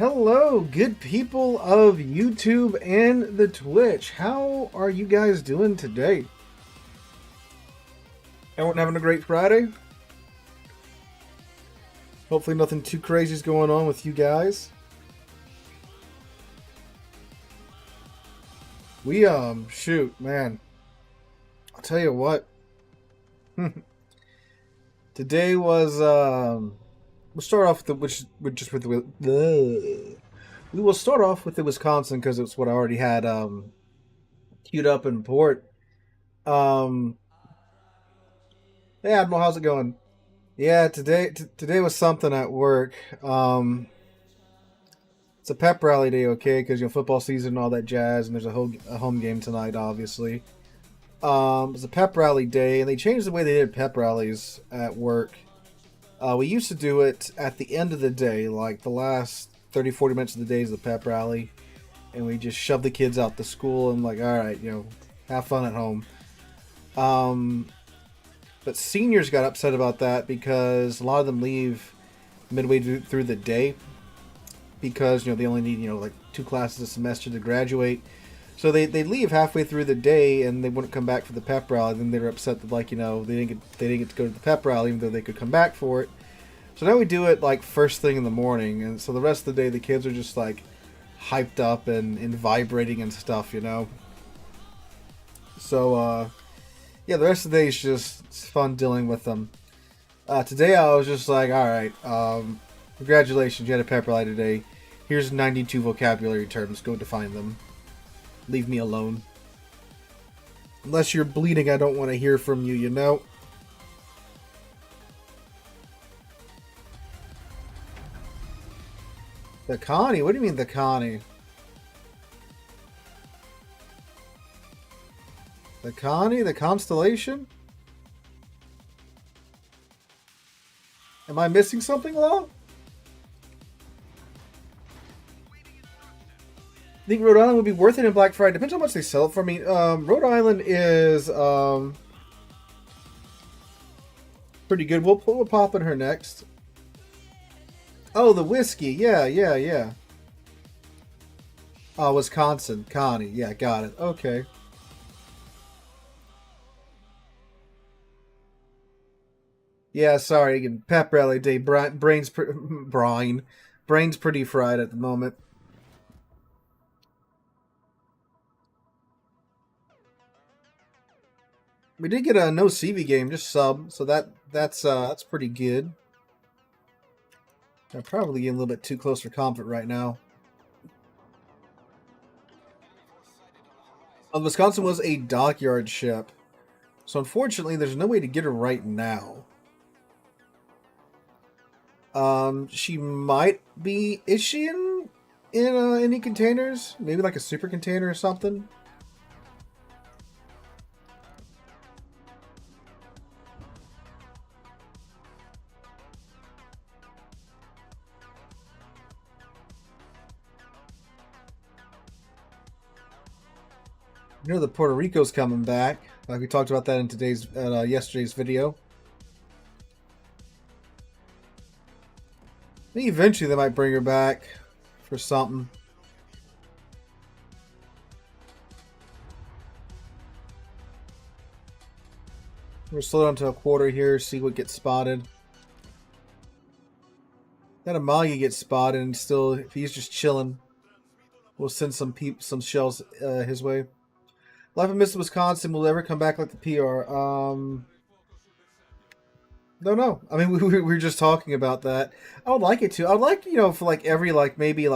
Hello, good people of YouTube and the Twitch. How are you guys doing today? Everyone having a great Friday? Hopefully nothing too crazy is going on with you guys. We, shoot, man. I'll tell you what. Today was, we'll start off with we will start off with the Wisconsin because it's what I already had, queued up in port. Hey, Admiral, how's it going? Yeah, today was something at work. It's a pep rally day, okay? Because football season and all that jazz, and there's a home game tonight, obviously. It's a pep rally day, and they changed the way they did pep rallies at work. We used to do it at the end of the day, like the last 30-40 minutes of the day is the pep rally, and we just shove the kids out to school and like, all right, have fun at home. But seniors got upset about that because a lot of them leave midway through the day because they only need like 2 classes a semester to graduate. So they leave halfway through the day and they wouldn't come back for the pep rally. Then they were upset that they didn't get to go to the pep rally even though they could come back for it. So now we do it like first thing in the morning, and so the rest of the day the kids are just like hyped up and vibrating and stuff, So yeah, the rest of the day is just fun dealing with them. Today I was just like, all right, congratulations, you had a pep rally today. Here's 92 vocabulary terms. Go define them. Leave me alone. Unless you're bleeding, I don't want to hear from you, The Connie? What do you mean, the Connie? The Connie? The Constellation? Am I missing something, Law? I think Rhode Island would be worth it in Black Friday. Depends how much they sell it for me. Rhode Island is pretty good. We'll pop in her next. Oh, the whiskey. Yeah. Oh, Wisconsin. Connie. Yeah, got it. Okay. Yeah, sorry. Again, pep rally day. Brain's pretty fried at the moment. We did get a no CV game, just sub, so that's pretty good. I'm probably getting a little bit too close for comfort right now. Wisconsin was a dockyard ship, so unfortunately, there's no way to get her right now. She might be. Is she in any containers? Maybe like a super container or something. The Puerto Rico's coming back. Like we talked about that in yesterday's video. I think eventually they might bring her back for something. We're slow down to a quarter here, see what gets spotted. That Amalia gets spotted, and still, if he's just chilling, we'll send some shells his way. Life of Mr. Wisconsin will ever come back like the PR. Don't know. I mean, we were just talking about that. I would like it to. I would like, for like every maybe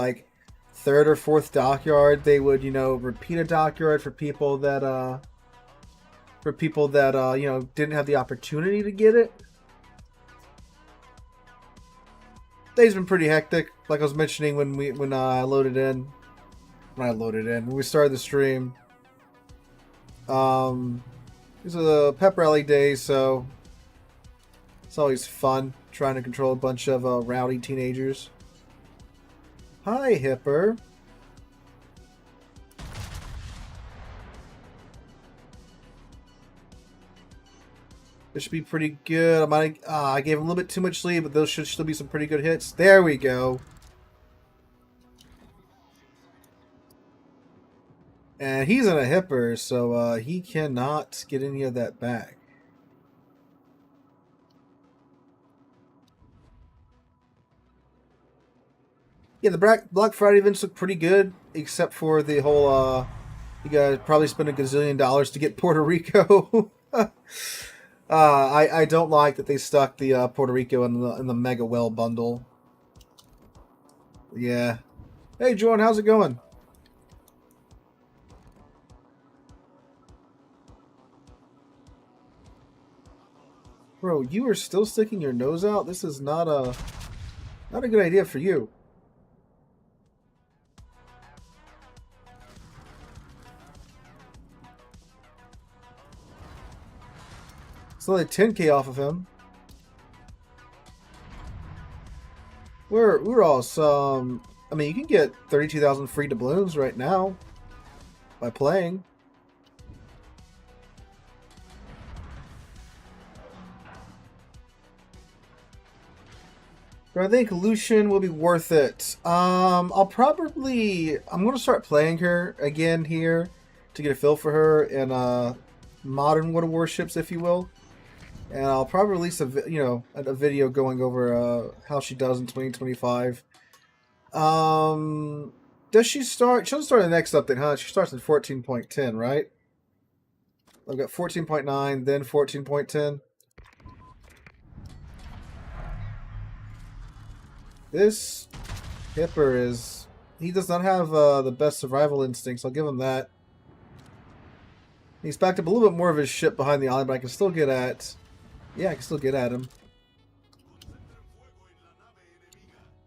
third or fourth dockyard, they would, repeat a dockyard for people that didn't have the opportunity to get it. Day's been pretty hectic, like I was mentioning when we started the stream. This is a pep rally day, so it's always fun trying to control a bunch of rowdy teenagers. Hi, Hipper. This should be pretty good. I gave him a little bit too much lead, but those should still be some pretty good hits. There we go. And he's in a hipper, so he cannot get any of that back. Yeah, the Black Friday events look pretty good, except for the whole, you guys probably spend $1 gazillion to get Puerto Rico. I don't like that they stuck the Puerto Rico in the Mega Well bundle. Yeah. Hey, Jordan, how's it going? Bro, you are still sticking your nose out? This is not a good idea for you. It's only 10k off of him. We're all some. I mean, you can get 32,000 free doubloons right now by playing. But I think Lushan will be worth it. I'm gonna start playing her again here to get a feel for her in modern World of Warships, if you will. And I'll probably release a video going over how she does in 2025. Does she start? She'll start the next update, huh? She starts in 14.10, right? I've got 14.9, then 14.10. This Hipper is... He does not have the best survival instincts, I'll give him that. He's backed up a little bit more of his ship behind the island, but I can still get at... Yeah, I can still get at him.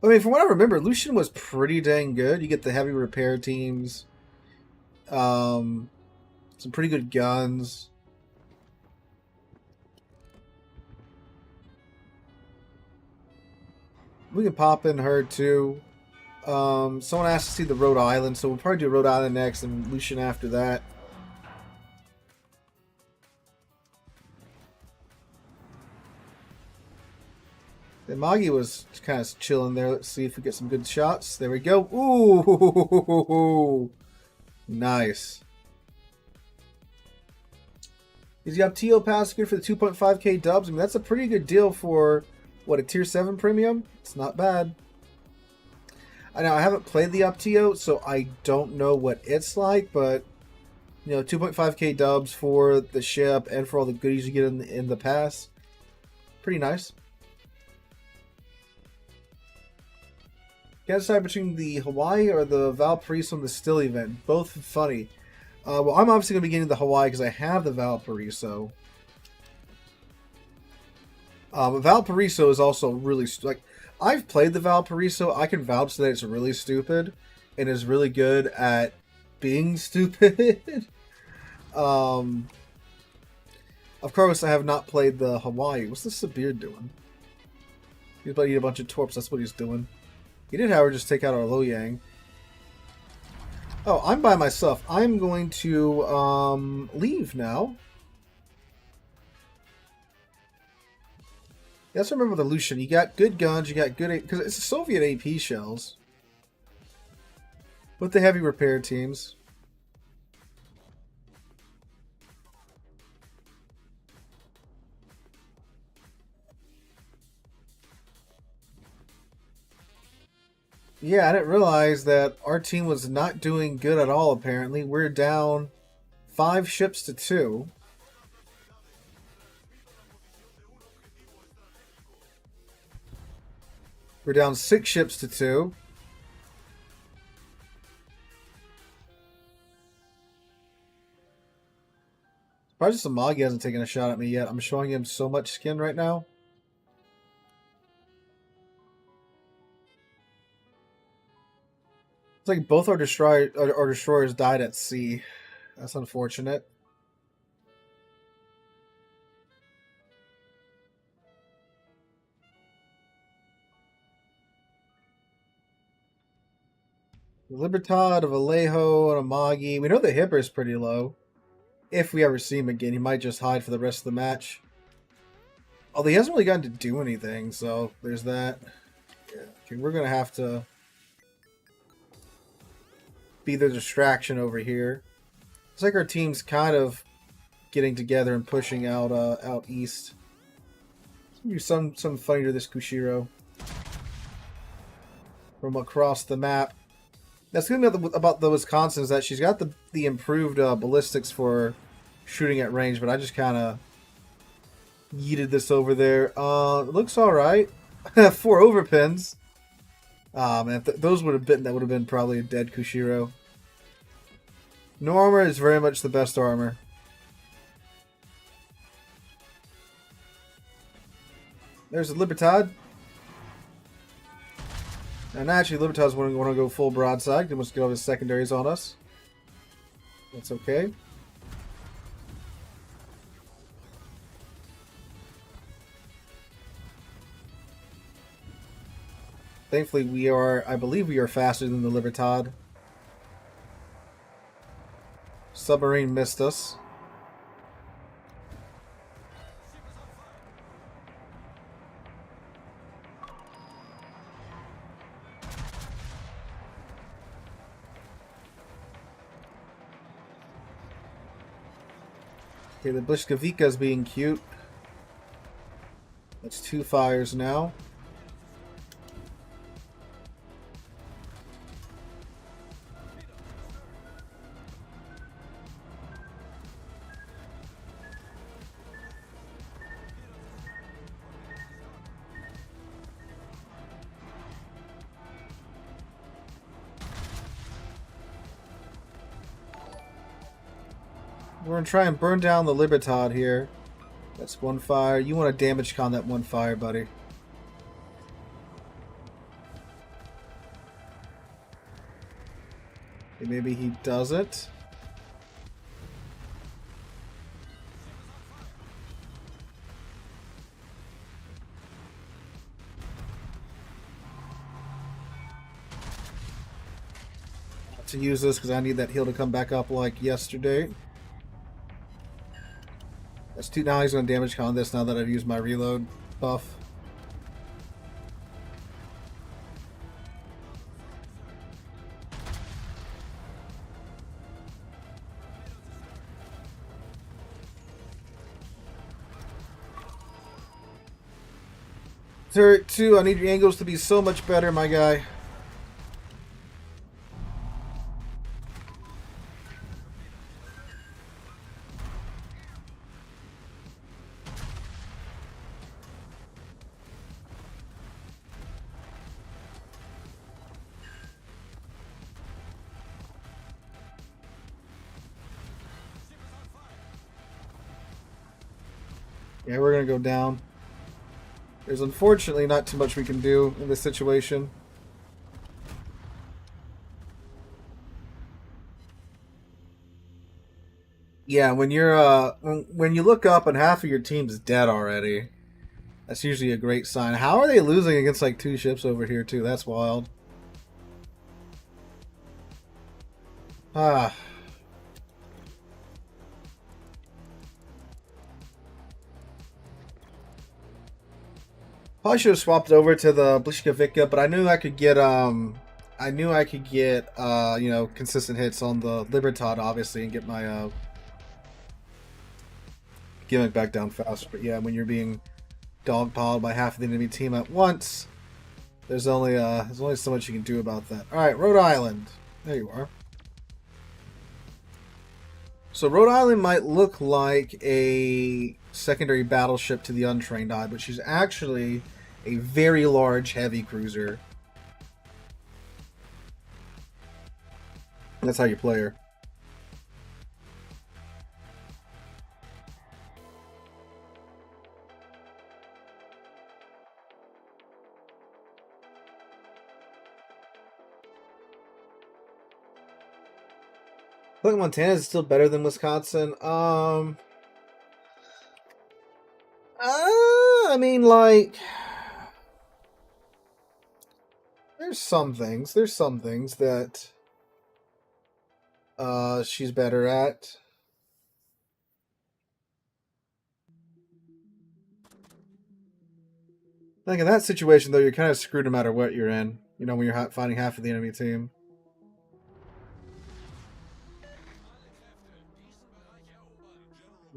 I mean, from what I remember, Lushan was pretty dang good. You get the heavy repair teams. Some pretty good guns. We can pop in her too. Someone asked to see the Rhode Island, so we'll probably do Rhode Island next and Lushan after that. And Magi was kind of chilling there. Let's see if we get some good shots. There we go. Ooh, nice. Is the Optio pass good for the 2.5k dubs? I mean, that's a pretty good deal for, what, a tier 7 premium? It's not bad. I know I haven't played the Optio, so I don't know what it's like, but, you know, 2.5k dubs for the ship and for all the goodies you get in the pass. Pretty nice. Can't decide between the Hawaii or the Valparaiso and the Still event. Both funny. Well, I'm obviously going to be getting the Hawaii because I have the Valparaiso. Valparaiso is also really... like, I've played the Valparaiso. I can vouch that it's really stupid and is really good at being stupid. Of course, I have not played the Hawaii. What's this Sabir doing? He's about to eat a bunch of torps. That's what he's doing. He did, however, just take out our Loyang. Oh, I'm by myself. I'm going to leave now. Let's remember the Lushan. You got good guns. You got good... because it's Soviet AP shells. With the heavy repair teams. Yeah, I didn't realize that our team was not doing good at all, apparently. We're down 5 ships to 2. We're down 6 ships to 2. Probably just Amagi hasn't taken a shot at me yet. I'm showing him so much skin right now. It's like both our destroyers died at sea. That's unfortunate. Libertad, a Vallejo, and a Magi. We know the Hipper is pretty low. If we ever see him again, he might just hide for the rest of the match. Although he hasn't really gotten to do anything, so there's that. Yeah. Okay, we're going to have to be the distraction over here. Looks like our team's kind of getting together and pushing out out east. Maybe some funny to this Kushiro from across the map. That's good about the Wisconsin is that she's got the improved ballistics for shooting at range, but I just kind of yeeted this over there. It looks all right. 4 overpins. Man, if those would have been, that would have been probably a dead Kushiro. No armor is very much the best armor. There's a Libertad. And actually, Libertad's want to go full broadside. He wants to get all his secondaries on us. That's okay. Thankfully, we are, I believe we are faster than the Libertad. Submarine missed us. Okay, the Blishkavika is being cute. That's 2 fires now. We're going to try and burn down the Libertad here. That's 1 fire. You want to damage con that 1 fire, buddy. Okay, maybe he doesn't. To use this because I need that heal to come back up like yesterday. That's 2. Now he's going to damage con this now that I've used my reload buff. Turret 2, I need your angles to be so much better, my guy. Yeah, we're going to go down. There's unfortunately not too much we can do in this situation. Yeah, when you're when you look up and half of your team's dead already, that's usually a great sign. How are they losing against like 2 ships over here too? That's wild. Ah. Probably should have swapped over to the Blishkavika, but I knew I could get you know, consistent hits on the Libertad obviously and get my gimmick back down faster. But yeah, when you're being dogpiled by half of the enemy team at once, there's only so much you can do about that. All right, Rhode Island. There you are. So Rhode Island might look like a secondary battleship to the untrained eye, but she's actually a very large heavy cruiser. That's how you play her. I think Montana is still better than Wisconsin. I mean, like, there's some things that she's better at. Like in that situation, though, you're kind of screwed no matter what you're in. You know, when you're fighting half of the enemy team.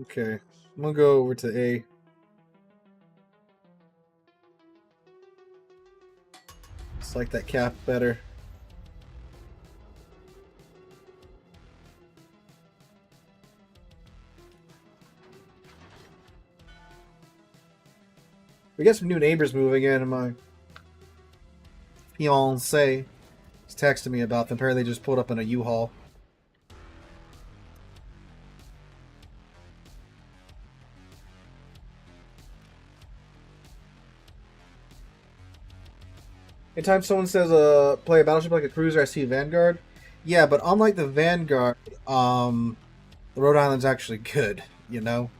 Okay, I'm gonna go over to A. It's like that cap better. We got some new neighbors moving in, and my fiance is texting me about them. Apparently, they just pulled up in a U-Haul. Anytime someone says play a battleship like a cruiser, I see Vanguard. Yeah, but unlike the Vanguard, the Rhode Island's actually good, you know?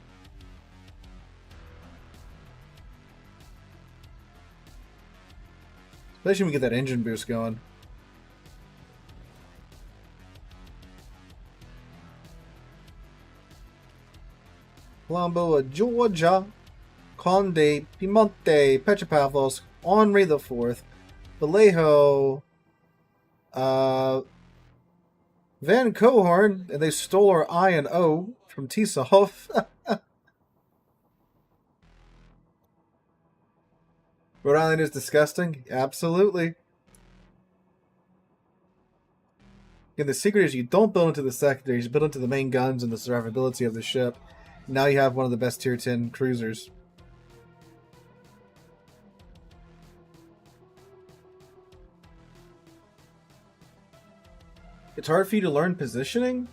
Especially when we get that engine boost going. Colombo, Georgia, Conde, Piemonte, Petropavlos, Henri IV, Vallejo, Van Cohorn, and they stole our I and O from Tisahoff. Rhode Island is disgusting? Absolutely. And the secret is you don't build into the secondaries, you build into the main guns and the survivability of the ship. Now you have one of the best tier 10 cruisers. It's hard for you to learn positioning?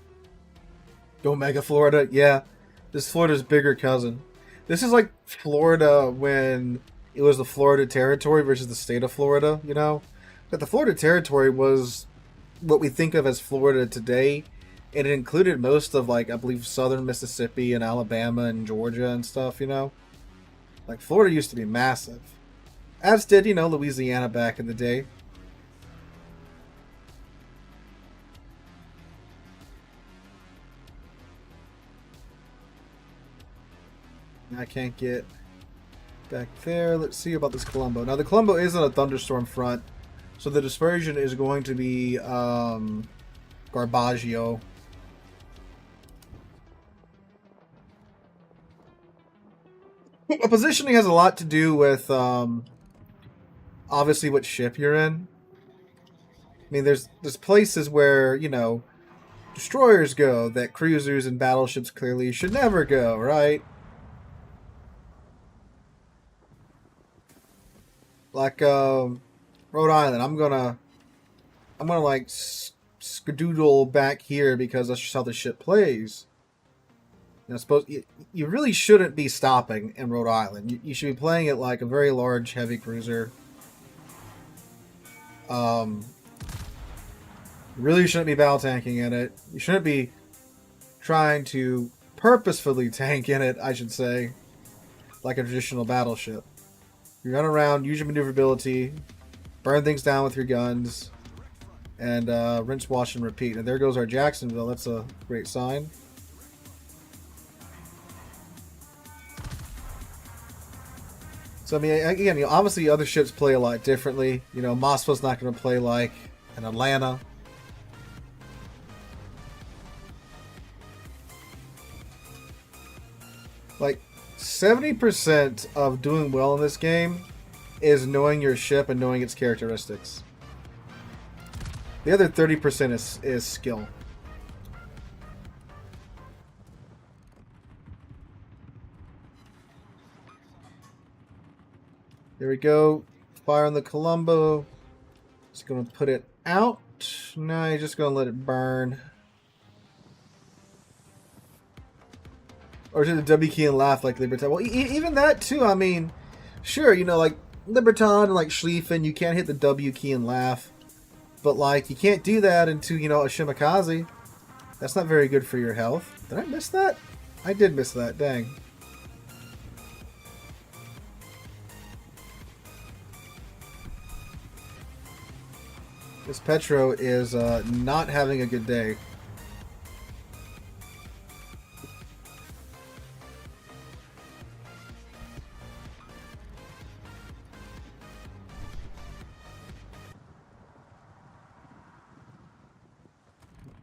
Go Mega Florida? Yeah. This Florida's bigger cousin. This is like Florida when it was the Florida Territory versus the state of Florida, you know? But the Florida Territory was what we think of as Florida today, and it included most of, like, I believe southern Mississippi and Alabama and Georgia and stuff, you know? Like, Florida used to be massive. As did, you know, Louisiana back in the day. I can't get back there. Let's see about this Colombo. Now, the Colombo is on a thunderstorm front, so the dispersion is going to be Garbaggio. Positioning has a lot to do with obviously what ship you're in. I mean, there's places where, you know, destroyers go that cruisers and battleships clearly should never go, right? Like Rhode Island, I'm gonna like skedoodle back here because that's just how the ship plays. You know, you really shouldn't be stopping in Rhode Island. You should be playing it like a very large, heavy cruiser. You really shouldn't be battle tanking in it. You shouldn't be trying to purposefully tank in it, I should say, like a traditional battleship. You run around, use your maneuverability, burn things down with your guns, and rinse, wash, and repeat. And there goes our Jacksonville. That's a great sign. So, I mean, again, you know, obviously other ships play a lot differently. You know, Moscow's not going to play like an Atlanta. Like, 70% of doing well in this game is knowing your ship and knowing its characteristics. The other 30% is skill. There we go. Fire on the Colombo. Just going to put it out. No, you're just going to let it burn. Or to the W key and laugh like Libertad. Well, even that too, I mean, sure, you know, like Libertad and like Schlieffen, you can't hit the W key and laugh. But like, you can't do that into, you know, a Shimakaze. That's not very good for your health. Did I miss that? I did miss that, dang. This Petro is not having a good day.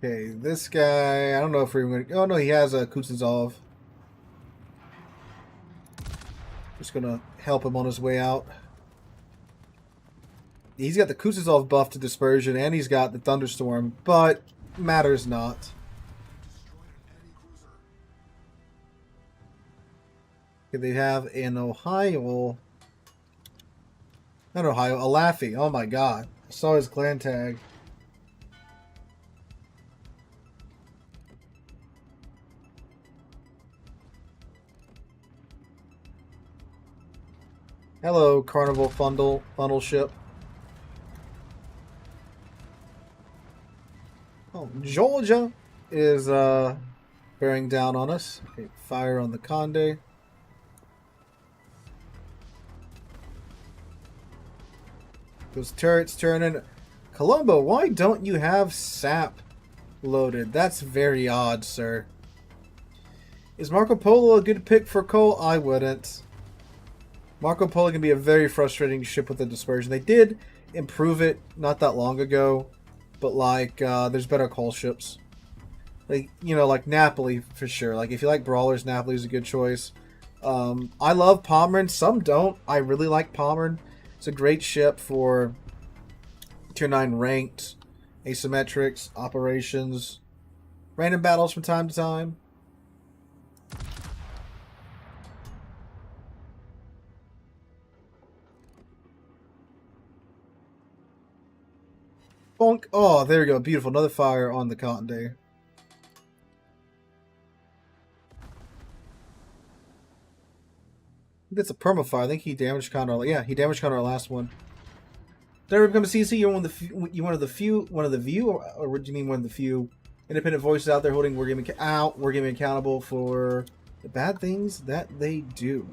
Okay, this guy, I don't know if we're going to... Oh, no, he has a Kuznetsov. Just gonna help him on his way out. He's got the Kutuzov buff to Dispersion, and he's got the Thunderstorm, but matters not. They have an Ohio... Not Ohio, a Laffy. Oh my god. I saw his clan tag. Hello, Carnival Funnel Ship. Oh, Georgia is bearing down on us. Okay, fire on the Conde. Those turrets turning. Colombo, why don't you have sap loaded? That's very odd, sir. Is Marco Polo a good pick for Cole? I wouldn't. Marco Polo can be a very frustrating ship with the dispersion. They did improve it not that long ago, but like there's better Cole ships. Like, you know, like Napoli for sure. Like if you like brawlers, Napoli's a good choice. I love Pomeran. Some don't. I really like Pomeran. It's a great ship for tier 9 ranked, asymmetrics, operations, random battles from time to time. Bonk. Oh, there we go. Beautiful. Another fire on the Cotton Day. That's a permafire. I think he damaged Connor. Yeah, he damaged Connor last one. Did I ever become a CC? You're one of the few, or what do you mean one of the few independent voices out there holding Wargaming accountable for the bad things that they do?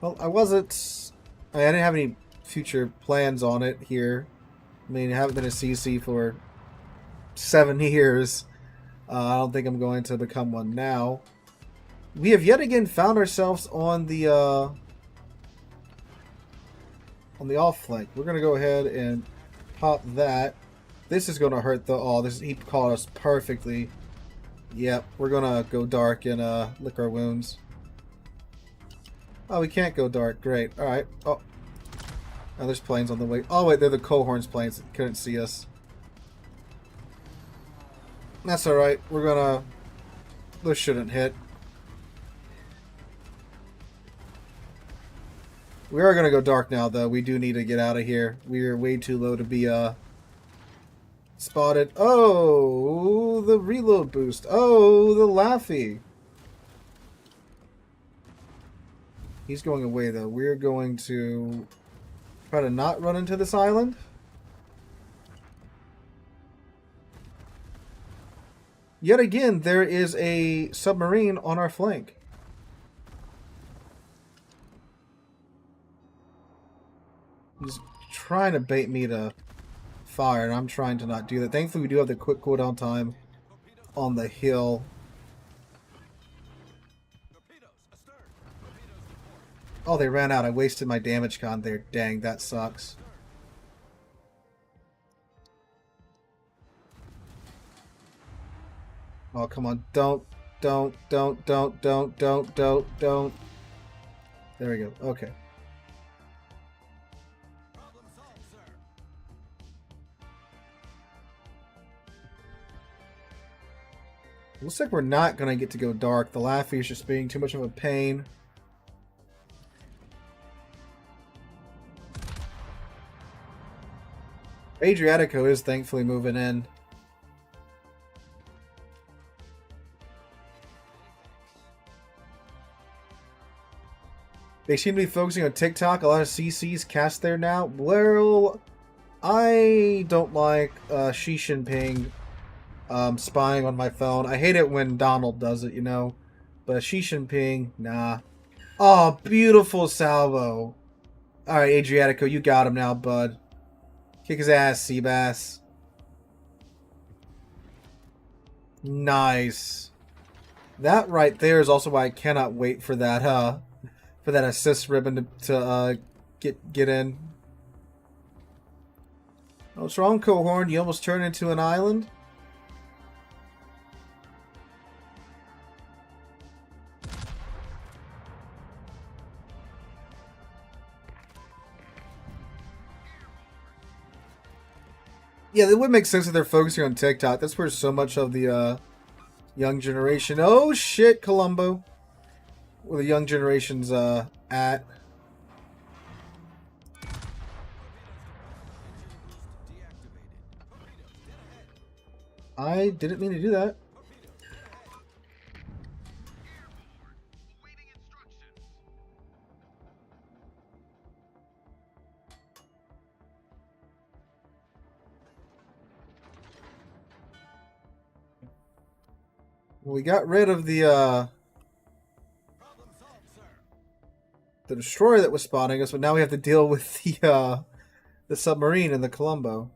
Well, I didn't have any future plans on it here. I mean, I haven't been a CC for 7 years. I don't think I'm going to become one now. We have yet again found ourselves on the off flank. We're gonna go ahead and pop that. This is gonna hurt the. Oh, he caught us perfectly. Yep, we're gonna go dark and lick our wounds. Oh, we can't go dark. Great. All right. Oh, there's planes on the way. Oh wait, they're the cohorns planes. Couldn't see us. That's all right. We're gonna. Those shouldn't hit. We are going to go dark now, though. We do need to get out of here. We are way too low to be spotted. Oh, the reload boost. Oh, the Laffy. He's going away, though. We're going to try to not run into this island. Yet again, there is a submarine on our flank. He's trying to bait me to fire, and I'm trying to not do that. Thankfully, we do have the quick cooldown time on the hill. Oh, they ran out. I wasted my damage con there. Dang, that sucks. Oh, come on. Don't. There we go. Okay. Looks like we're not going to get to go dark. The Laffy is just being too much of a pain. Adriatico is thankfully moving in. They seem to be focusing on TikTok. A lot of CCs cast there now. Well, I don't like Xi Jinping spying on my phone. I hate it when Donald does it, you know. But Xi Jinping, nah. Oh, beautiful salvo. Alright, Adriatico, you got him now, bud. Kick his ass, Seabass. Nice. That right there is also why I cannot wait for that assist ribbon to get in. What's wrong, Cohorn? You almost turned into an island? Yeah, it would make sense if they're focusing on TikTok. That's where so much of the young generation. Oh shit, Columbo. Where the young generation's at. I didn't mean to do that. We got rid of the destroyer that was spotting us, but now we have to deal with the submarine and the Columbo.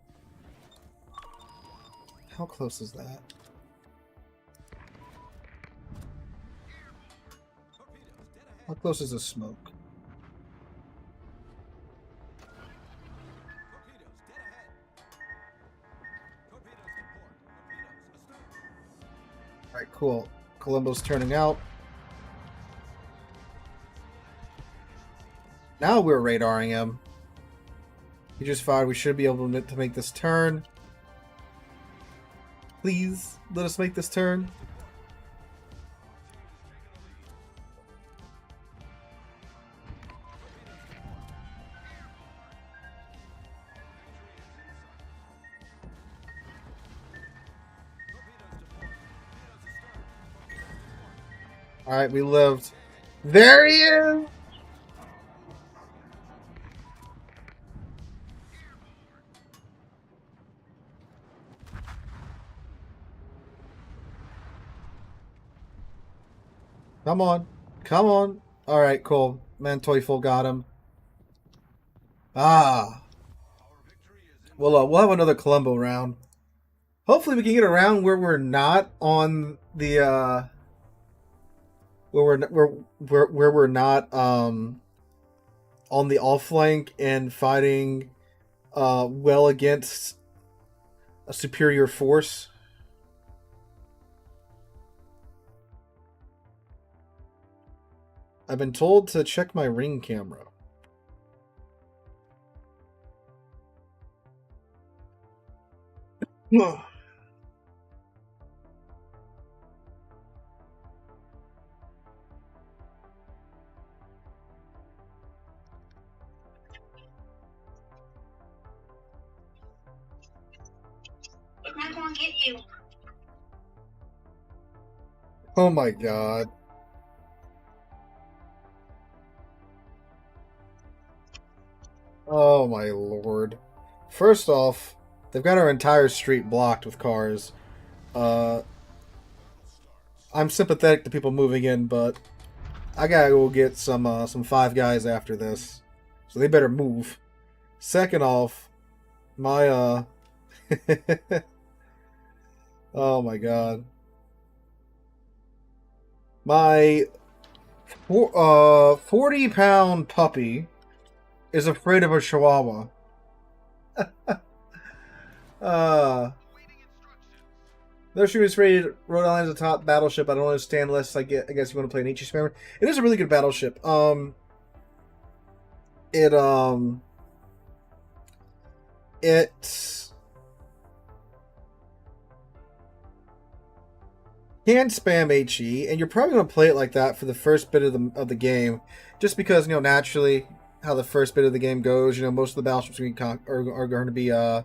How close is that? How close is the smoke? Alright, cool. Columbo's turning out. Now we're radaring him. He just fired. We should be able to make this turn. Please, let us make this turn. Alright, we lived. There he is! Come on. Come on. Alright, cool. Manteufel got him. Ah. We'll have another Columbo round. Hopefully we can get a round where we're not on the where we're not on the off flank and fighting well against a superior force. I've been told to check my ring camera. I'm gonna get you. Oh my god. Oh my lord. First off, they've got our entire street blocked with cars. I'm sympathetic to people moving in, but I gotta go get some five guys after this. So they better move. Second off, my oh my god. My 40-pound puppy is afraid of a chihuahua. Though she was rated Rhode Island as a top battleship, I don't understand unless I guess you want to play an HE spammer. It is a really good battleship. It can spam HE, and you're probably going to play it like that for the first bit of the game, just because naturally how the first bit of the game goes. Most of the battleships are going to be bow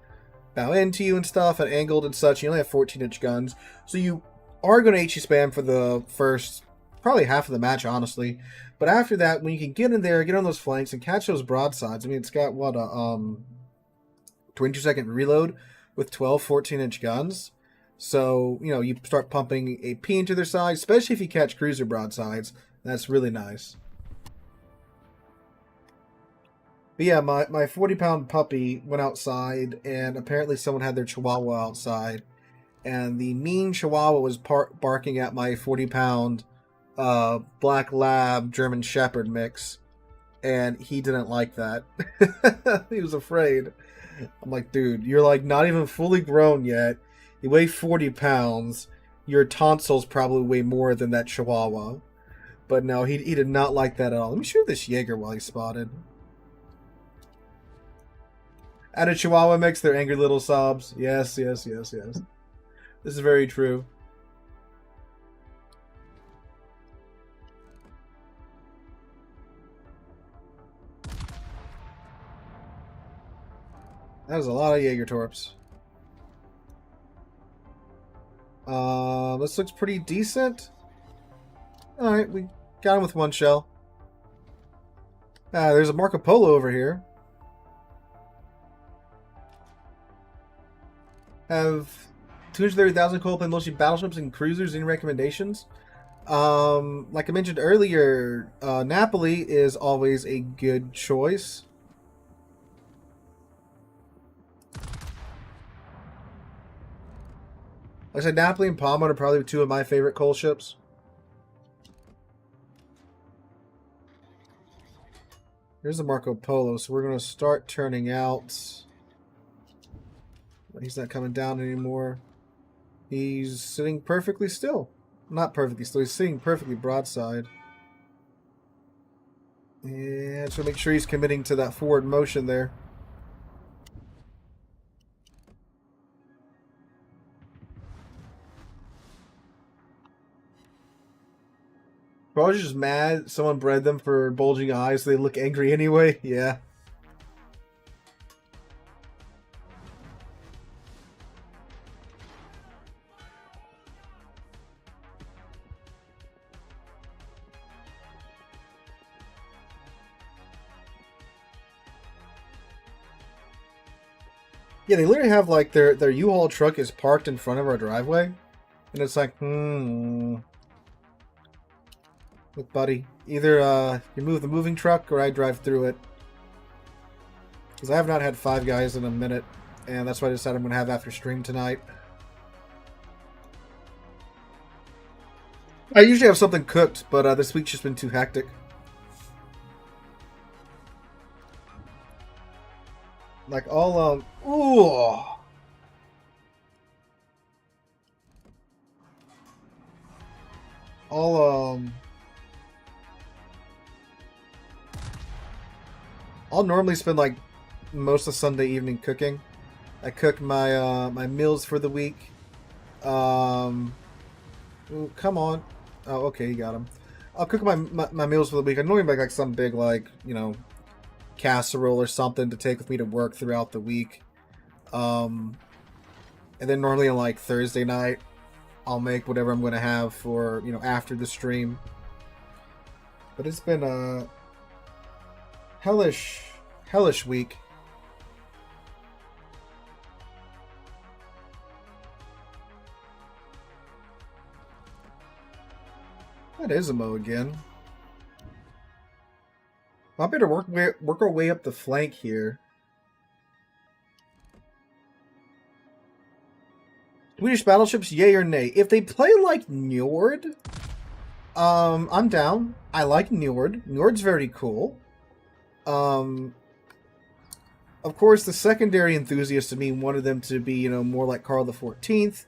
into you and stuff, and angled and such. You only have 14-inch guns, so you are going to HE spam for the first probably half of the match, honestly. But after that, when you can get in there, get on those flanks, and catch those broadsides. I mean, it's got what a 22-second reload with 12 14-inch guns. So, you start pumping AP into their sides, especially if you catch cruiser broadsides. That's really nice. But yeah, my 40-pound puppy went outside, and apparently someone had their chihuahua outside. And the mean chihuahua was barking at my 40-pound black lab German shepherd mix. And he didn't like that. He was afraid. I'm like, dude, you're like not even fully grown yet. You weigh 40 pounds. Your tonsils probably weigh more than that chihuahua. But no, he did not like that at all. Let me shoot this Jaeger while he's spotted. At a Chihuahua mix, their angry little sobs. Yes, yes, yes, yes. This is very true. That is a lot of Jaeger-Torps. This looks pretty decent. Alright, we got him with one shell. There's a Marco Polo over here. Have 230,000 coal-plane mostly battleships and cruisers. Any recommendations? Like I mentioned earlier, Napoli is always a good choice. Like I said, Napoli and Palma are probably two of my favorite coal ships. Here's the Marco Polo, so we're going to start turning out. He's not coming down anymore. He's sitting perfectly still. Not perfectly still, he's sitting perfectly broadside. And so make sure he's committing to that forward motion there. Probably just mad someone bred them for bulging eyes, so they look angry anyway. Yeah. Yeah, they literally have like their U-Haul truck is parked in front of our driveway. And it's like, Look, buddy, either you move the moving truck or I drive through it. Because I have not had Five Guys in a minute, and that's what I decided I'm going to have after stream tonight. I usually have something cooked, but this week's just been too hectic. Like all, ooh. I'll normally spend like most of Sunday evening cooking. I cook my my meals for the week. Ooh, come on. Oh, okay, you got him. I'll cook my meals for the week. I normally make like some big, like, you know, casserole or something to take with me to work throughout the week. And then normally on like Thursday night, I'll make whatever I'm going to have for, you know, after the stream. But it's been a hellish week. That is a Mo again. I better work our way up the flank here. Swedish battleships, yay or nay? If they play like Njord, I'm down. I like Njord. Njord's very cool. Of course, the secondary enthusiasts to me wanted them to be, you know, more like Carl XIV.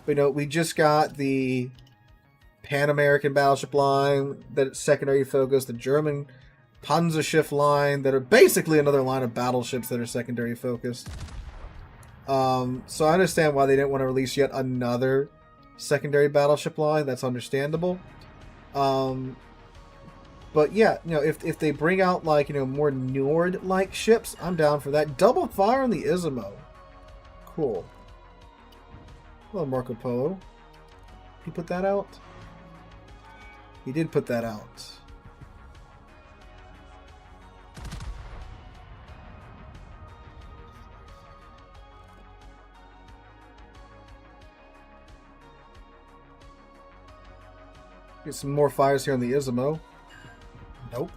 But, you know, we just got the Pan-American battleship line that secondary focus, the German Panzerschiff line that are basically another line of battleships that are secondary focused. So I understand why they didn't want to release yet another secondary battleship line. That's understandable. But yeah, you know, if they bring out like, you know, more Njord-like ships, I'm down for that. Double fire on the Isimo. Cool. Hello, Marco Polo. He put that out? He did put that out. Get some more fires here on the Isimo. Nope.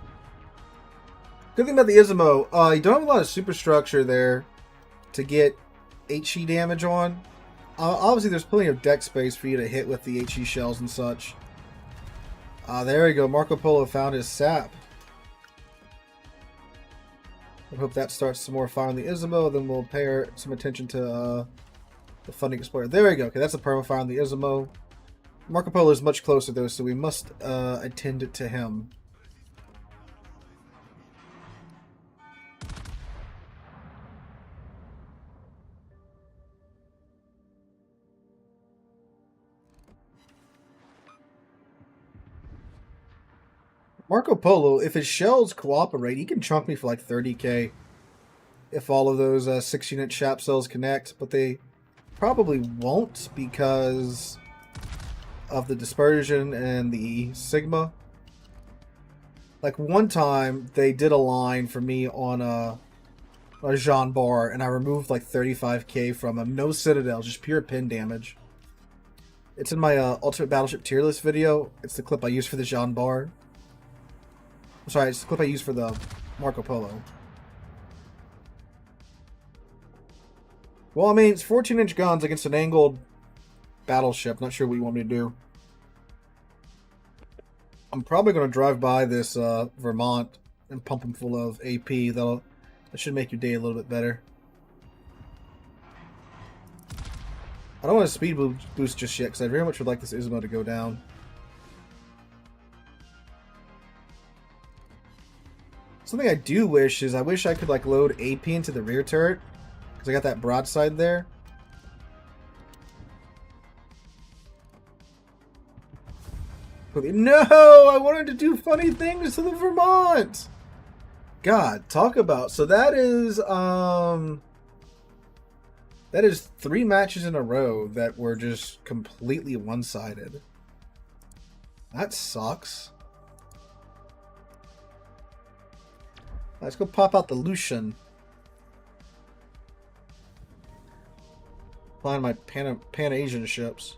Good thing about the Isimo, you don't have a lot of superstructure there to get HE damage on. Obviously, there's plenty of deck space for you to hit with the HE shells and such. There we go. Marco Polo found his sap. I hope that starts some more fire on the Isimo. Then we'll pay some attention to the Funding Explorer. There we go. Okay, that's a permafire on the Isimo. Marco Polo is much closer, though, so we must attend to him. Marco Polo, if his shells cooperate, he can chunk me for like 30k if all of those 6-unit shap cells connect, but they probably won't because of the dispersion and the sigma. Like one time they did a line for me on a Jean Bar and I removed like 35k from him. No citadel, just pure pin damage. It's in my Ultimate Battleship tier list video. It's the clip I used for the Jean Bar. I'm sorry, it's the clip I used for the Marco Polo. Well, I mean, it's 14-inch guns against an angled battleship. Not sure what you want me to do. I'm probably going to drive by this Vermont and pump them full of AP. That should make your day a little bit better. I don't want to speed boost just yet because I very much would like this Ismo to go down. Something I do wish is I wish I could like load AP into the rear turret because I got that broadside there. No, I wanted to do funny things to the Vermont. God, talk about. So that is 3 matches in a row that were just completely one-sided. That sucks. Let's go pop out the Lushan. Find my Pan-Asian ships.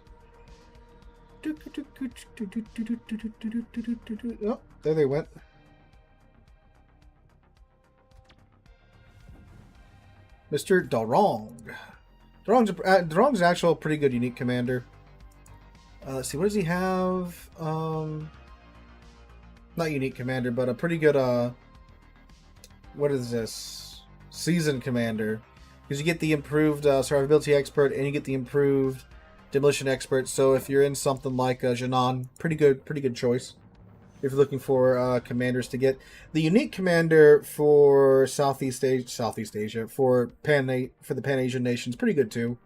Oh, there they went. Mr. Darong. Darong's an actual pretty good unique commander. Let's see, what does he have? Not unique commander, but a pretty good what is this? Seasoned commander. Because you get the improved survivability expert and you get the improved demolition expert. So if you're in something like Jinan, pretty good choice. If you're looking for commanders to get the unique commander for Southeast Asia for the Pan Asian nations, pretty good too.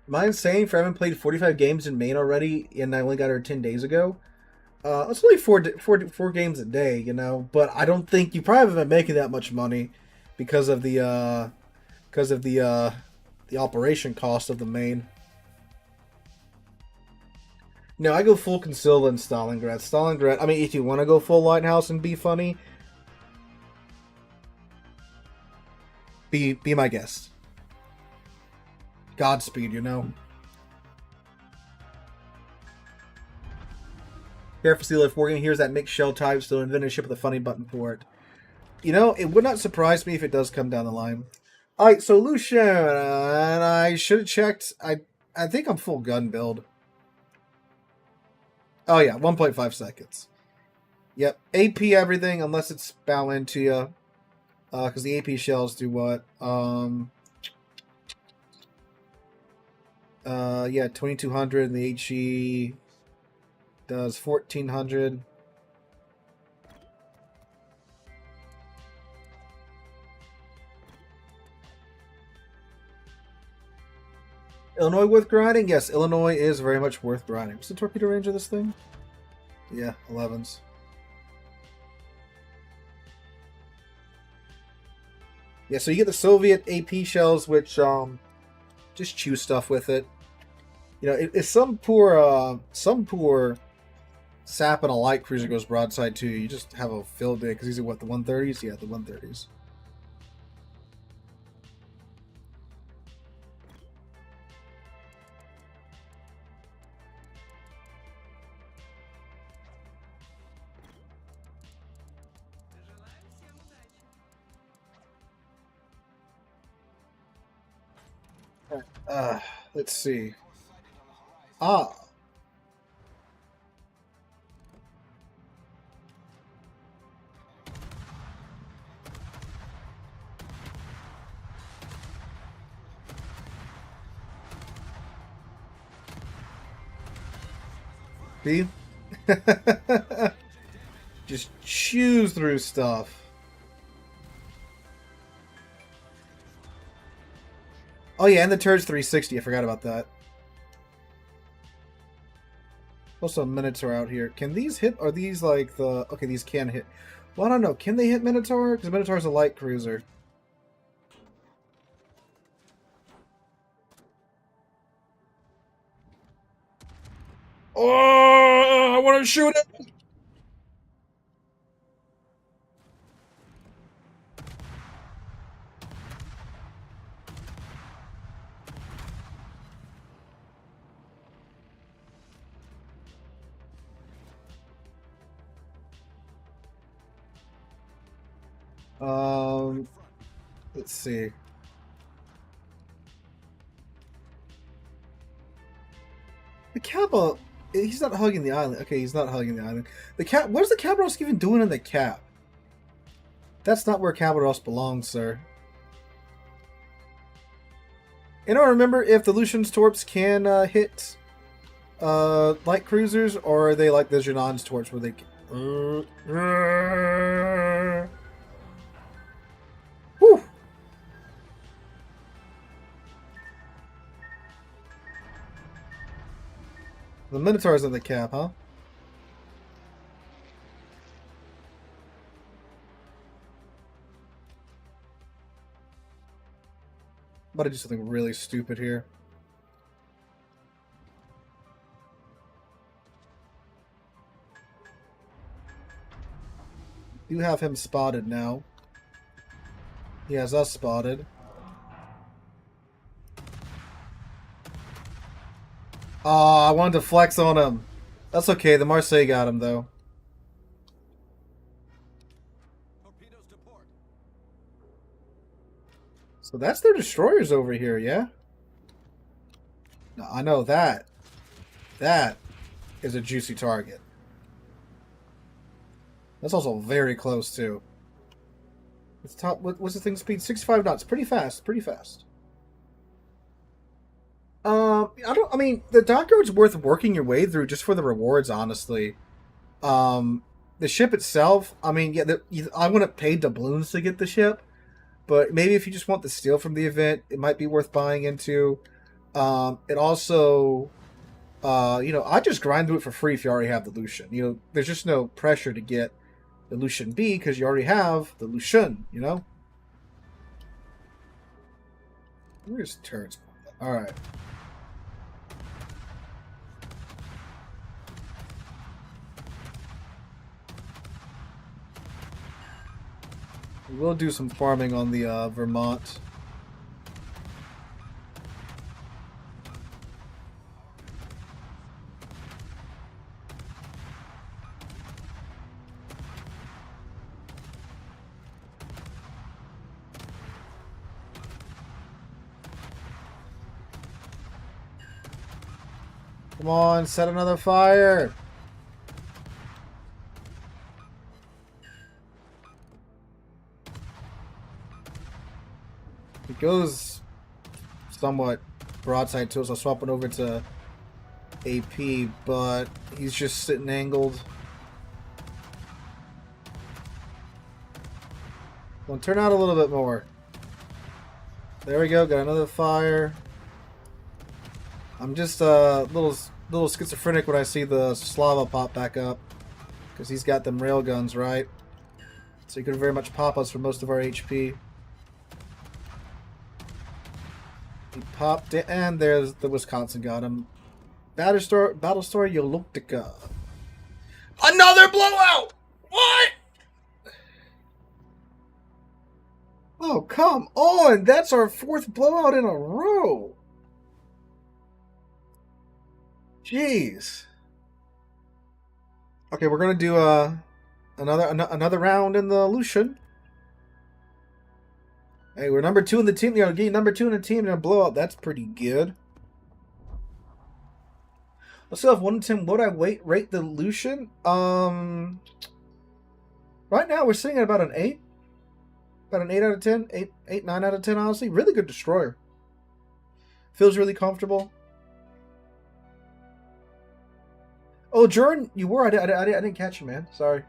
Am I insane for having played 45 games in main already and I only got her 10 days ago? It's only four games a day, you know, but I don't think you probably haven't been making that much money because of the operation cost of the main. No, I go full Conceal in Stalingrad. Stalingrad, I mean, if you want to go full Lighthouse and be funny, be my guest. Godspeed, you know. Care for Seal if Morgan here's that mixed shell type, still invented a ship with a funny button for it. You know, it would not surprise me if it does come down the line. Alright, so Lushan, and I should have checked. I think I'm full gun build. Oh yeah, 1.5 seconds. Yep, AP everything unless it's bow into you. Because the AP shells do what? Yeah, 2200 and the HE does 1400. Illinois worth grinding? Yes, Illinois is very much worth grinding. What's the torpedo range of this thing? Yeah, 11s. Yeah, so you get the Soviet AP shells, which just chew stuff with it. You know, if some poor sap and a light cruiser goes broadside to you, you just have a field day because these are what, the 130s? Yeah, the 130s. Let's see. Ah. See? Just chews through stuff. Oh yeah, and the turret's 360. I forgot about that. Also, Minotaur out here. Can these hit? Are these like the... Okay, these can hit. Well, I don't know. Can they hit Minotaur? Because Minotaur's a light cruiser. Oh, I want to shoot it! Let's see. The Kappa, he's not hugging the island. Okay, he's not hugging the island. The cap. What is the Caballeros even doing in the cap? That's not where Caballeros belongs, sir. And I don't remember if the Lushan's torps can hit light cruisers, or are they like the Janon's torps where they can... Whew. The Minotaur's in the cap, huh? I'm about to do something really stupid here. You have him spotted now. He has us spotted. Oh, I wanted to flex on him. That's okay. The Marseille got him, though. So that's their destroyers over here, yeah? No, I know that. That is a juicy target. That's also very close, too. It's top. What's the thing speed? 65 knots. Pretty fast. Pretty fast. I mean, the dockyard's worth working your way through just for the rewards, honestly. The ship itself, I mean, yeah, I wouldn't pay doubloons to get the ship, but maybe if you just want the steal from the event, it might be worth buying into. It also, you know, I just grind through it for free if you already have the Lushan. You know, there's just no pressure to get the Lushan B because you already have the Lushan, you know? Where's turrets? Alright. We'll do some farming on the Vermont. Come on, set another fire! It goes somewhat broadside to us. I'll swap it over to AP, but he's just sitting angled. Well, turn out a little bit more. There we go. Got another fire. I'm just a little schizophrenic when I see the Slava pop back up, because he's got them rail guns, right? So he could very much pop us for most of our HP. He popped it, and there's the Wisconsin got him. Battlestar Yoluktica. Another blowout! What? Oh, come on! That's our 4th blowout in a row! Jeez. Okay, we're gonna do another round in the Lushan. Hey, we're number 2 in the team. You know, getting number 2 in the team in a blowout. That's pretty good. Let's see if 1 to 10. What would I rate the Lushan? Right now we're sitting at about an 8. About an 8 out of 10. 8, 9 out of 10, honestly. Really good destroyer. Feels really comfortable. Oh, Jordan, you were. I didn't catch you, man. Sorry.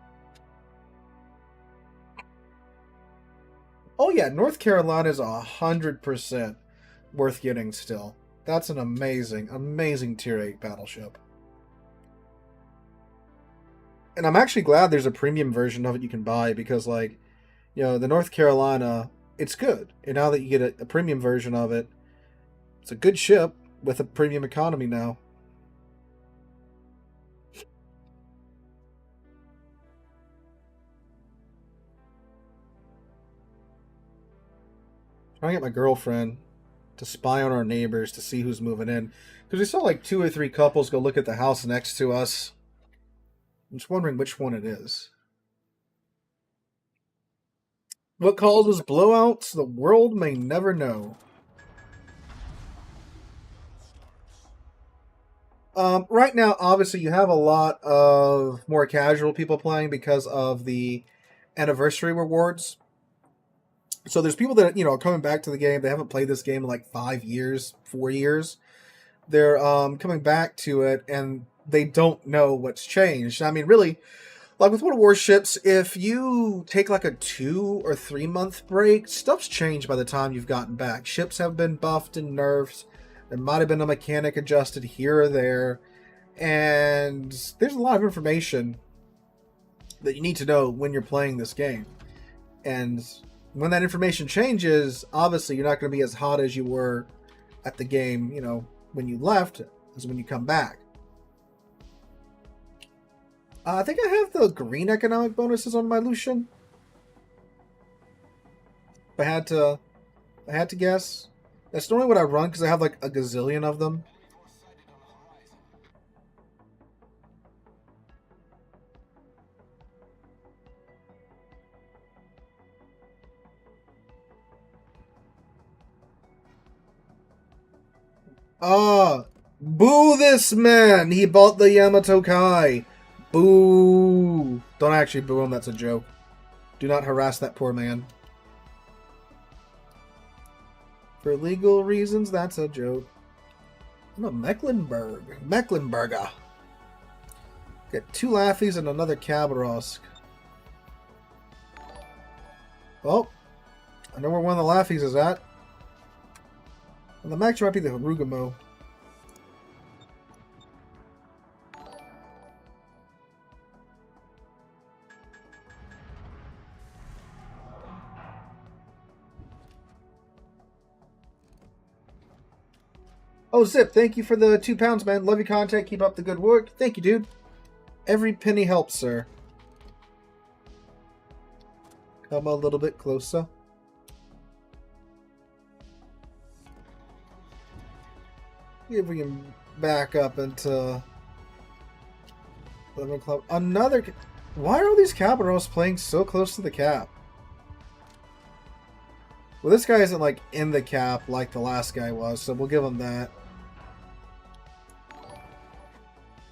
Oh, yeah. North Carolina is 100% worth getting still. That's an amazing, amazing tier 8 battleship. And I'm actually glad there's a premium version of it you can buy because, like, you know, the North Carolina, it's good. And now that you get a premium version of it, it's a good ship with a premium economy now. Trying to get my girlfriend to spy on our neighbors to see who's moving in. Because we saw like 2 or 3 couples go look at the house next to us. I'm just wondering which one it is. What causes blowouts? The world may never know. Right now, obviously, you have a lot of more casual people playing because of the anniversary rewards. So there's people that, you know, are coming back to the game. They haven't played this game in like 5 years, 4 years. They're coming back to it, and they don't know what's changed. I mean, really, like with World of Warships, if you take like a 2 or 3 month break, stuff's changed by the time you've gotten back. Ships have been buffed and nerfed. There might have been a mechanic adjusted here or there. And there's a lot of information that you need to know when you're playing this game. And when that information changes, obviously you're not going to be as hot as you were at the game, you know, when you left as when you come back. I think I have the green economic bonuses on my Lushan. If I had to guess. That's normally what I run because I have like a gazillion of them. Boo this man! He bought the Yamato Kai. Boo! Don't actually boo him, that's a joke. Do not harass that poor man. For legal reasons, that's a joke. I'm a Mecklenburger. Got 2 Laffies and another Khabarovsk. Well, I know where one of the Laffies is at. And the Max might be the Harugamo. Oh, Zip, thank you for the £2, man. Love your content. Keep up the good work. Thank you, dude. Every penny helps, sir. Come a little bit closer. See if we can back up into 11 Club. Another... Why are all these Caballeros playing so close to the cap? Well, this guy isn't, like, in the cap like the last guy was, so we'll give him that.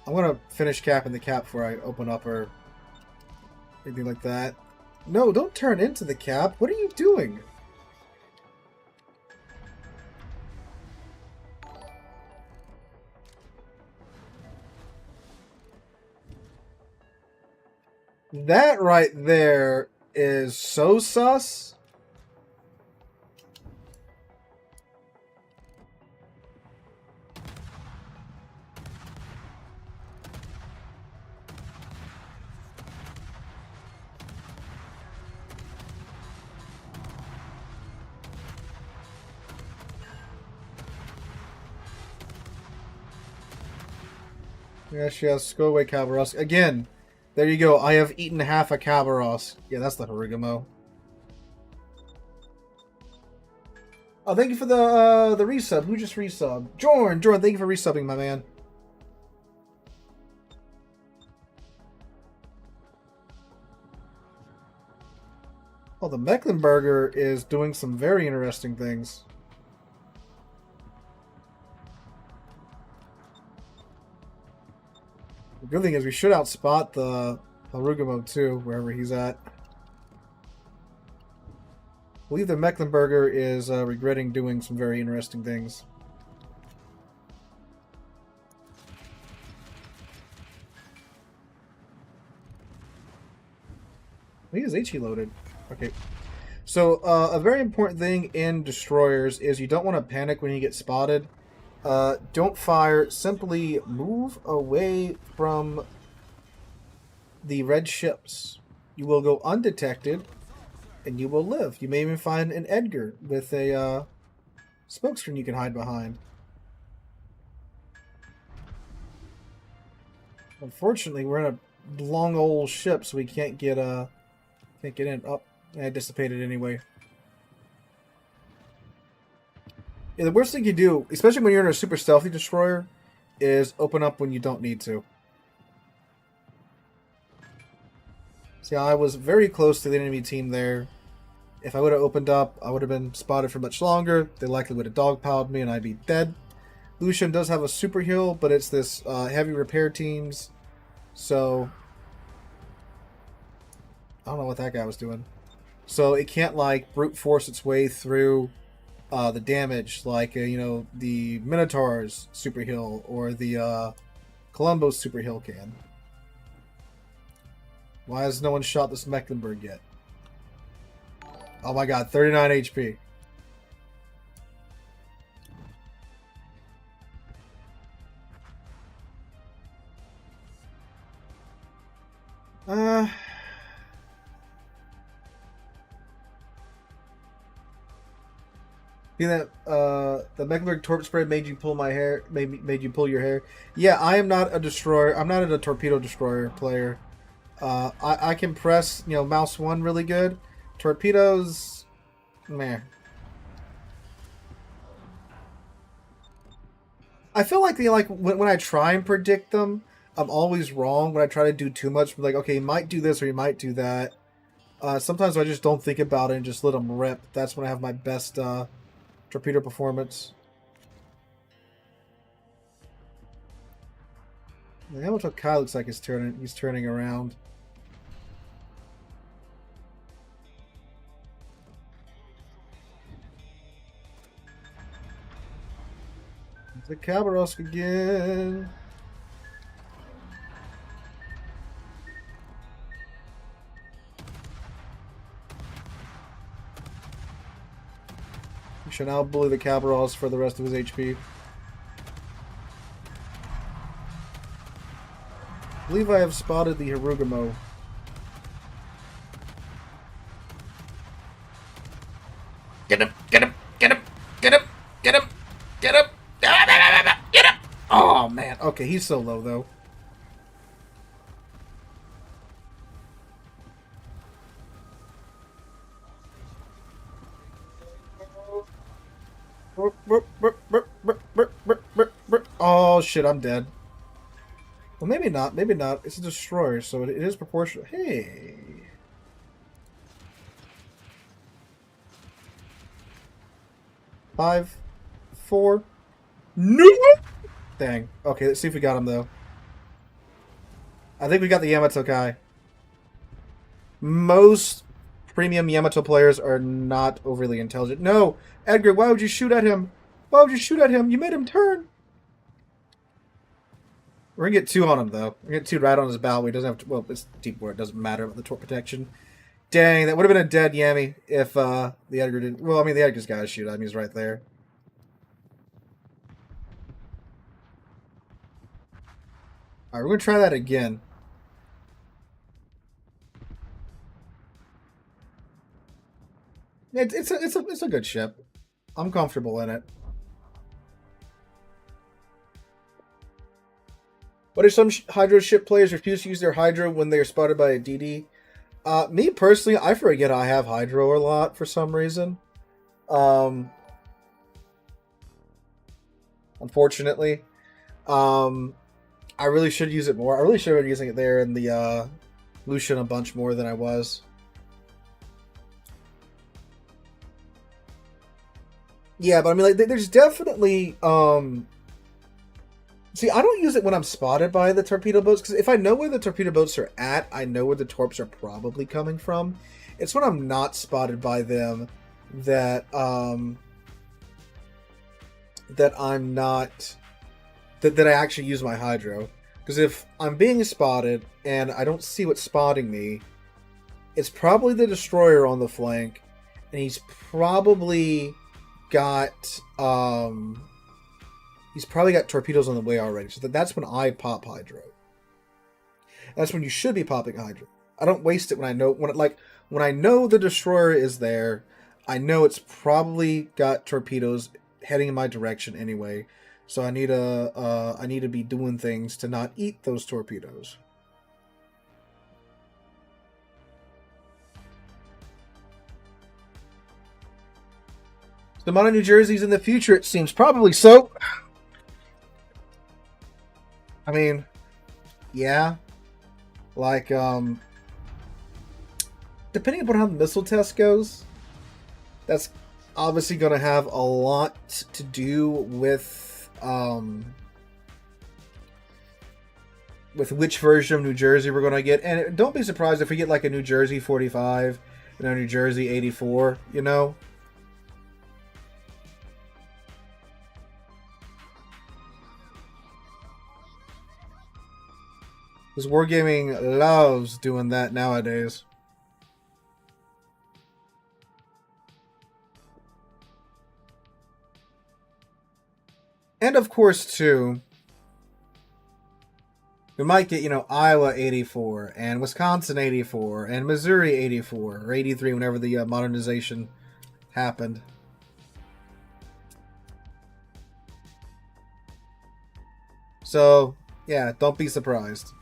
I'm going to finish capping the cap before I open up or anything like that. No, don't turn into the cap. What are you doing? That right there is so sus. Yes, yes, go away, Khabarovsk. Again, there you go. I have eaten half a Khabarovsk. Yeah, that's the Harugamo. Oh, thank you for the resub. Who just resubbed? Jordan, thank you for resubbing, my man. Oh, the Mecklenburger is doing some very interesting things. The good thing is we should outspot the Harugamo too, wherever he's at. I believe the Mecklenburger is regretting doing some very interesting things. He is HE loaded. Okay. So a very important thing in destroyers is you don't want to panic when you get spotted. Don't fire. Simply move away from the red ships. You will go undetected, and you will live. You may even find an Edgar with a smokescreen you can hide behind. Unfortunately, we're in a long old ship, so we can't get in. Oh, I dissipated anyway. Yeah, the worst thing you do, especially when you're in a super stealthy destroyer, is open up when you don't need to. See, I was very close to the enemy team there. If I would have opened up, I would have been spotted for much longer. They likely would have dogpiled me and I'd be dead. Lushan does have a super heal, but it's this heavy repair teams. So, I don't know what that guy was doing. So it can't like brute force its way through the damage like you know, the Minotaur's super heal or the Columbo's super heal can. Why has no one shot this Mecklenburg yet? Oh my god, 39 HP. See that the Mecklenburg torp spray made you pull my hair, made you pull your hair. Yeah, I am not a destroyer. I'm not a torpedo destroyer player. I can press, you know, mouse 1 really good. Torpedoes, meh. I feel like when I try and predict them, I'm always wrong. When I try to do too much, I'm like, okay, you might do this or you might do that. Sometimes I just don't think about it and just let them rip. That's when I have my best torpedo performance. How much of Kai looks like he's turning around. The Khabarovsk again. We should now bully the Khabarovsk for the rest of his HP. I believe I have spotted the Hirugamo. Get him, get him, get him, get him, get him, get him, get him! Oh man, okay, he's so low though. Oh shit, I'm dead. Well, maybe not. Maybe not. It's a destroyer, so it is proportional. Hey. Five, four. No. Dang. Okay, let's see if we got him though. I think we got the Yamato guy. Most premium Yamato players are not overly intelligent. No, Edgar, why would you shoot at him? Why would you shoot at him? You made him turn. We're gonna get 2 on him though. We're gonna get 2 right on his bow. He doesn't have to. Well, it's deep war. It doesn't matter about the torp protection. Dang, that would have been a dead Yami if the Edgar didn't. Well, I mean, the Edgar's got to shoot at him. He's right there. All right, we're gonna try that again. It's a good ship. I'm comfortable in it. What do some Hydro ship players refuse to use their Hydro when they are spotted by a DD? Me personally, I forget I have Hydro a lot for some reason. Unfortunately. I really should use it more. I really should have been using it there in the Lushan a bunch more than I was. Yeah, but I mean, like, there's definitely see, I don't use it when I'm spotted by the torpedo boats, because if I know where the torpedo boats are at, I know where the torps are probably coming from. It's when I'm not spotted by them that that I'm not that I actually use my Hydro. Because if I'm being spotted and I don't see what's spotting me, it's probably the destroyer on the flank, and he's probably got torpedoes on the way already. So that's when I pop Hydro. That's when you should be popping Hydro. I don't waste it when I know the destroyer is there. I know it's probably got torpedoes heading in my direction anyway. So I need to be doing things to not eat those torpedoes. The modern New Jersey's in the future, it seems. Probably so. I mean, yeah. Like, depending upon how the missile test goes, that's obviously going to have a lot to do with which version of New Jersey we're going to get. And don't be surprised if we get like a New Jersey 45 and a New Jersey 84, you know? Because Wargaming loves doing that nowadays. And of course, too, we might get, Iowa 84, and Wisconsin 84, and Missouri 84, or 83, whenever the modernization happened. So, yeah, don't be surprised.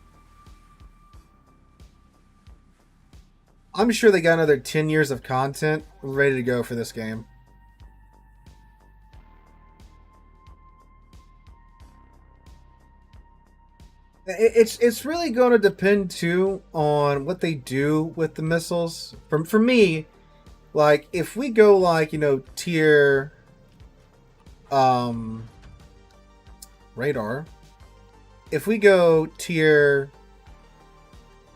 I'm sure they got another 10 years of content ready to go for this game. It's really going to depend, too, on what they do with the missiles. For me, like, if we go, like, tier... radar. If we go tier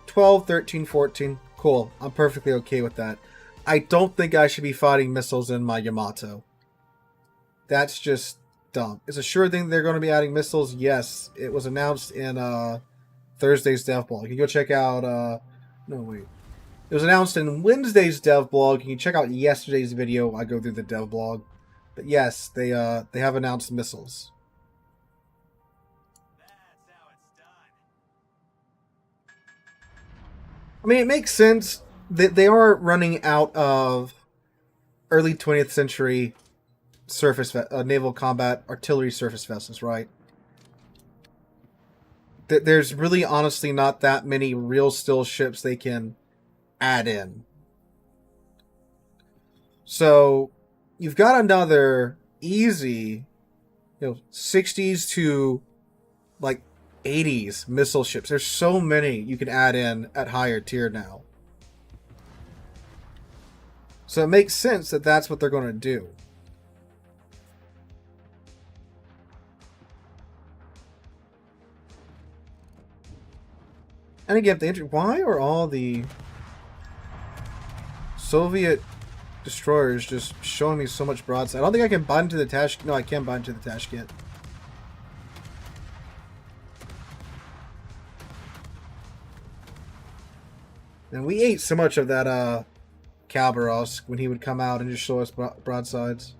12, 13, 14... cool. I'm perfectly okay with that. I don't think I should be fighting missiles in my Yamato. That's just dumb. It's a sure thing they're going to be adding missiles. Yes, it was announced in Thursday's dev blog. You can go check out... no, wait. It was announced in Wednesday's dev blog. You can check out yesterday's video. I go through the dev blog. But yes, they have announced missiles. I mean, it makes sense that they are running out of early 20th century naval combat artillery surface vessels, right? There's really honestly not that many real still ships they can add in. So you've got another easy, 60s to like 80s missile ships. There's so many you can add in at higher tier now. So it makes sense that that's what they're going to do. And again, why are all the Soviet destroyers just showing me so much broadside? I don't think I can bind into the Tashkent. No, I can bind into the Tashkent. And we ate so much of that Kalbaros when he would come out and just show us broadsides.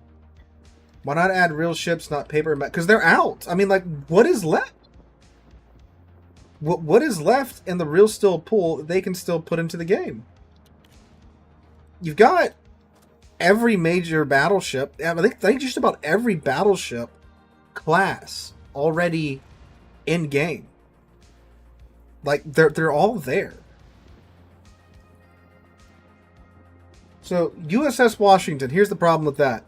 Why not add real ships, not paper? Because they're out. I mean, like, what is left? What is left in the real still pool that they can still put into the game? You've got every major battleship. I think just about every battleship class already in game. Like, they're all there. So, USS Washington, here's the problem with that.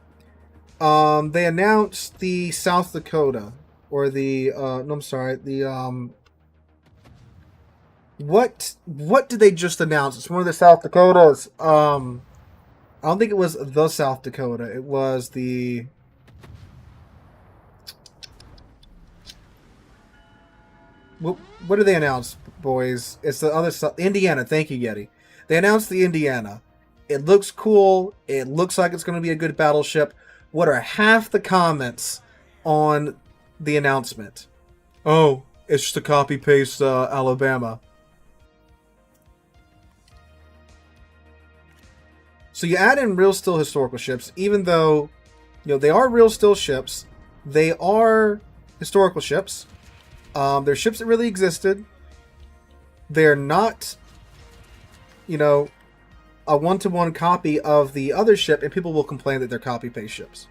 They announced the South Dakota, or the, no, I'm sorry, the, what did they just announce? It's one of the South Dakotas. I don't think it was the South Dakota. It was the... What did they announce, boys? It's the other South... Indiana. Thank you, Yeti. They announced the Indiana. It looks cool. It looks like it's going to be a good battleship. What are half the comments on the announcement? Oh, it's just a copy-paste Alabama. So you add in real still historical ships, even though, you know, they are real still ships. They are historical ships. They're ships that really existed. They're not, you know, a one-to-one copy of the other ship, and people will complain that they're copy-paste ships.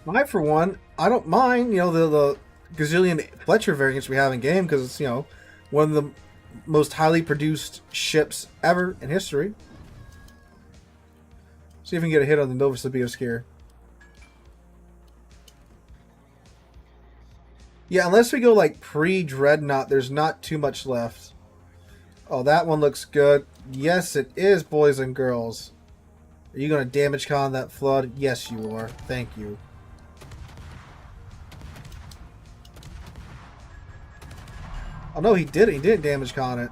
I, for one, I don't mind, you know, the gazillion Fletcher variants we have in game, because it's, you know, one of the most highly produced ships ever in history. See if we can get a hit on the Novosibirsk here. Yeah, unless we go like pre-Dreadnought, there's not too much left. Oh, that one looks good. Yes, it is, boys and girls. Are you going to damage con that flood? Yes, you are. Thank you. Oh, no, he did it. He didn't damage con it.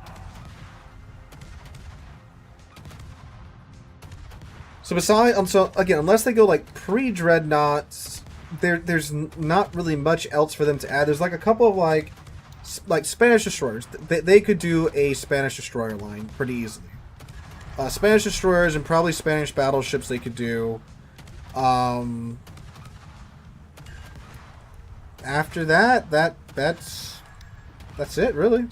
So besides, so again, unless they go like pre-Dreadnoughts, there's not really much else for them to add. There's like a couple of like Spanish destroyers. They could do a Spanish destroyer line pretty easily. Spanish destroyers and probably Spanish battleships they could do. After that, that's it really.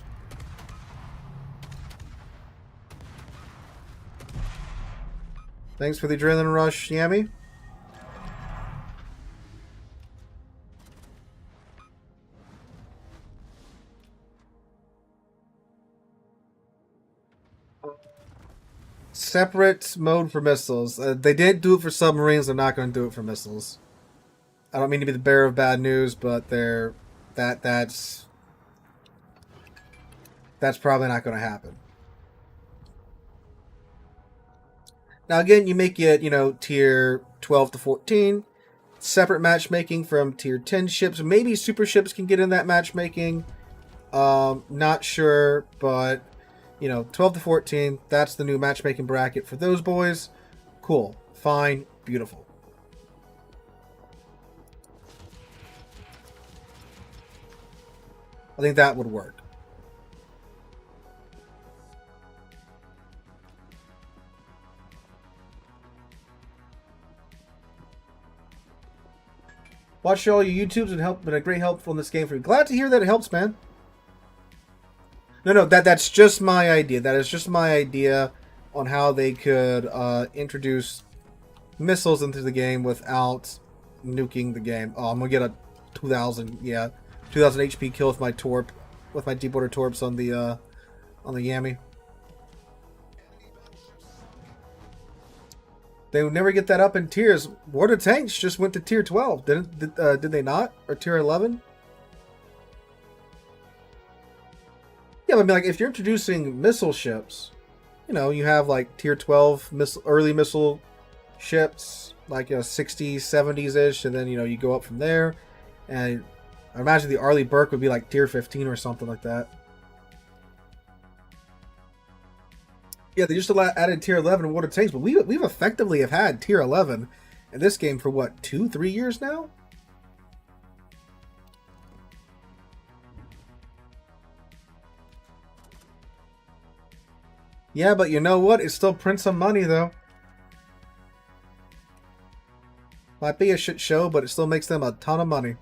Thanks for the adrenaline rush, Yami. Separate mode for missiles. They did do it for submarines. They're not going to do it for missiles. I don't mean to be the bearer of bad news, but that's probably not going to happen. Now again, you make it, you know, tier 12 to 14. Separate matchmaking from tier 10 ships. Maybe super ships can get in that matchmaking. Not sure, but you know, 12 to 14, that's the new matchmaking bracket for those boys. Cool. Fine. Beautiful. I think that would work. Watch all your YouTubes and been a great help in this game for you. Glad to hear that it helps, man. No, that's just my idea. That is just my idea on how they could introduce missiles into the game without nuking the game. Oh, I'm gonna get a 2000 HP kill with my torp, with my deep water torps on the Yami. They would never get that up in tiers. Water tanks just went to tier 12, did they not? Or tier 11? Yeah, I mean, like, if you're introducing missile ships, you know, you have, like, tier 12 early missile ships, like, you know, 60s, 70s-ish, and then, you know, you go up from there. And I imagine the Arleigh Burke would be, like, tier 15 or something like that. Yeah, they just added tier 11 water tanks, but we've effectively have had tier 11 in this game for, what, 2-3 years now? Yeah, but you know what? It still prints some money, though. Might be a shit show, but it still makes them a ton of money.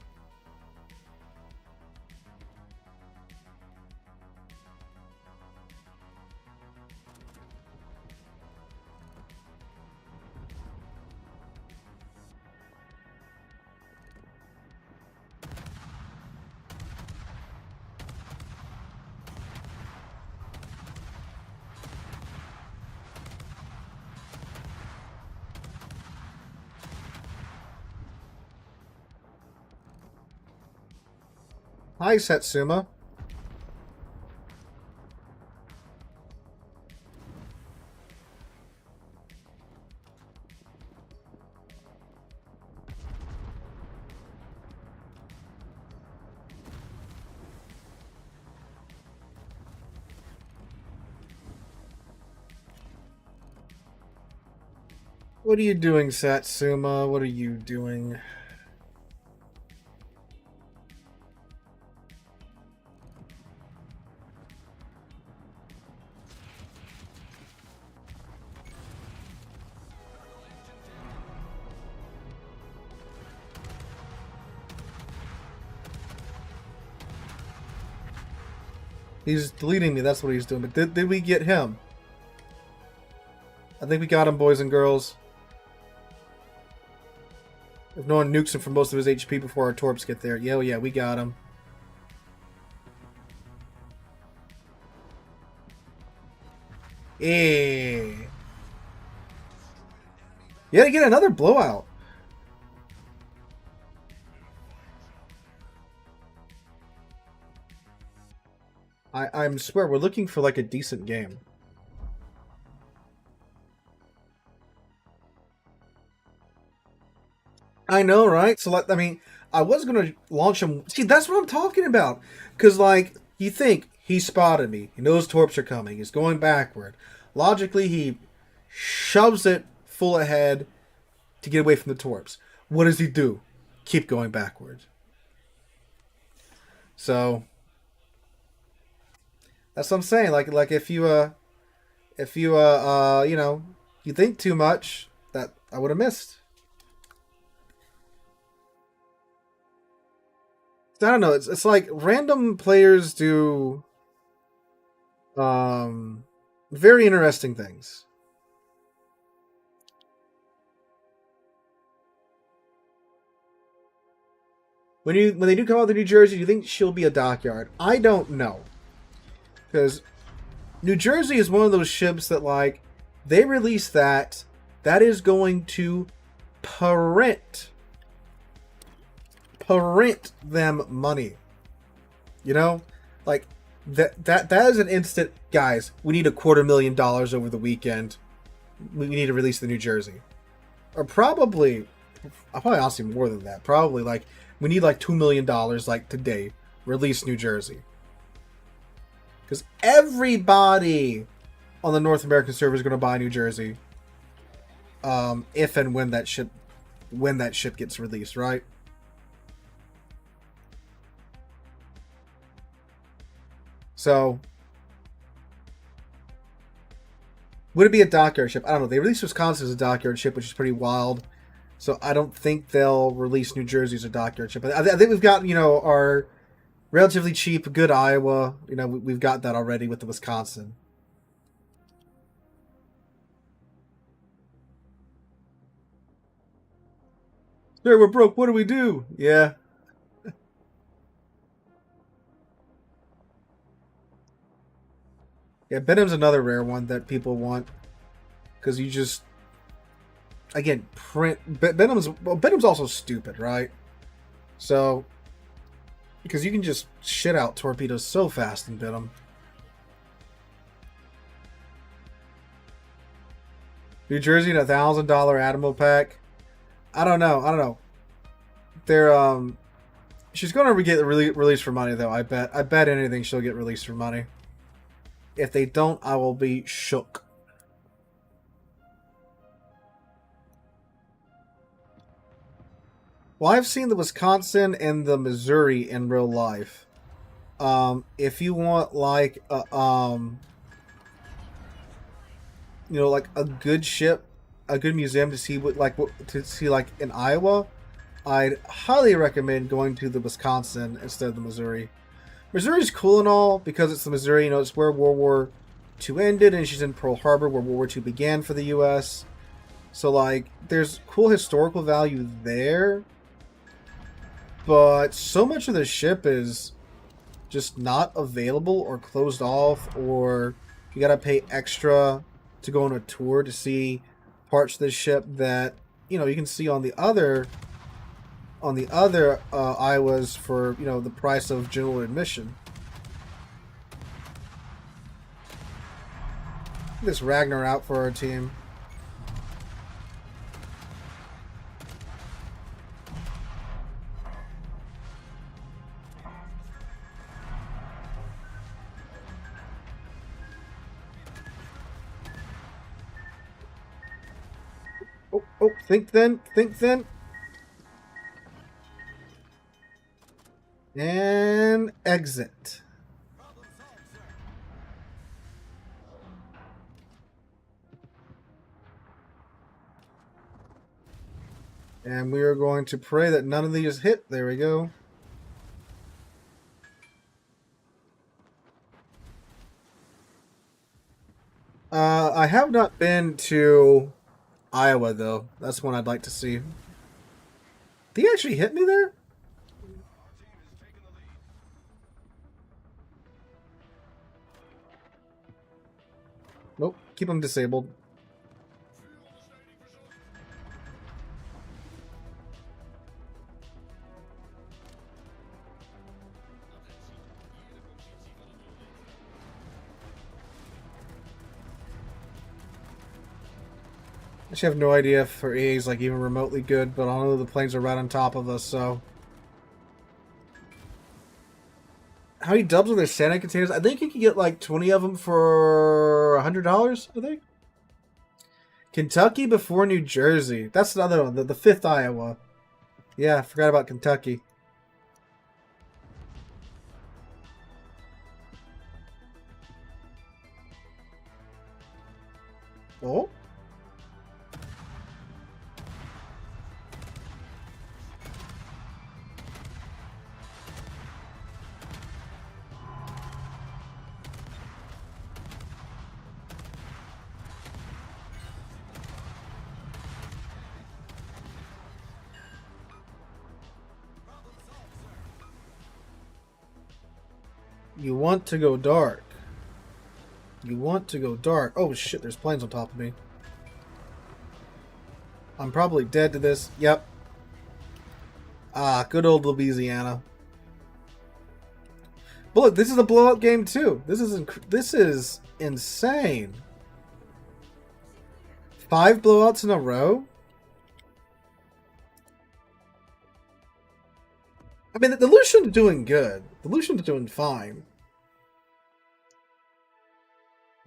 Hi, Satsuma. What are you doing, Satsuma? What are you doing? He's deleting me. That's what he's doing. But did we get him? I think we got him, boys and girls. If no one nukes him for most of his HP before our torps get there. Yeah, yeah, we got him. Yeah. Yeah, to get another blowout. I'm swear we're looking for like a decent game. I know, right? So like, I mean, I was gonna launch him. See, that's what I'm talking about. Cause like, you think he spotted me. He knows torps are coming. He's going backward. Logically, he shoves it full ahead to get away from the torps. What does he do? Keep going backwards. So that's what I'm saying. Like if you you know, you think too much, that I would have missed. I don't know. It's like random players do very interesting things. When they do come out to New Jersey, do you think she'll be a dockyard? I don't know. Because New Jersey is one of those ships that, like, they release that is going to print them money. You know? Like, that is an instant, guys, we need $250,000 over the weekend. We need to release the New Jersey. Or probably honestly more than that. Probably, like, we need like $2 million, like, today. Release New Jersey. Because everybody on the North American server is going to buy New Jersey. If and when that ship gets released, right? So, would it be a dockyard ship? I don't know. They released Wisconsin as a dockyard ship, which is pretty wild. So I don't think they'll release New Jersey as a dockyard ship. I think we've got, you know, our relatively cheap, good Iowa. You know, we've got that already with the Wisconsin. Sir, we're broke. What do we do? Yeah. Yeah, Benham's another rare one that people want. Because you just... Again, Benham's also stupid, right? So... Because you can just shit out torpedoes so fast in Benham. New Jersey and $1,000 Admiral pack. I don't know. They're she's gonna get released for money though. I bet anything she'll get released for money. If they don't, I will be shook. Well, I've seen the Wisconsin and the Missouri in real life. If you want like a, you know, like a good ship, a good museum to see like in Iowa, I'd highly recommend going to the Wisconsin instead of the Missouri. Missouri's cool and all because it's the Missouri, you know, it's where World War II ended, and she's in Pearl Harbor where World War II began for the U.S. So like, there's cool historical value there. But so much of the ship is just not available or closed off, or you gotta pay extra to go on a tour to see parts of the ship that, you know, you can see on the other Iowas for, you know, the price of general admission. This Ragnar out for our team. Oh, think then. And exit. And we are going to pray that none of these hit. There we go. I have not been to Iowa though. That's one I'd like to see. Did he actually hit me there? Nope. Keep him disabled. I actually have no idea if our EA is like even remotely good, but I know the planes are right on top of us, so. How many dubs are there Santa containers? I think you can get like 20 of them for $100, I think. Kentucky before New Jersey. That's another one, the fifth Iowa. Yeah, I forgot about Kentucky. Oh? You want to go dark. You want to go dark. Oh shit, there's planes on top of me. I'm probably dead to this. Yep. Ah, good old Louisiana. But look, this is a blowout game too. This is insane. 5 blowouts in a row? I mean, the Lushan's doing good. The Lushan's doing fine.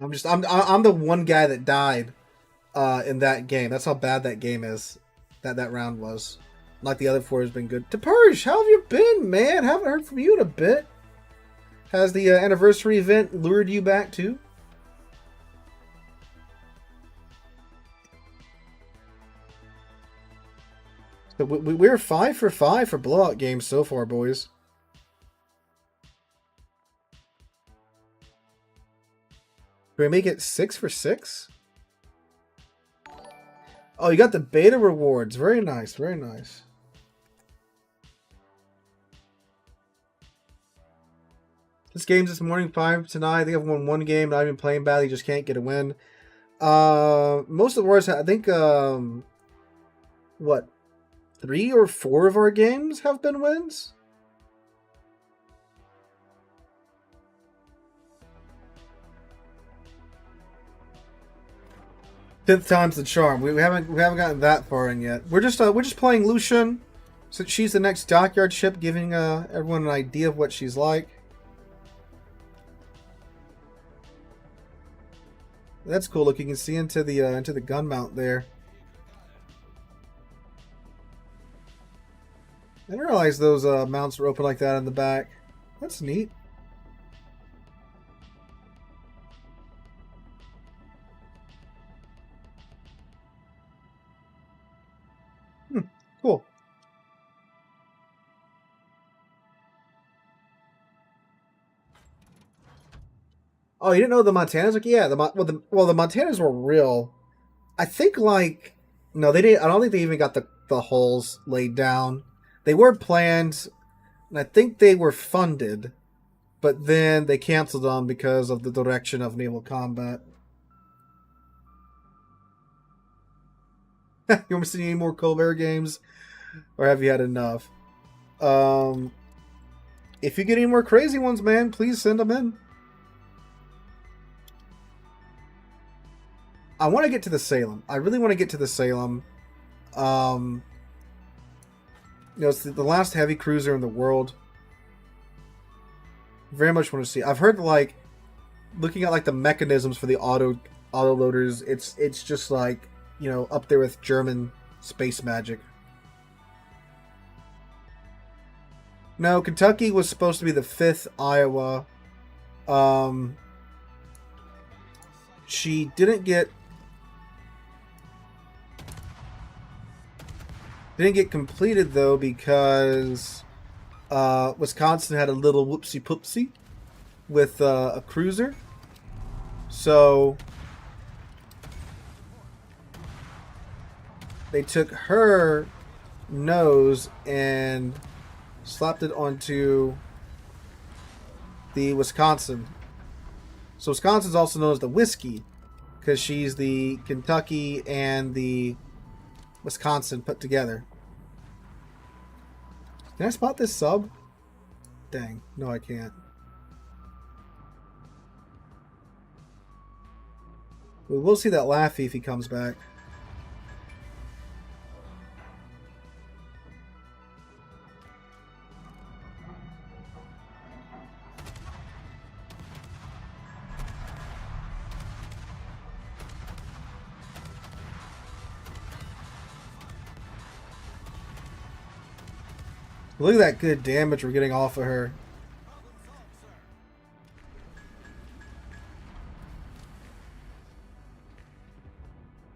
I'm the one guy that died in that game. That's how bad that game is. That round was. Like the other 4 has been good. Tepurge, how have you been, man? Haven't heard from you in a bit. Has the anniversary event lured you back too? So we're 5 for 5 for blowout games so far, boys. Can we make it 6 for 6? Oh, you got the beta rewards. Very nice, very nice. This game's this morning, 5 tonight. I think I've won 1 game. Not even playing badly, just can't get a win. Most of the wars, I think, what, 3 or 4 of our games have been wins? Fifth time's the charm. We haven't gotten that far in yet. We're just playing Lushan, since she's the next dockyard ship, giving everyone an idea of what she's like. That's cool. Look, you can see into the gun mount there. I didn't realize those mounts were open like that in the back. That's neat. Cool. Oh, you didn't know the Montanas? Like, yeah, the Montanas were real. I think like no, they didn't. I don't think they even got the hulls laid down. They were planned, and I think they were funded, but then they canceled them because of the direction of naval combat. You want me to see any more Colbert games? Or have you had enough? If you get any more crazy ones, man, please send them in. I want to get to the Salem. I really want to get to the Salem. You know, it's the last heavy cruiser in the world. Very much want to see. I've heard like looking at like the mechanisms for the auto loaders. It's just like, you know, up there with German space magic. No, Kentucky was supposed to be the 5th Iowa. She didn't get completed though because Wisconsin had a little whoopsie poopsie with a cruiser. So they took her nose and slapped it onto the Wisconsin. So Wisconsin's also known as the whiskey because she's the Kentucky and the Wisconsin put together. Can I spot this sub? Dang, no I can't. We will see that Laffy if he comes back. Look at that good damage we're getting off of her.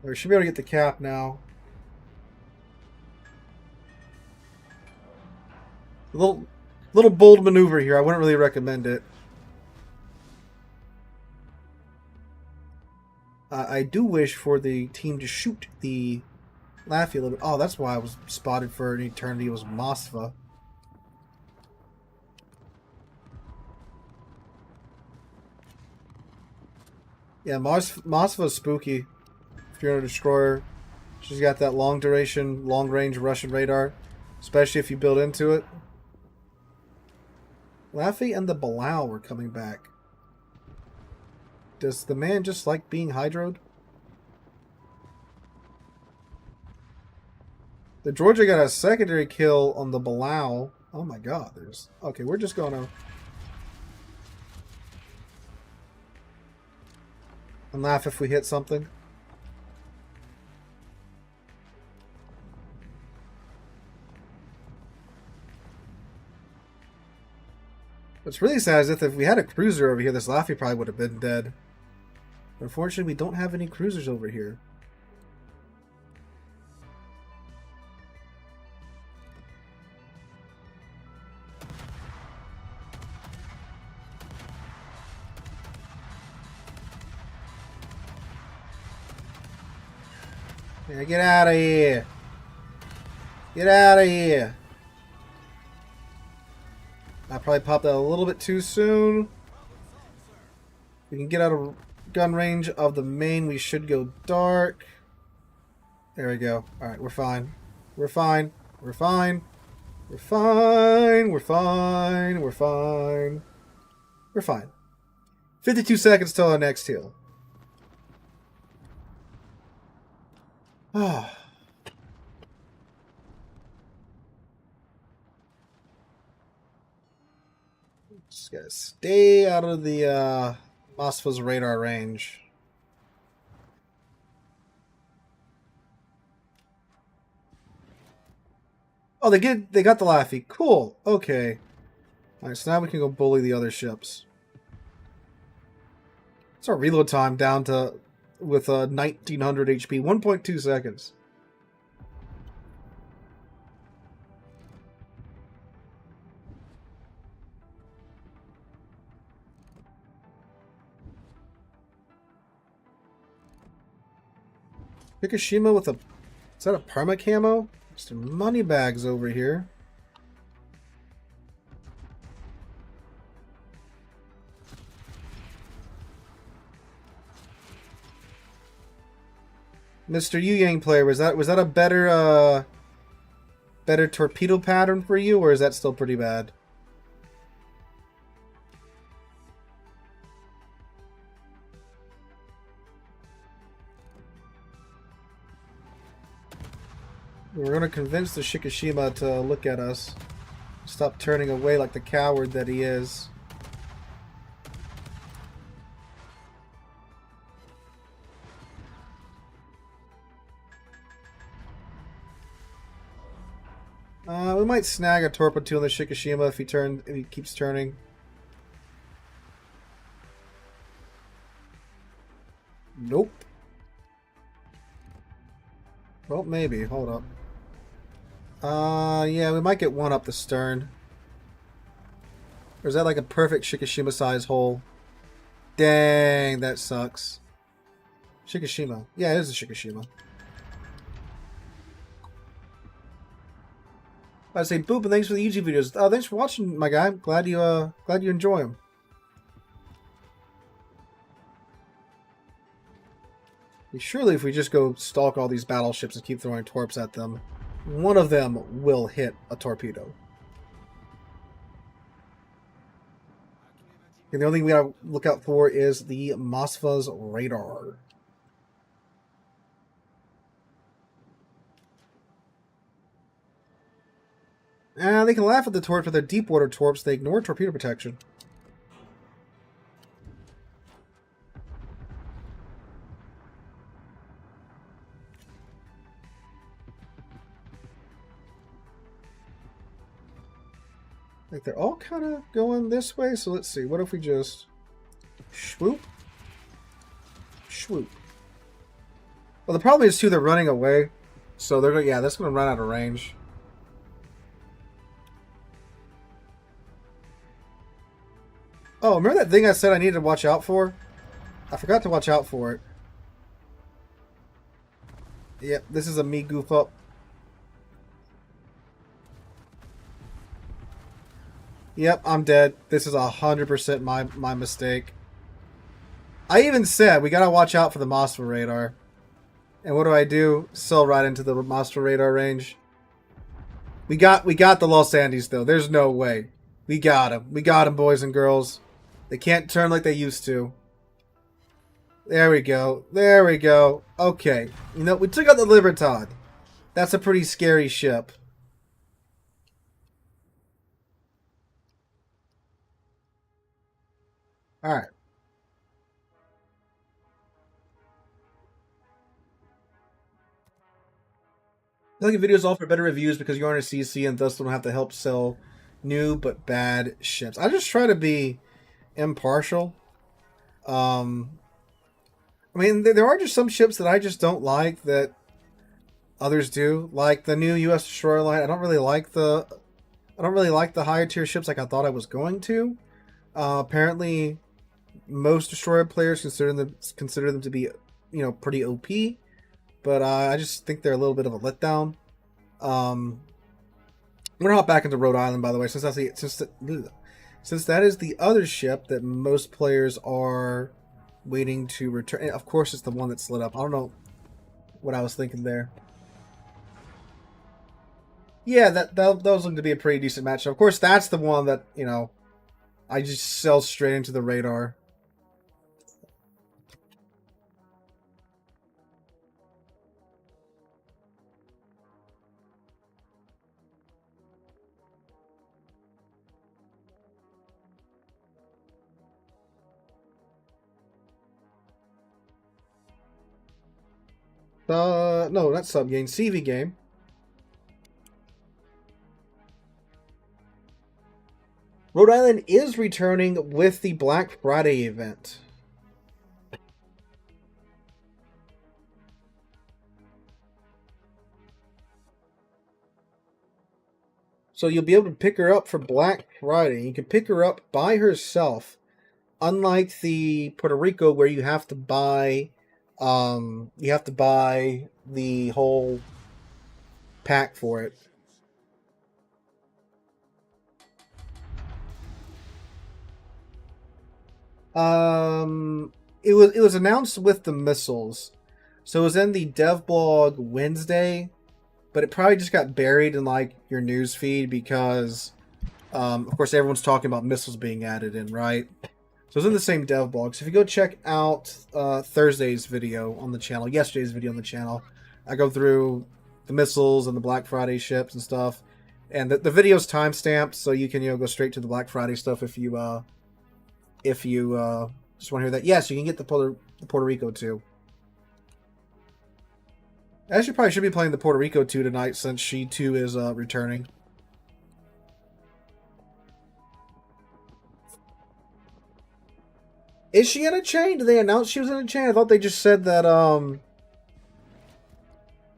We should be able to get the cap now. A little bold maneuver here. I wouldn't really recommend it. I do wish for the team to shoot the Laffy a little bit. Oh, that's why I was spotted for an eternity. It was Mosfa. Yeah, Mosfa's spooky. If you're on a destroyer, she's got that long duration, long range Russian radar, especially if you build into it. Laffy and the Bilal were coming back. Does the man just like being hydroed? The Georgia got a secondary kill on the Bilal. Oh my god, there's... Okay, we're just gonna... and laugh if we hit something. What's really sad is if we had a cruiser over here, this Laffy probably would have been dead. Unfortunately, we don't have any cruisers over here. Yeah, get out of here. Get out of here. I probably popped that a little bit too soon. We can get out of gun range of the main. We should go dark. There we go. Alright, we're fine. We're fine. We're fine. We're fine. We're fine. We're fine. We're fine. 52 seconds till our next heal. Ah. Just gotta stay out of the Mosfa's radar range. Oh, they got the Laffy. Cool. Okay. Alright, so now we can go bully the other ships. It's our reload time down to with 1900 HP, 1.2 seconds. Fukushima with a... Is that a perma camo? Some money bags over here. Mr. Yu Yang player, was that a better better torpedo pattern for you, or is that still pretty bad? We're gonna convince the Shikishima to look at us. Stop turning away like the coward that he is. We might snag a torpedo on the Shikishima if he keeps turning. Nope. Well, maybe. Hold up. Yeah, we might get one up the stern. Or is that like a perfect Shikishima size hole? Dang, that sucks. Shikishima. Yeah, it is a Shikishima. I say boop, and thanks for the YouTube videos. Oh, thanks for watching, my guy. Glad you enjoy them. Surely, if we just go stalk all these battleships and keep throwing torps at them, one of them will hit a torpedo. And the only thing we gotta look out for is the Moskva's radar. They can laugh at the torps, but they're deep water torps. They ignore torpedo protection. Like they're all kind of going this way, so let's see. What if we just swoop, swoop? Well, the problem is too they're running away, so they're going. Yeah, that's going to run out of range. Oh, remember that thing I said I needed to watch out for? I forgot to watch out for it. Yep, this is a me goof up. Yep, I'm dead. This is 100% my mistake. I even said we gotta watch out for the Moskva radar. And what do? Sail right into the Moskva radar range. We got the Los Andes though. There's no way. We got him. We got him, boys and girls. They can't turn like they used to. There we go. There we go. Okay. You know, we took out the Libertad. That's a pretty scary ship. Alright. I think the videos offer better reviews because you're on a CC and thus don't have to help sell new but bad ships. I just try to be impartial. I mean, there are just some ships that I just don't like that others do. Like the new U.S. destroyer line. I don't really like the higher tier ships like I thought I was going to. Apparently, most destroyer players consider them to be, you know, pretty OP. But I just think they're a little bit of a letdown. We're gonna hop back into Rhode Island, by the way, since that is the other ship that most players are waiting to return. And of course, it's the one that's lit up. I don't know what I was thinking there. Yeah, that was looking to be a pretty decent matchup. Of course, that's the one that, you know, I just sailed straight into the radar. No, not sub game, CV game. Rhode Island is returning with the Black Friday event. So you'll be able to pick her up for Black Friday. You can pick her up by herself. Unlike the Puerto Rico where you have to buy the whole pack for it. It was announced with the missiles. So it was in the dev blog Wednesday, but it probably just got buried in like your news feed because of course everyone's talking about missiles being added in, right? So it's in the same dev blog. So if you go check out Thursday's video on the channel, yesterday's video on the channel, I go through the missiles and the Black Friday ships and stuff. And the video's timestamped, so you can, you know, go straight to the Black Friday stuff if you just want to hear that. Yes, you can get the Puerto Rico too. Actually, probably should be playing the Puerto Rico 2 tonight since she too is returning. Is she in a chain? Did they announce she was in a chain? I thought they just said that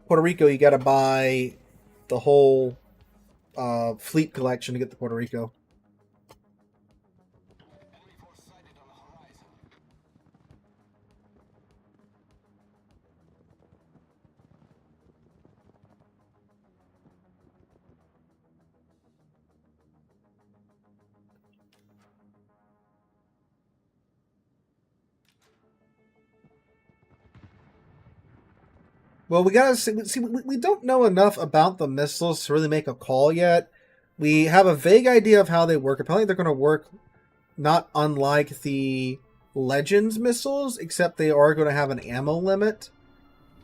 Puerto Rico, you gotta buy the whole fleet collection to get the Puerto Rico. Well, we gotta see. We don't know enough about the missiles to really make a call yet. We have a vague idea of how they work. Apparently, they're going to work not unlike the Legends missiles, except they are going to have an ammo limit.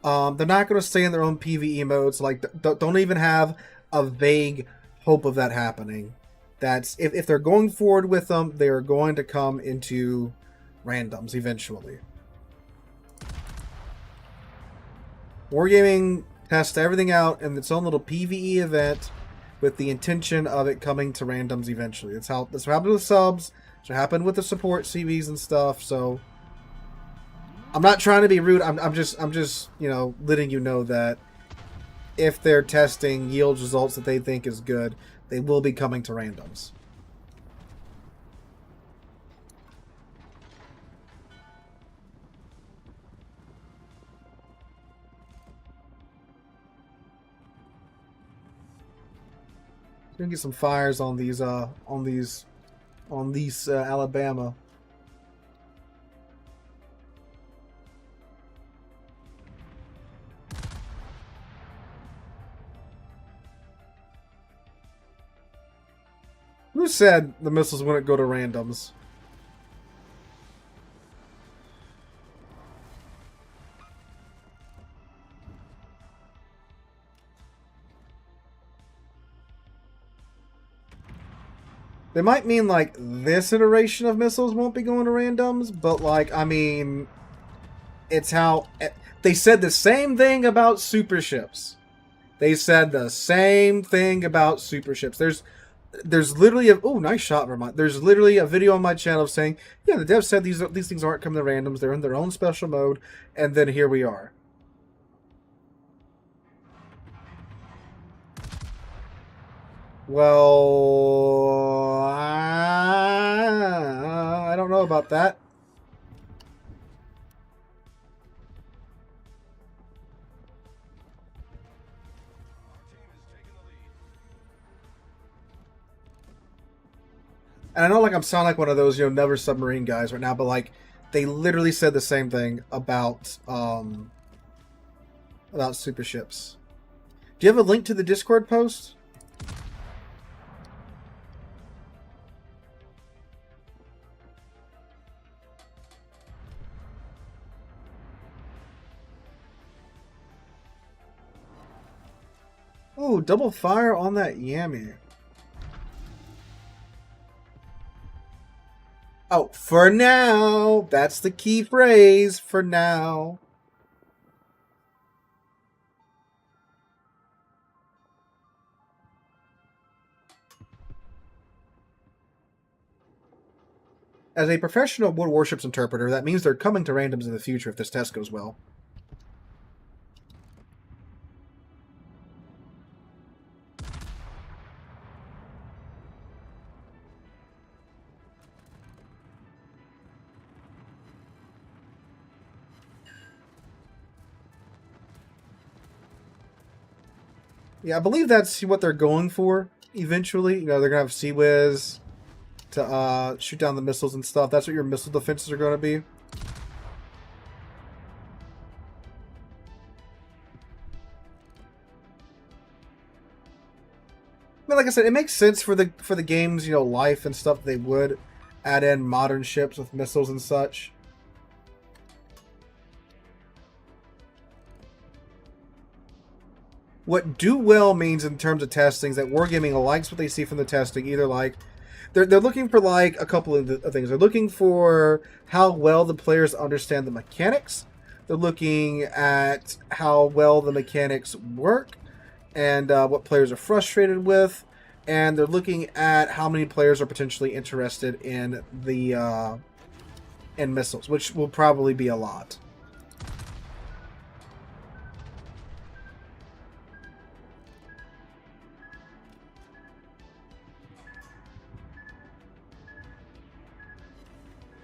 They're not going to stay in their own PvE modes. Like, don't even have a vague hope of that happening. That's if they're going forward with them, they are going to come into randoms eventually. Wargaming tests everything out in its own little PvE event with the intention of it coming to randoms eventually. That's what happened with subs. That's what happened with the support CVs and stuff. So I'm not trying to be rude. I'm just letting you know that if their testing yields results that they think is good, they will be coming to randoms. We're gonna get some fires on these Alabama. Who said the missiles wouldn't go to randoms? They might mean, like, this iteration of missiles won't be going to randoms, but, like, I mean, it's how... They said the same thing about super ships. They said the same thing about super ships. There's literally a... Oh, nice shot, Vermont. There's literally a video on my channel saying, yeah, the devs said these things aren't coming to randoms. They're in their own special mode, and then here we are. Well, I don't know about that. And I know, like, I'm sounding like one of those, never submarine guys right now, but, like, they literally said the same thing about super ships. Do you have a link to the Discord post? Oh, double fire on that Yami. Oh, for now. That's the key phrase, for now. As a professional World Warships interpreter, that means they're coming to randoms in the future if this test goes well. Yeah, I believe that's what they're going for eventually. They're going to have Sea-Wiz to shoot down the missiles and stuff. That's what your missile defenses are going to be. I mean, like I said, it makes sense for the game's, life and stuff. They would add in modern ships with missiles and such. What do well means in terms of testing is that Wargaming likes what they see from the testing. Either like they're looking for like a couple of things. They're looking for how well the players understand the mechanics. They're looking at how well the mechanics work and what players are frustrated with. And they're looking at how many players are potentially interested in the in missiles, which will probably be a lot.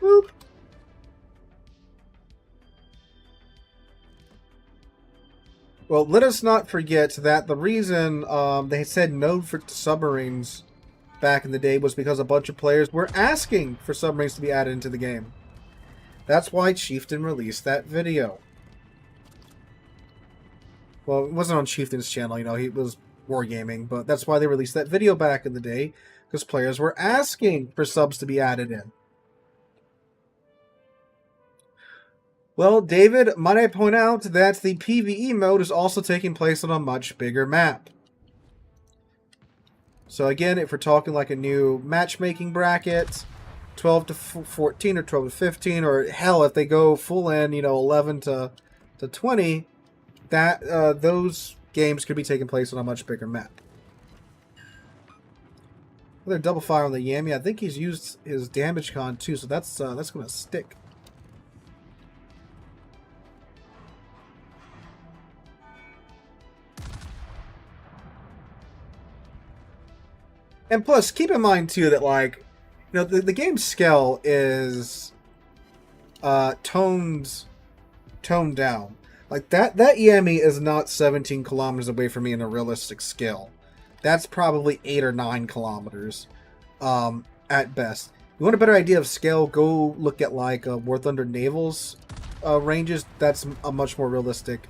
Boop. Well, let us not forget that the reason they said no for submarines back in the day was because a bunch of players were asking for submarines to be added into the game. That's why Chieftain released that video. Well, it wasn't on Chieftain's channel, you know, he was wargaming, but that's why they released that video back in the day, because players were asking for subs to be added in. Well, David, might I point out that the PvE mode is also taking place on a much bigger map. So again, if we're talking like a new matchmaking bracket, 12 to 14 or 12 to 15, or hell, if they go full in, you know, 11 to 20, that those games could be taking place on a much bigger map. Another double fire on the Yami. I think he's used his damage con too, so that's going to stick. And plus, keep in mind too that, like, you know, the game's scale is toned down. Like that Yami is not 17 kilometers away from me in a realistic scale. That's probably 8 or 9 kilometers at best. You want a better idea of scale? Go look at like War Thunder Naval's ranges. That's a much more realistic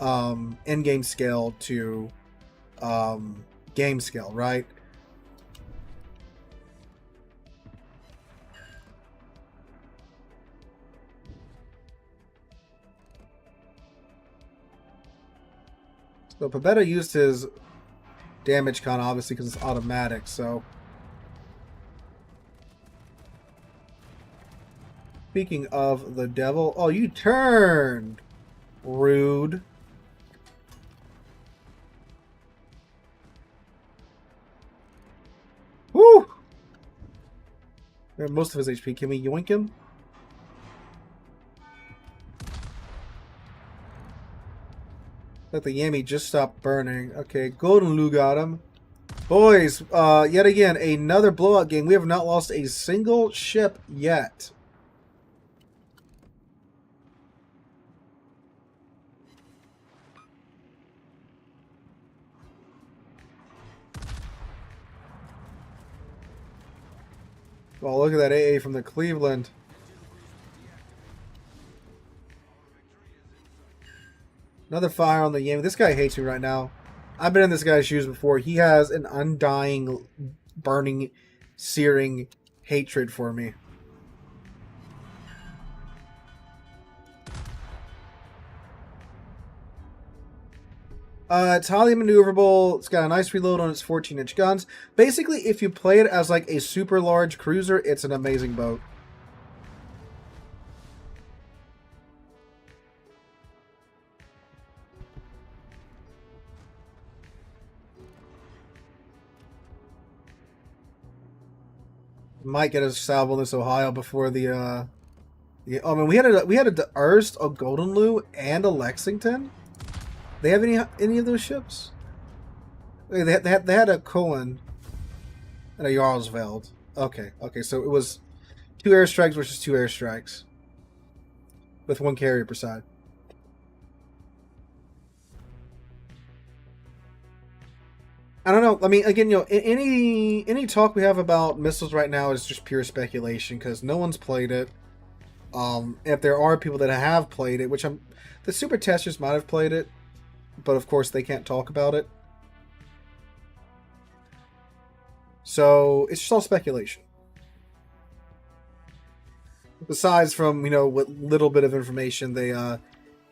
in-game scale to game scale, right? So Pabetta used his damage con, obviously, because it's automatic, so... Speaking of the devil... Oh, you turned! Rude. Woo! We have most of his HP. Can we yoink him? Let the Yami just stop burning. Okay, Golden Lu got him. Boys, yet again, another blowout game. We have not lost a single ship yet. Well, look at that AA from the Cleveland. Another fire on the Yami. This guy hates me right now. I've been in this guy's shoes before. He has an undying, burning, searing hatred for me. It's highly maneuverable. It's got a nice reload on its 14-inch guns. Basically, if you play it as like a super large cruiser, it's an amazing boat. Might get a salvo in this Ohio before the I mean, we had a Erst, a Golden Lu, and a Lexington. They have any of those ships? They had a Cohen and a Jarlsveld. Okay, so it was 2 airstrikes versus 2 airstrikes with 1 carrier per side. I don't know. I mean, again, you know, any talk we have about missiles right now is just pure speculation because no one's played it. If there are people that have played it, which the super testers might have played it, but of course they can't talk about it. So it's just all speculation. Besides from, you know, what little bit of information they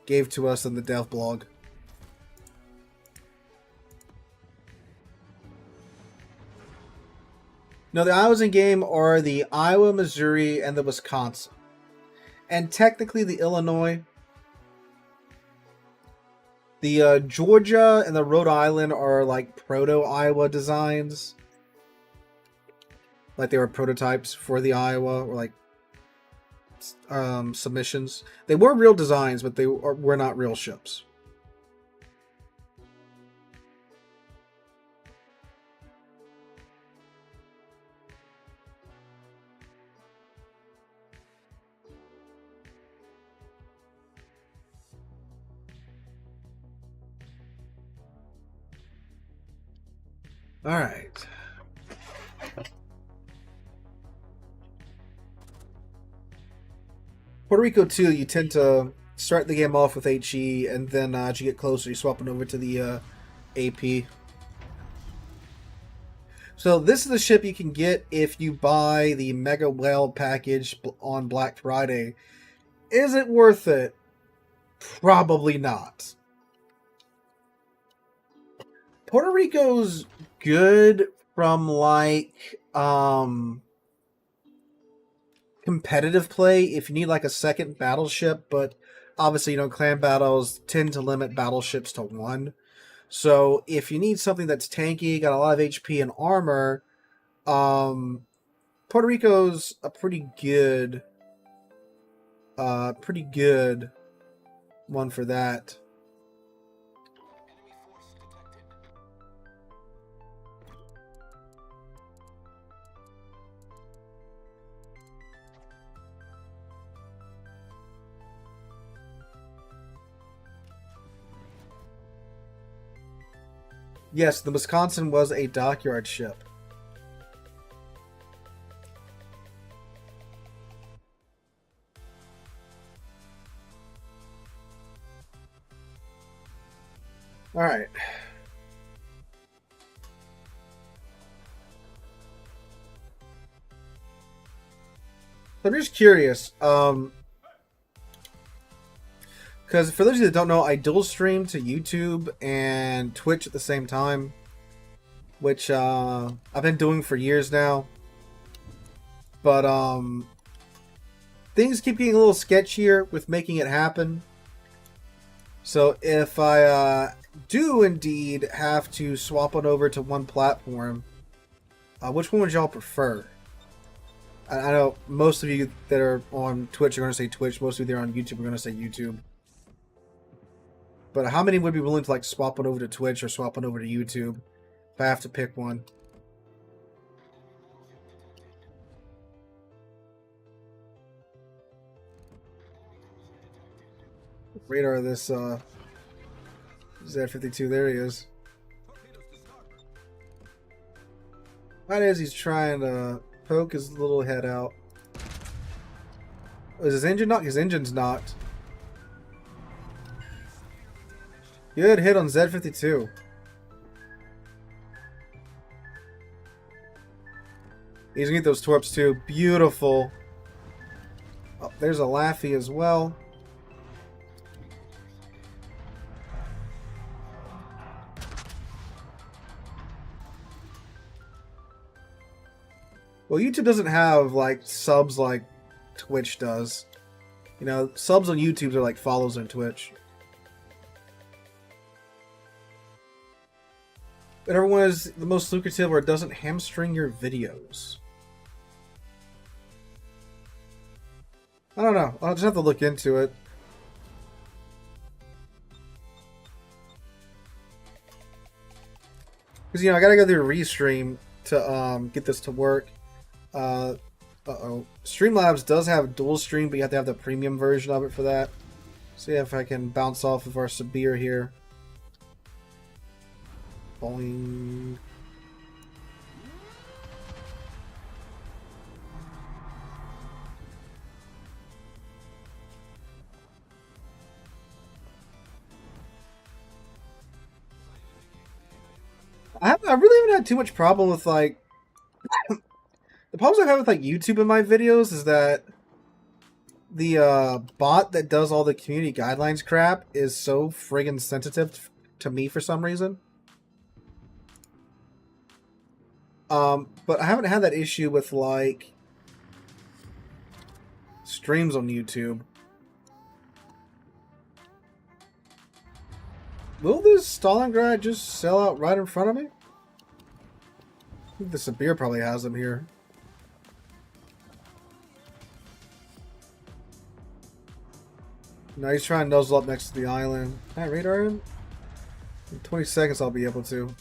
gave to us in the dev blog. No, the Iowas in game are the Iowa, Missouri, and the Wisconsin. And technically the Illinois. The Georgia and the Rhode Island are like proto-Iowa designs. Like they were prototypes for the Iowa, or like submissions. They were real designs, but they were not real ships. All right. Puerto Rico too, you tend to start the game off with HE, and then as you get closer, you're swapping over to the AP. So this is the ship you can get if you buy the Mega Whale package on Black Friday. Is it worth it? Probably not. Puerto Rico's good from like competitive play if you need like a second battleship, but obviously, clan battles tend to limit battleships to one. So if you need something that's tanky, got a lot of HP and armor, Puerto Rico's a pretty good one for that. Yes, the Wisconsin was a dockyard ship. All right. I'm just curious, because for those of you that don't know, I dual stream to YouTube and Twitch at the same time, which I've been doing for years now. But things keep getting a little sketchier with making it happen. So if I do indeed have to swap it over to one platform, which one would y'all prefer? I know most of you that are on Twitch are going to say Twitch. Most of you that are on YouTube are going to say YouTube. But how many would be willing to like swap it over to Twitch or swap it over to YouTube if I have to pick one? Radar of this Z-52. There he is. That is, he's trying to poke his little head out. Oh, is his engine knocked? His engine's knocked. Good hit on Z-52. He's gonna get those torps too. Beautiful. Oh, there's a Laffy as well. Well, YouTube doesn't have like subs like Twitch does. Subs on YouTube are like follows on Twitch. Whatever one is the most lucrative where it doesn't hamstring your videos. I don't know. I'll just have to look into it. Because, I gotta go through a restream to get this to work. Uh-oh. Streamlabs does have dual stream, but you have to have the premium version of it for that. See if I can bounce off of our Sabir here. Boing. I really haven't had too much problem with like the problems I've had with like YouTube in my videos is that the bot that does all the community guidelines crap is so friggin' sensitive to me for some reason. But I haven't had that issue with like streams on YouTube. Will this Stalingrad just sell out right in front of me? I think the Sabir probably has them here. No, he's trying to nuzzle up next to the island. Can I radar him? In 20 seconds I'll be able to.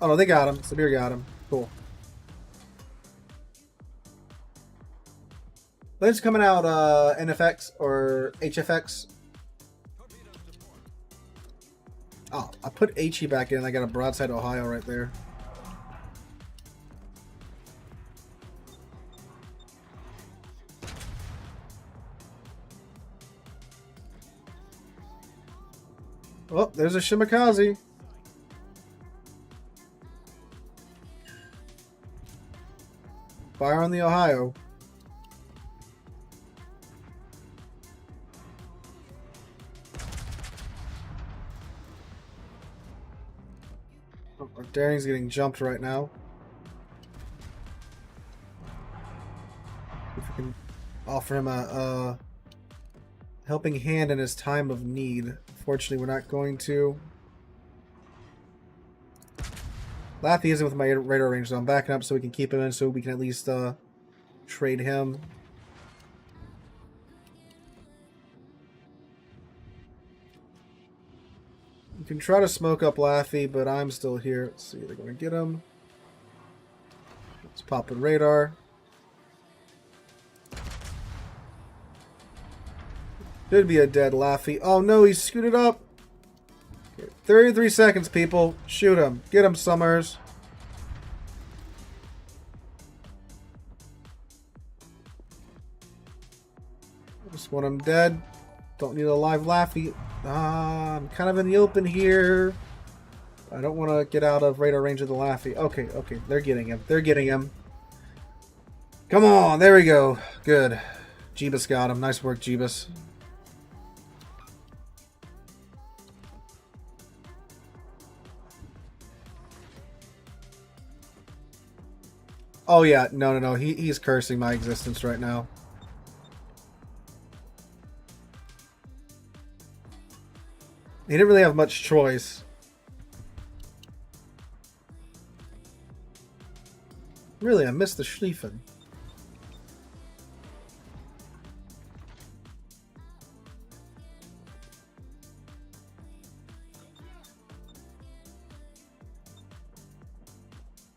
Oh no, they got him. Sabir got him. Cool. Lane's coming out NFX or HFX. Oh, I put HE back in and I got a broadside Ohio right there. Oh, there's a Shimakaze. Fire on the Ohio. Oh, our Daring's getting jumped right now. If we can offer him a helping hand in his time of need. Fortunately, we're not going to. Laffy isn't with my radar range, so I'm backing up so we can keep him in, so we can at least trade him. You can try to smoke up Laffy, but I'm still here. Let's see, they're going to get him. Let's pop a radar. Should be a dead Laffy. Oh no, he's scooted up. Okay, 33 seconds, people. Shoot him. Get him, Summers. Just want him dead. Don't need a live Laffy. I'm kind of in the open here. I don't want to get out of radar range of the Laffy. Okay, okay. They're getting him. They're getting him. Come on. There we go. Good. Jeebus got him. Nice work, Jeebus. Oh yeah, no. He's cursing my existence right now. He didn't really have much choice. Really, I missed the Schlieffen.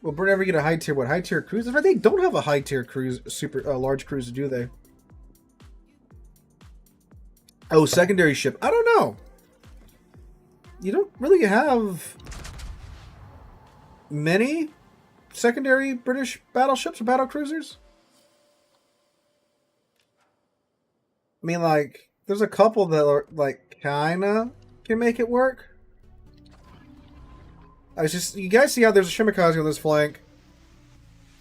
Will Burn ever get a high tier? What, high tier cruiser? They don't have a high tier cruise, super large cruiser, do they? Oh, secondary ship. I don't know. You don't really have many secondary British battleships or battle cruisers. I mean, like, there's a couple that are like kinda can make it work. You guys see how there's a Shimakaze on this flank?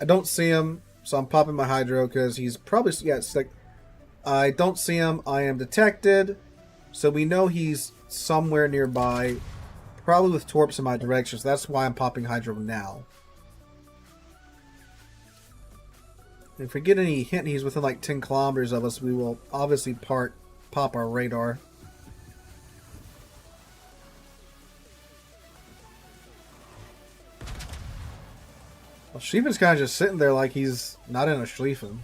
I don't see him, so I'm popping my Hydro because he's probably, yeah, it's like, I don't see him. I am detected, so we know he's somewhere nearby, probably with torps in my direction, so that's why I'm popping Hydro now. If we get any hint he's within like 10 kilometers of us, we will obviously pop our radar. Well, Schlieffen's kind of just sitting there like he's not in a Schlieffen.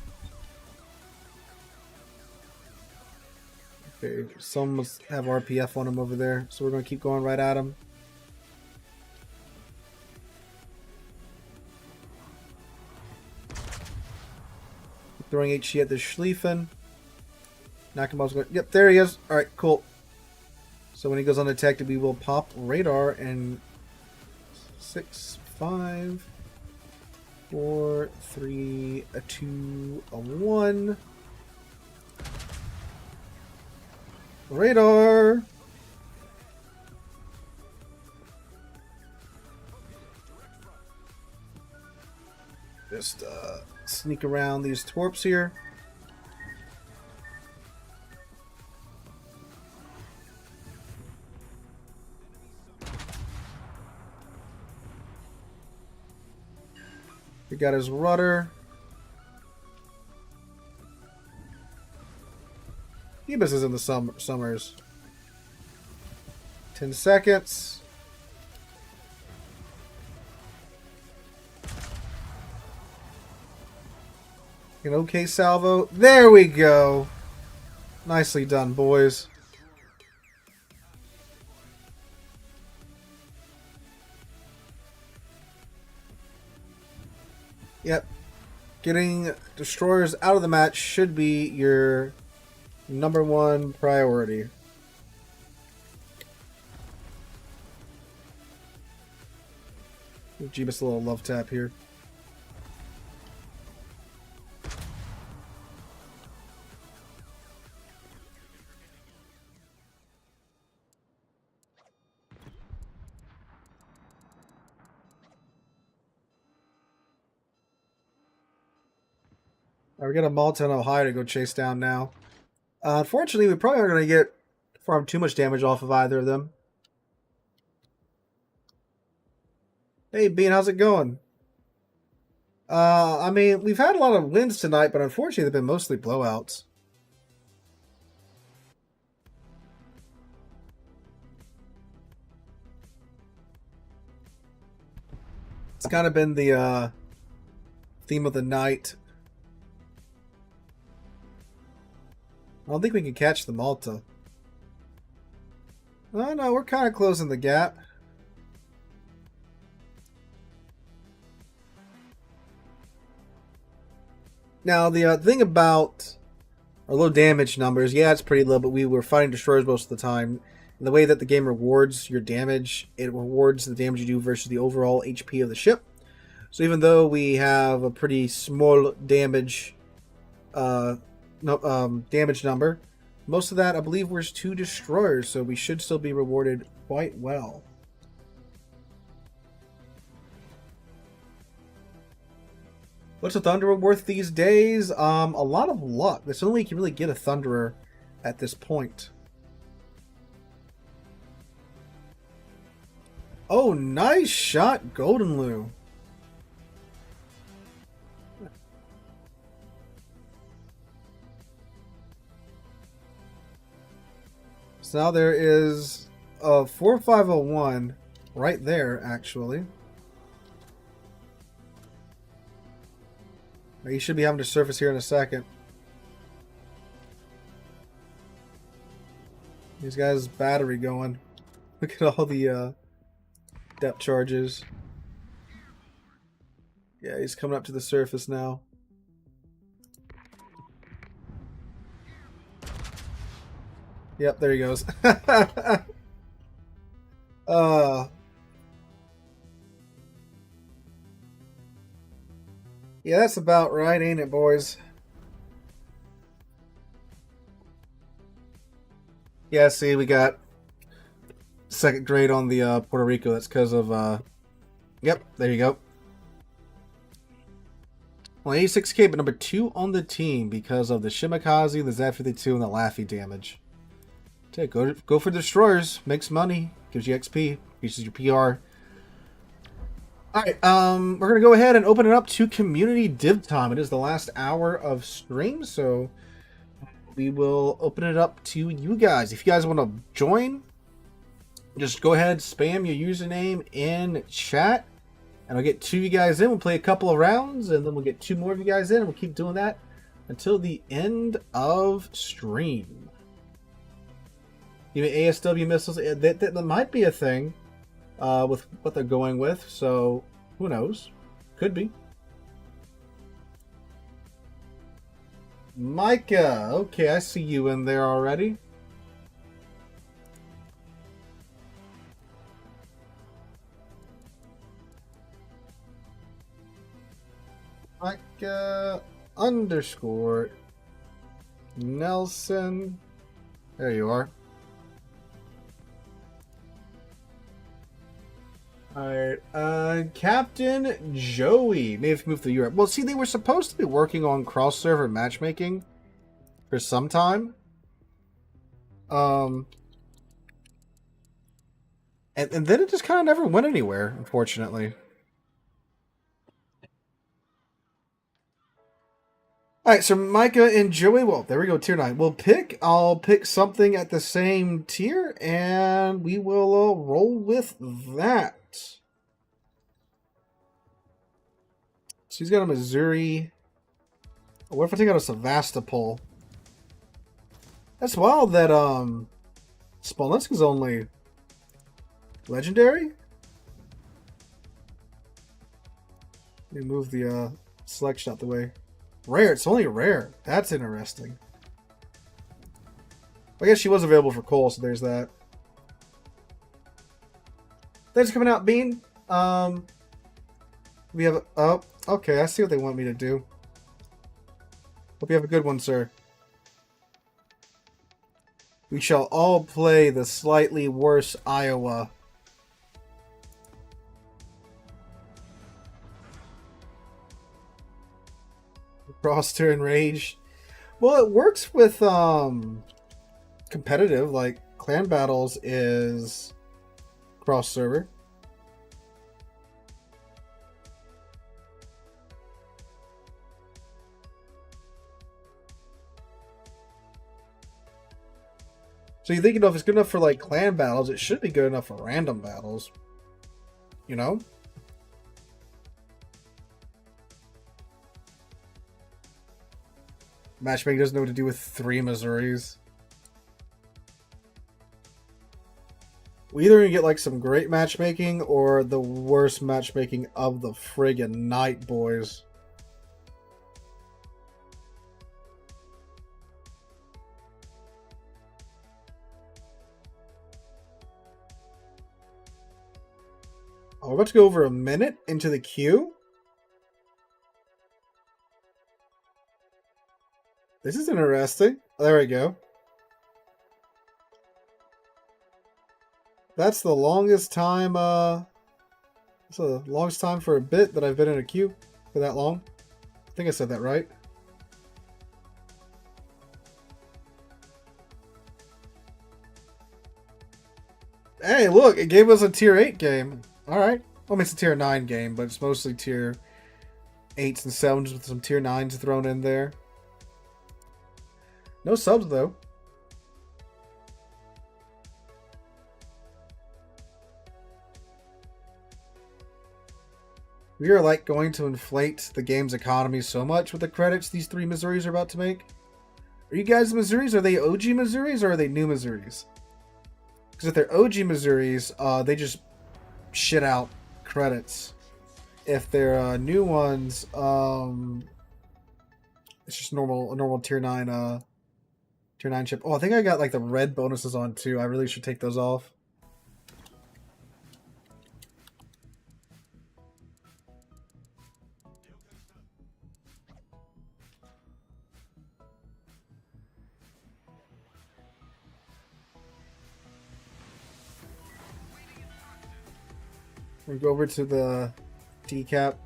Okay, some must have RPF on him over there, so we're going to keep going right at him. Throwing HE at the Schlieffen. Nakamo's going. Yep, there he is. All right, cool. So when he goes undetected, we will pop radar and 6, 5, 4, 3, a 2, a 1. Radar. Just sneak around these torps here. We got his rudder. Ebus is in the Summers. 10 seconds. An okay salvo. There we go. Nicely done, boys. Yep. Getting destroyers out of the match should be your #1 priority. Give Jeebus a little love tap here. We got a Malta and Ohio to go chase down now. Unfortunately, we probably aren't going to get farm too much damage off of either of them. Hey, Bean, how's it going? I mean, we've had a lot of wins tonight, but unfortunately, they've been mostly blowouts. It's kind of been the theme of the night. I don't think we can catch the Malta. Oh, no, we're kind of closing the gap. Now, the thing about our low damage numbers, yeah, it's pretty low, but we were fighting destroyers most of the time. And the way that the game rewards your damage, it rewards the damage you do versus the overall HP of the ship. So even though we have a pretty small damage damage number, most of that, I believe, was 2 destroyers, so we should still be rewarded quite well. What's a Thunderer worth these days? A lot of luck. That's the only way you can really get a Thunderer at this point. Oh, nice shot, Golden Lou. So now there is a 4501 right there, actually. He should be having to surface here in a second. He's got his battery going. Look at all the depth charges. Yeah, he's coming up to the surface now. Yep, there he goes. Yeah, that's about right, ain't it, boys? Yeah, see, we got second grade on the Puerto Rico. That's because of, yep, there you go. Well, 86k, but number 2 on the team because of the Shimakaze, the Z-52, and the Laffy damage. Go for destroyers. Makes money. Gives you XP. Increases your PR. Alright, we're going to go ahead and open it up to community div time. It is the last hour of stream, so we will open it up to you guys. If you guys want to join, just go ahead, spam your username in chat, and I'll get 2 of you guys in. We'll play a couple of rounds, and then we'll get 2 more of you guys in, and we'll keep doing that until the end of stream. Even ASW missiles, that might be a thing. With what they're going with, so who knows? Could be. Micah, okay, I see you in there already. Micah underscore Nelson. There you are. Alright, Captain Joey. May have moved to Europe. Well, see, they were supposed to be working on cross-server matchmaking for some time. And then it just kind of never went anywhere, unfortunately. Alright, so Micah and Joey, well, there we go, tier 9. I'll pick something at the same tier, and we will roll with that. So he's got a Missouri. What if I take out a Sevastopol? That's wild that Smolensk is only legendary. Let me move the selection out the way. Rare, it's only rare. That's interesting. I guess she was available for coal, so there's that. Thanks for coming out, Bean. We have oh, okay, I see what they want me to do. Hope you have a good one, sir. We shall all play the slightly worse Iowa. Roster and Rage. Well, it works with competitive, like clan battles is cross server. So you think, if it's good enough for like clan battles, it should be good enough for random battles. You know? Matchmaking doesn't know what to do with 3 Missouris. We either gonna get like some great matchmaking or the worst matchmaking of the friggin' night, boys. Oh, we're about to go over a minute into the queue. This is interesting. There we go. That's the longest time, it's the longest time for a bit that I've been in a queue for that long. I think I said that right. Hey, look, it gave us a tier 8 game. Alright. Well, it's a tier 9 game, but it's mostly tier 8s and 7s with some tier 9s thrown in there. No subs, though. We are like going to inflate the game's economy so much with the credits these 3 Missouris are about to make. Are you guys Missouris? Are they OG Missouris or are they new Missouris? Because if they're OG Missouris, they just shit out credits. If they're new ones, it's just a normal tier 9 chip. Oh, I think I got like the red bonuses on too. I really should take those off. We go over to the decap.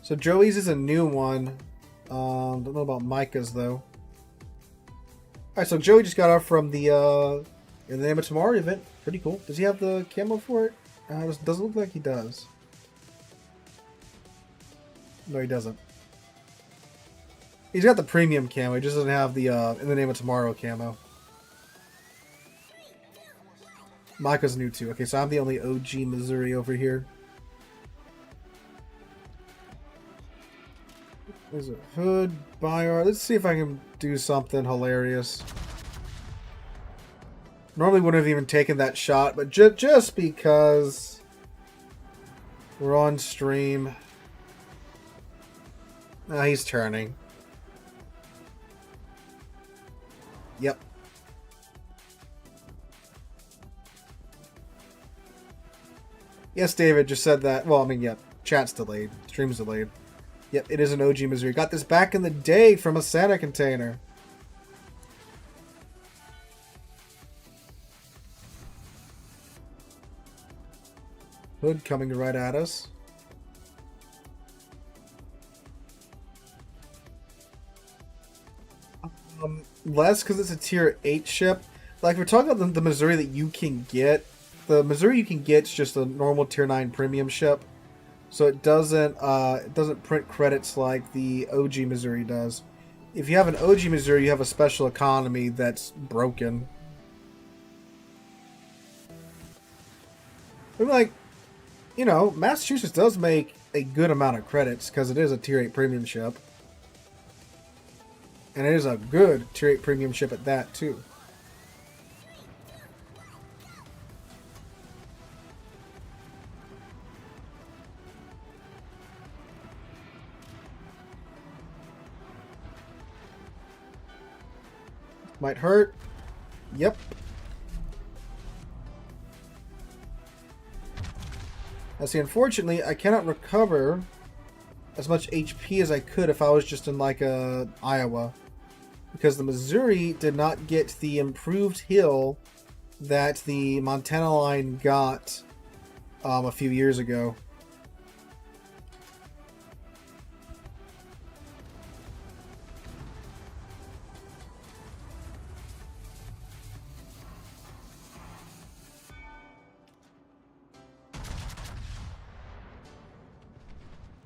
So Joey's is a new one. Don't know about Micah's though. Alright, so Joey just got off from the In the Name of Tomorrow event. Pretty cool. Does he have the camo for it? Doesn't look like he does. No, he doesn't. He's got the premium camo. He just doesn't have the In the Name of Tomorrow camo. Micah's new too. Okay, so I'm the only OG Missouri over here. There's a hood, buyer. Let's see if I can do something hilarious. Normally wouldn't have even taken that shot, but just because we're on stream. Ah, he's turning. Yep. Yes, David just said that. Well, I mean, yeah, chat's delayed. Stream's delayed. Yep, it is an OG Missouri. Got this back in the day from a Santa container. Hood coming right at us. Less because it's a tier 8 ship. Like, we're talking about the Missouri that you can get. The Missouri you can get is just a normal tier 9 premium ship. So it doesn't print credits like the OG Missouri does. If you have an OG Missouri, you have a special economy that's broken. I mean, like, you know, Massachusetts does make a good amount of credits because it is a tier 8 premium ship. And it is a good tier 8 premium ship at that, too. Might hurt. Yep. Now see, unfortunately, I cannot recover as much HP as I could if I was just in like a Iowa. Because the Missouri did not get the improved hill that the Montana line got a few years ago.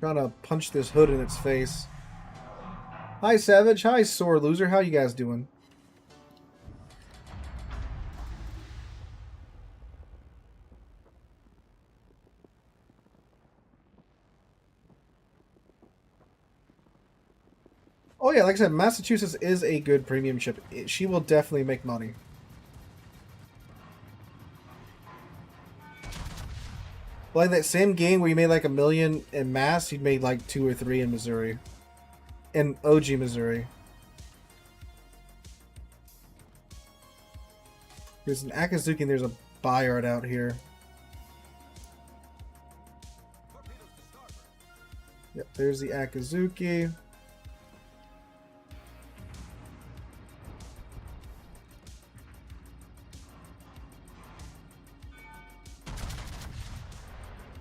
Trying to punch this hood in its face. Hi, Savage. Hi, Sore Loser. How you guys doing? Oh yeah, like I said, Massachusetts is a good premium ship. She will definitely make money. Like that same game where you made like $1 million in Mass, you made like 2 or 3 in Missouri. In OG Missouri. There's an Akazuki and there's a Bayard out here. Yep, there's the Akazuki.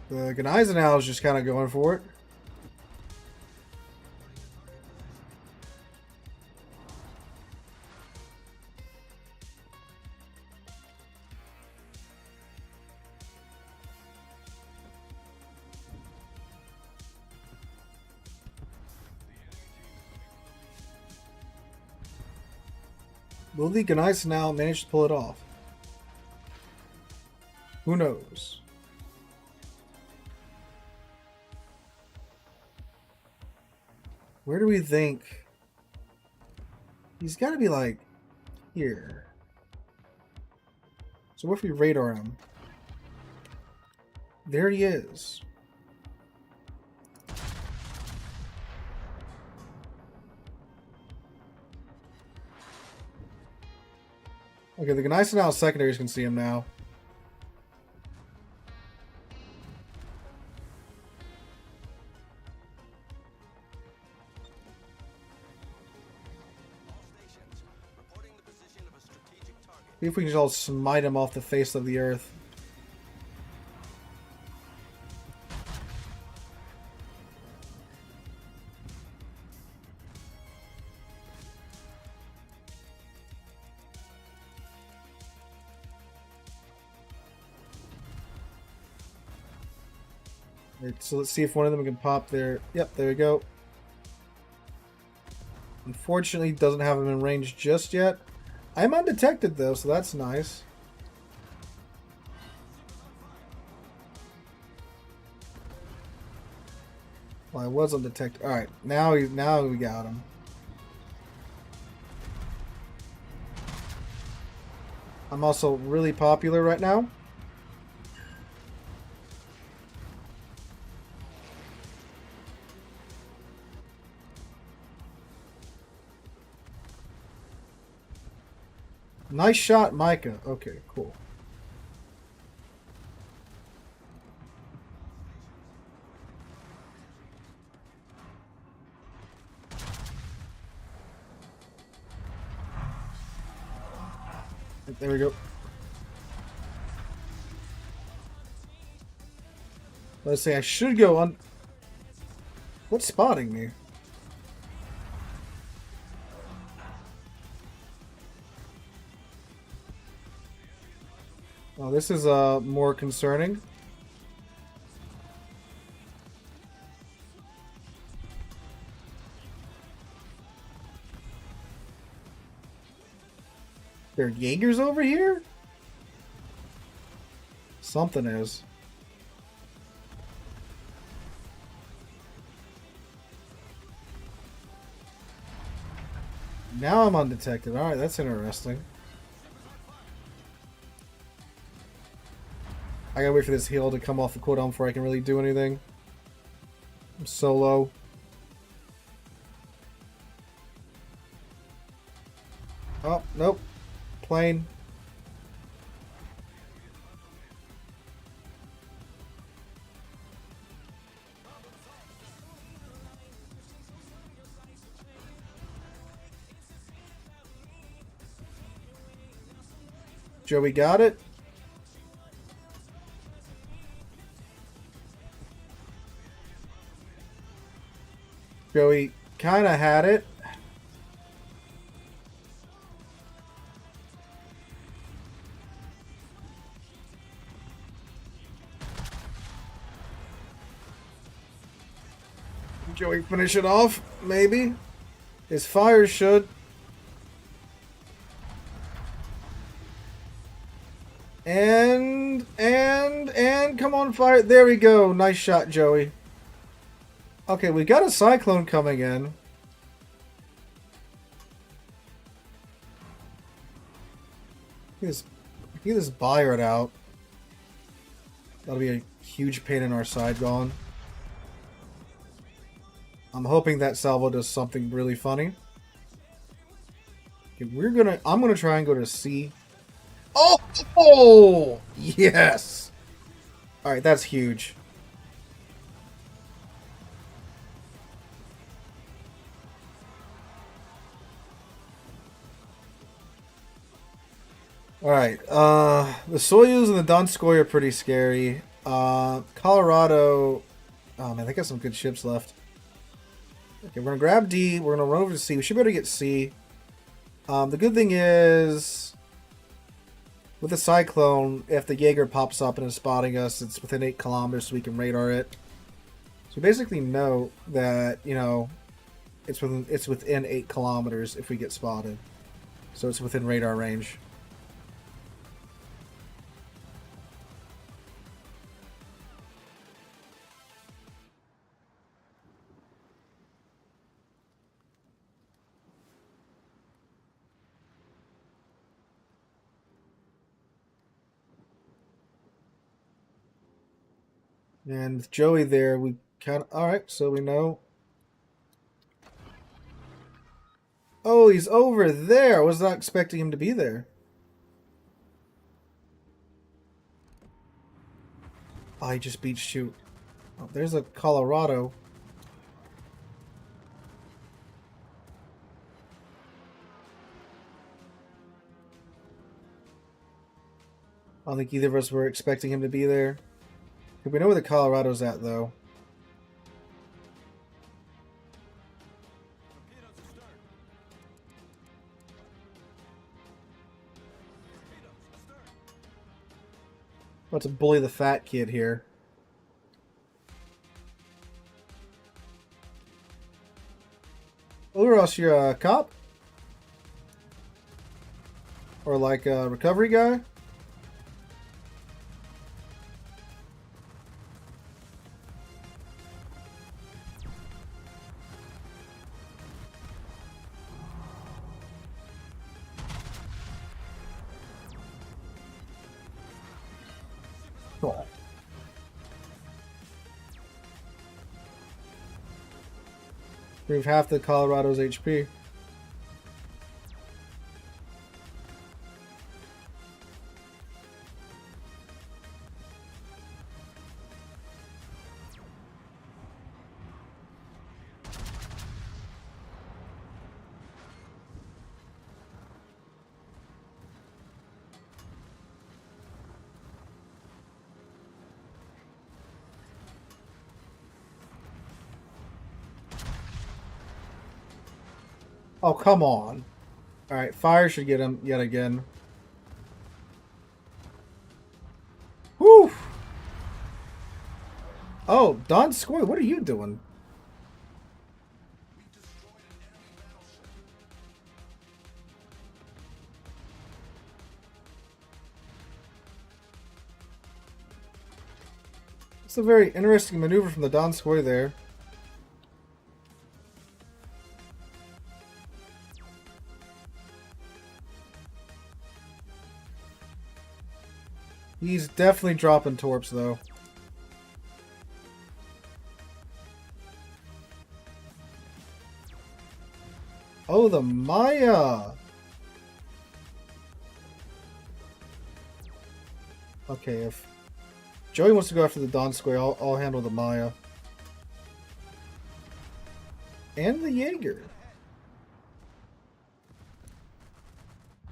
The Gneisenau is just kind of going for it. Will the Gneisenau manage to pull it off? Who knows? Where do we think? He's got to be like here. So what if we radar him? There he is. Okay, the Gneisenau secondaries can see him now. See if we can just all smite him off the face of the earth. Right, so let's see if one of them can pop there. Yep, there we go. Unfortunately, doesn't have him in range just yet. I'm undetected though, so that's nice. Well, I was undetected. All right, now we got him. I'm also really popular right now. Nice shot, Micah. Okay, cool. There we go. Let's say I should go on. What's spotting me? Oh, this is more concerning. There are Jaegers over here? Something is. Now I'm undetected. Alright, that's interesting. I gotta wait for this heal to come off the cooldown before I can really do anything. I'm so low. Oh, nope. Plane. Joey got it. Joey kind of had it. Joey finish it off, maybe. His fire should. And come on, fire. There we go. Nice shot, Joey. Okay, we got a cyclone coming in. Get this Byard out. That'll be a huge pain in our side gone. I'm hoping that salvo does something really funny. Okay, I'm gonna try and go to C. Oh! Yes! Alright, that's huge. Alright, the Soyuz and the Donskoy are pretty scary. Colorado... Oh man, they got some good ships left. Okay, we're gonna grab D, we're gonna run over to C. We should be able to get C. The good thing is... With the Cyclone, if the Jaeger pops up and is spotting us, it's within 8 kilometers so we can radar it. So we basically know that, you know, it's within 8 kilometers if we get spotted. So it's within radar range. And with Joey there, we kind of... Alright, so we know. Oh, he's over there. I was not expecting him to be there. Oh, he just beat shoot. Oh, there's a Colorado. I don't think either of us were expecting him to be there. We know where the Colorado's at, though. About to bully the fat kid here. Or else you're a cop? Or like a recovery guy? Cool. Remove half the Colorado's HP. Oh, come on. Alright, fire should get him yet again. Whew! Oh, Don Scoy, what are you doing? It's a very interesting maneuver from the Don Scoy there. He's definitely dropping torps, though. Oh, the Maya! Okay, if Joey wants to go after the Donskoy, I'll handle the Maya. And the Jaeger.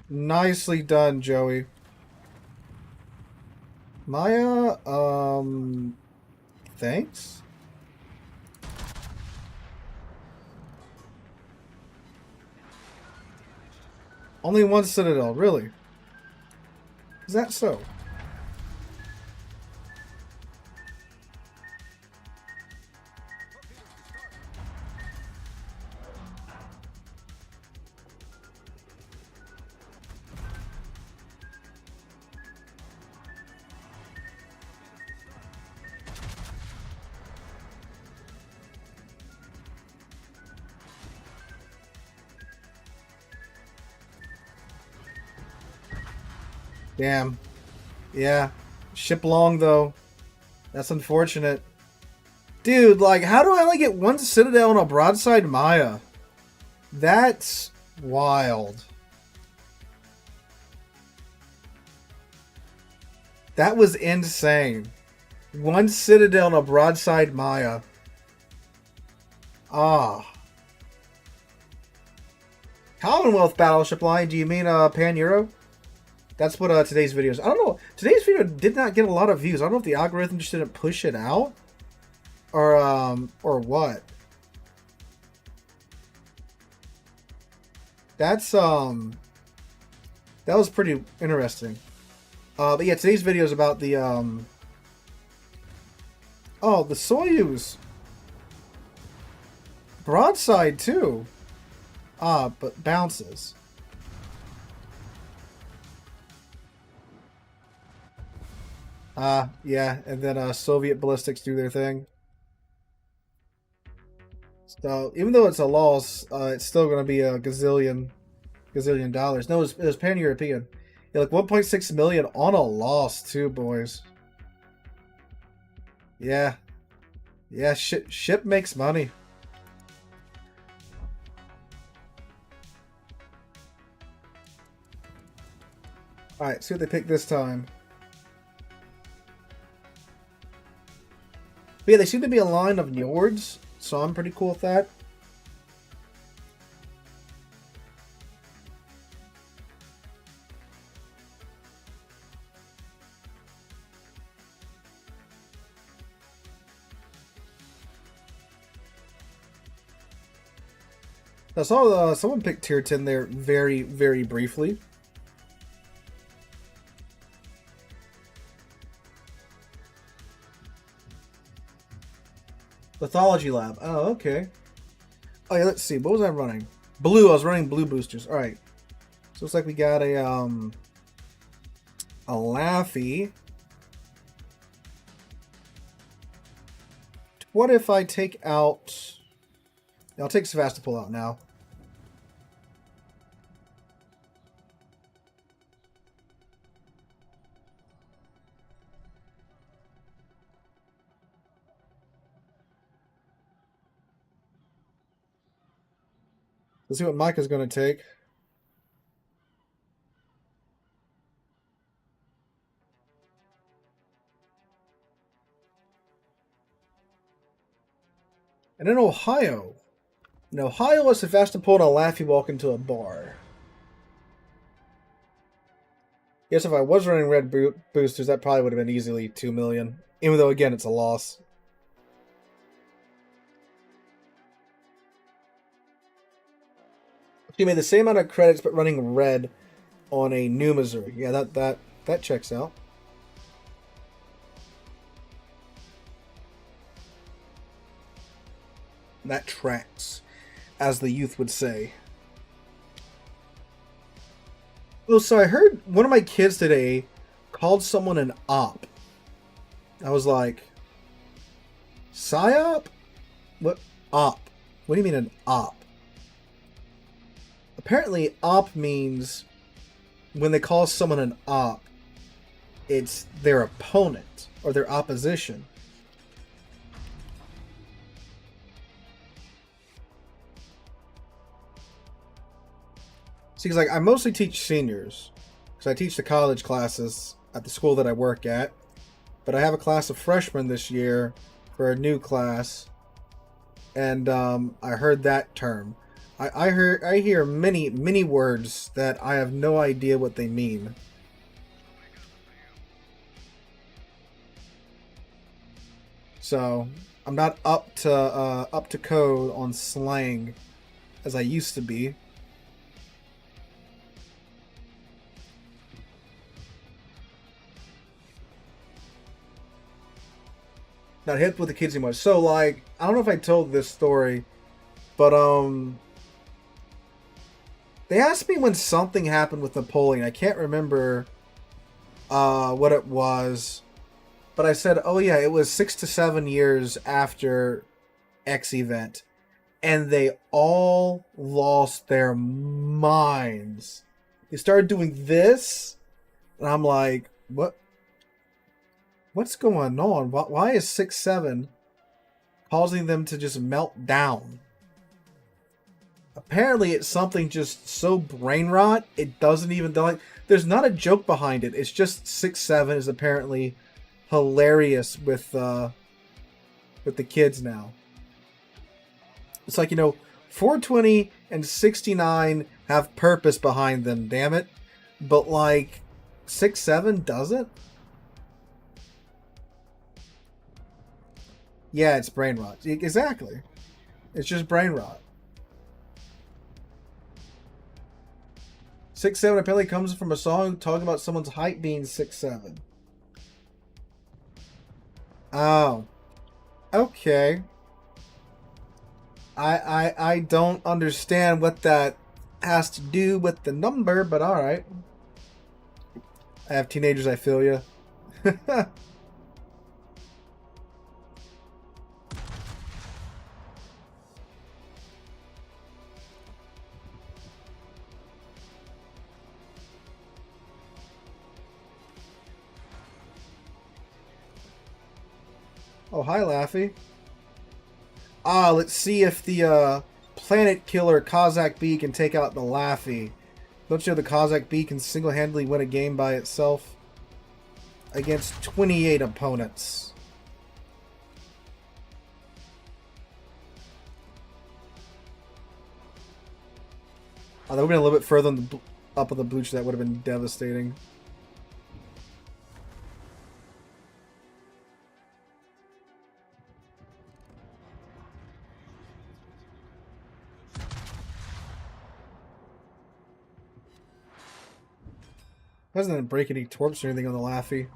Nicely done, Joey. Maya, thanks? Only one Citadel, really? Is that so? Damn. Yeah. Ship long, though. That's unfortunate. Dude, like, how do I only get one Citadel and a broadside Maya? That's wild. That was insane. One Citadel and a broadside Maya. Ah. Commonwealth Battleship line. Do you mean Pan-Euro? That's what today's video is. I don't know. Today's video did not get a lot of views. I don't know if the algorithm just didn't push it out. Or what. That's, that was pretty interesting. But yeah, today's video is about the, oh, the Soyuz. Broadside, too. But bounces. Yeah, and then Soviet ballistics do their thing. So even though it's a loss, it's still going to be a gazillion dollars. No, it was pan-European. Yeah, like 1.6 million on a loss too, boys. Yeah, yeah. Ship makes money. All right, see what they pick this time. But yeah, they seem to be a line of Nyords. So I'm pretty cool with that. I saw someone picked tier 10 there very, very briefly. Pathology lab. Oh, okay. Oh yeah, let's see. What was I running? Blue. I was running blue boosters. All right. So looks like we got a Laffy. What if I take out? I'll take Sevastopol out now. Let's see what Micah's going to take. And in Ohio, a Sevastopol and a Laffy walk into a bar. Yes, if I was running red boosters, that probably would have been easily 2 million. Even though, again, it's a loss. She made the same amount of credits, but running red on a New Missouri. Yeah, that checks out. That tracks, as the youth would say. Oh, so I heard one of my kids today called someone an op. I was like, psyop? What? Op. What do you mean an op? Apparently, op means when they call someone an op, it's their opponent or their opposition. See, because like I mostly teach seniors, because I teach the college classes at the school that I work at, but I have a class of freshmen this year for a new class, and I heard that term. I hear many words that I have no idea what they mean. So I'm not up to code on slang as I used to be. Not hip with the kids anymore. So like, I don't know if I told this story, but they asked me when something happened with Napoleon. I can't remember what it was, but I said, oh yeah, it was 6 to 7 years after X event, and they all lost their minds. They started doing this And I'm like, what's going on? Why is 6-7 causing them to just melt down? Apparently it's something just so brain rot, it doesn't even, like, there's not a joke behind it. It's just 6-7 is apparently hilarious with the kids now. It's like, 420 and 69 have purpose behind them, damn it. But like 6-7 doesn't? Yeah, it's brain rot. Exactly. It's just brain rot. 6-7 apparently comes from a song talking about someone's height being 6'7". Oh. Okay. I don't understand what that has to do with the number, but alright. I have teenagers, I feel ya. Oh, hi, Laffy. Let's see if the Planet Killer Cossack Bee can take out the Laffy. Don't you know the Cossack Bee can single-handedly win a game by itself? Against 28 opponents. Oh, they were going a little bit further on the up on the blue, that would have been devastating. Doesn't break any torps or anything on the Laffy.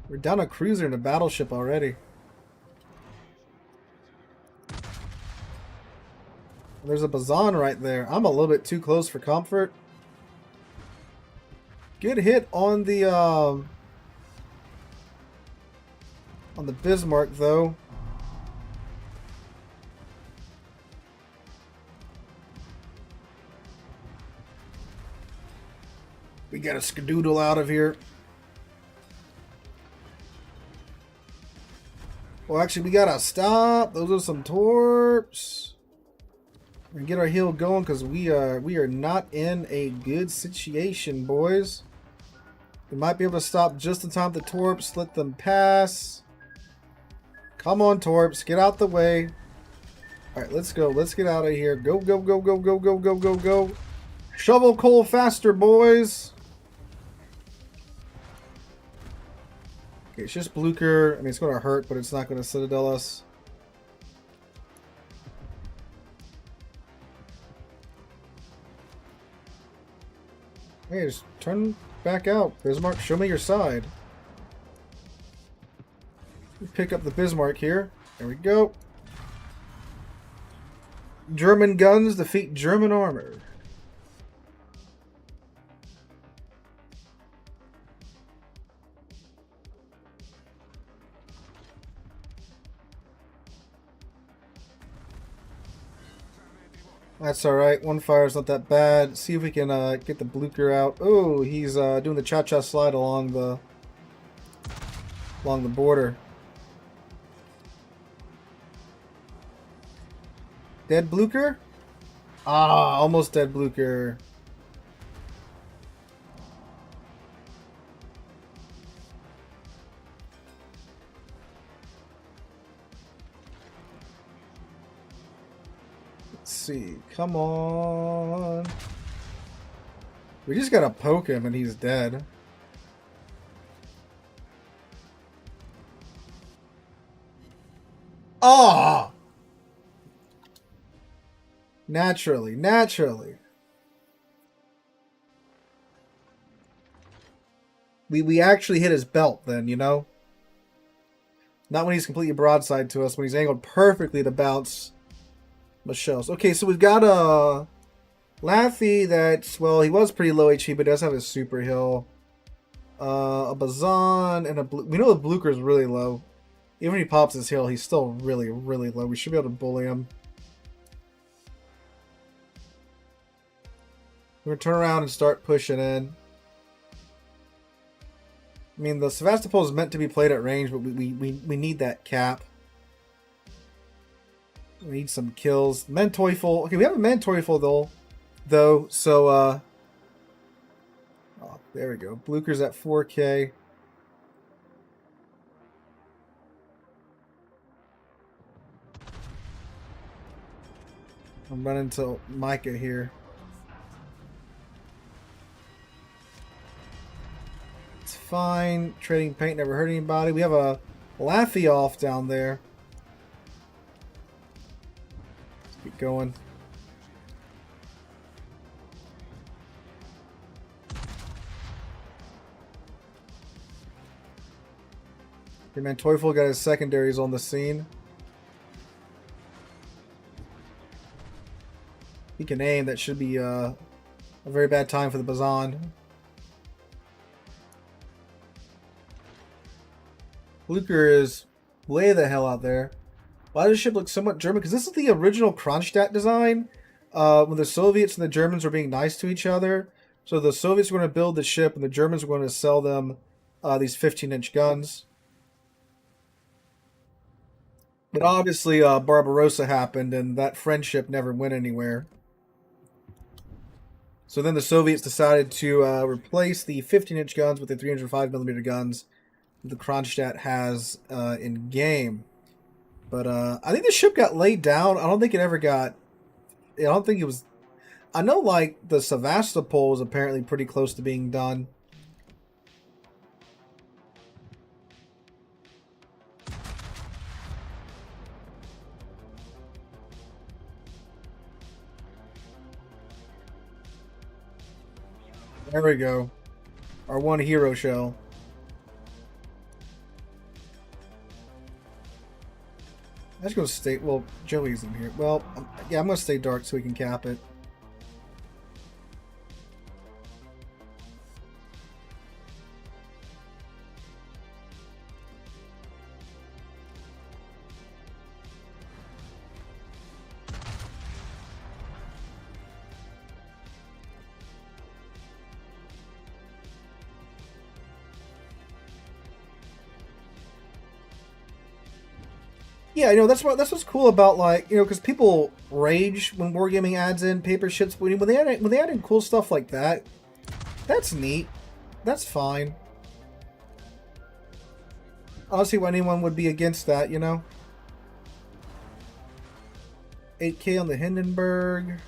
We're down a cruiser and a battleship already. There's a Bazan right there. I'm a little bit too close for comfort. Good hit on the Bismarck though. We got a skedoodle out of here. Well, actually, we gotta stop. Those are some torps. And get our heel going because we are not in a good situation, boys. We might be able to stop just in time. The torps, let them pass. Come on, torps, get out the way. All right, let's go. Let's get out of here. Go, go, go, go, go, go, go, go, go. Shovel coal faster, boys. Okay, it's just Blucher. I mean, it's going to hurt, but it's not going to Citadel us. Hey, just turn back out. Bismarck, show me your side. Pick up the Bismarck here. There we go. German guns defeat German armor. That's alright. One fire's not that bad. See if we can get the Blucher out. Oh, he's doing the cha-cha slide along the border. Dead Blucher? Ah, almost dead Blucher. Let's see. Come on. We just gotta poke him and he's dead. Ah! Naturally. We actually hit his belt then, you know? Not when he's completely broadside to us, when he's angled perfectly to bounce Michelle's. Okay, so we've got a Laffy that's, well, he was pretty low HP, but does have his super heal. A Bazan and a we know the Blucher is really low. Even when he pops his heal, he's still really, really low. We should be able to bully him. We're going to turn around and start pushing in. I mean, the Sevastopol is meant to be played at range, but we need that cap. We need some kills. Menteufel. Okay, we have a Menteufel though. So, oh, there we go. Blucher's at 4K. I'm running into Micah here. It's fine. Trading paint never hurt anybody. We have a Laffy off down there. Let's keep going. Okay, man, Teufel got his secondaries on the scene. He can aim. That should be a very bad time for the Bazan. Blucher is way the hell out there. Why does the ship look somewhat German? Because this is the original Kronstadt design. When the Soviets and the Germans were being nice to each other. So the Soviets were going to build the ship and the Germans were going to sell them these 15-inch guns. But obviously Barbarossa happened and that friendship never went anywhere. So then the Soviets decided to replace the 15-inch guns with the 305mm guns the Kronstadt has in game. But I think the ship got laid down. I don't think it ever got... I don't think it was... I know, like, the Sevastopol was apparently pretty close to being done. There we go. Our one hero shell. I'm just going to stay... Well, Joey's in here. Well, yeah, I'm going to stay dark so we can cap it. Yeah, you know, that's what's cool about, like, you know, because people rage when wargaming adds in paper ships, but when they add in cool stuff like that, that's neat. That's fine. I don't see why anyone would be against that, you know. 8K on the Hindenburg.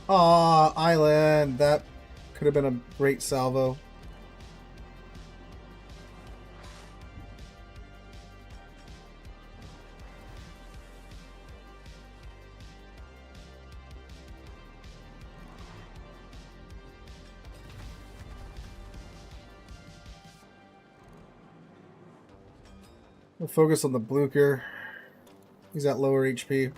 Aw, Island. That could have been a great salvo. We'll focus on the Blucher. He's at lower HP.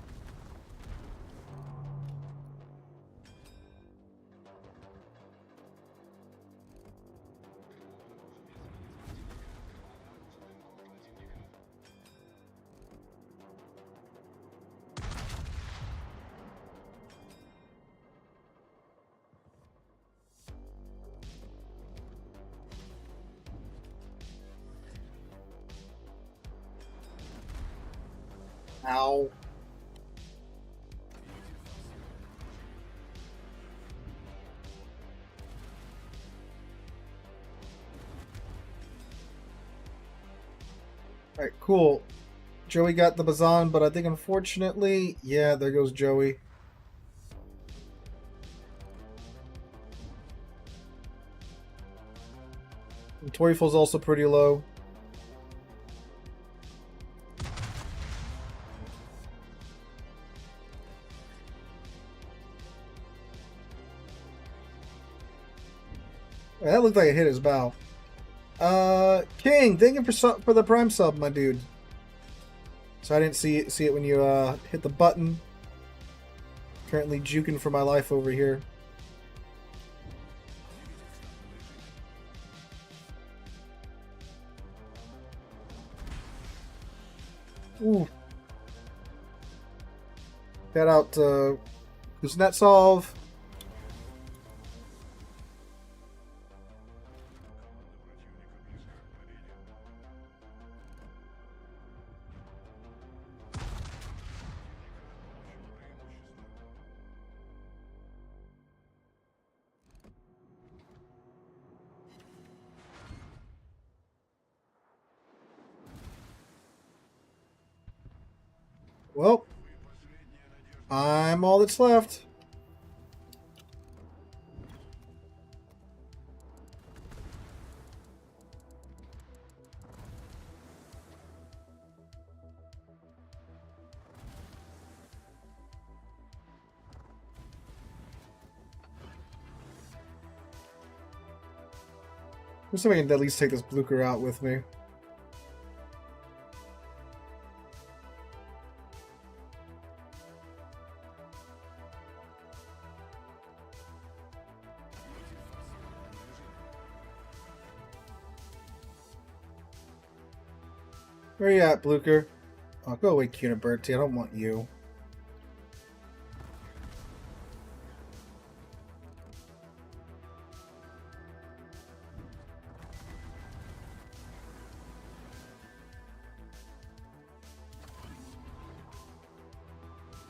Ow. Alright, cool. Joey got the Bazan, but I think unfortunately, yeah, there goes Joey. And Teufel's also pretty low. That looked like it hit his bow. King, thank you for the Prime sub, my dude. So I didn't see it when you hit the button. Currently juking for my life over here. Ooh. Shout out to Kuznetsov. Well, I'm all that's left. Let's see if I can at least take this Blucher out with me. Where you at, Blucher? Oh, go away, Cuniberti. I don't want you.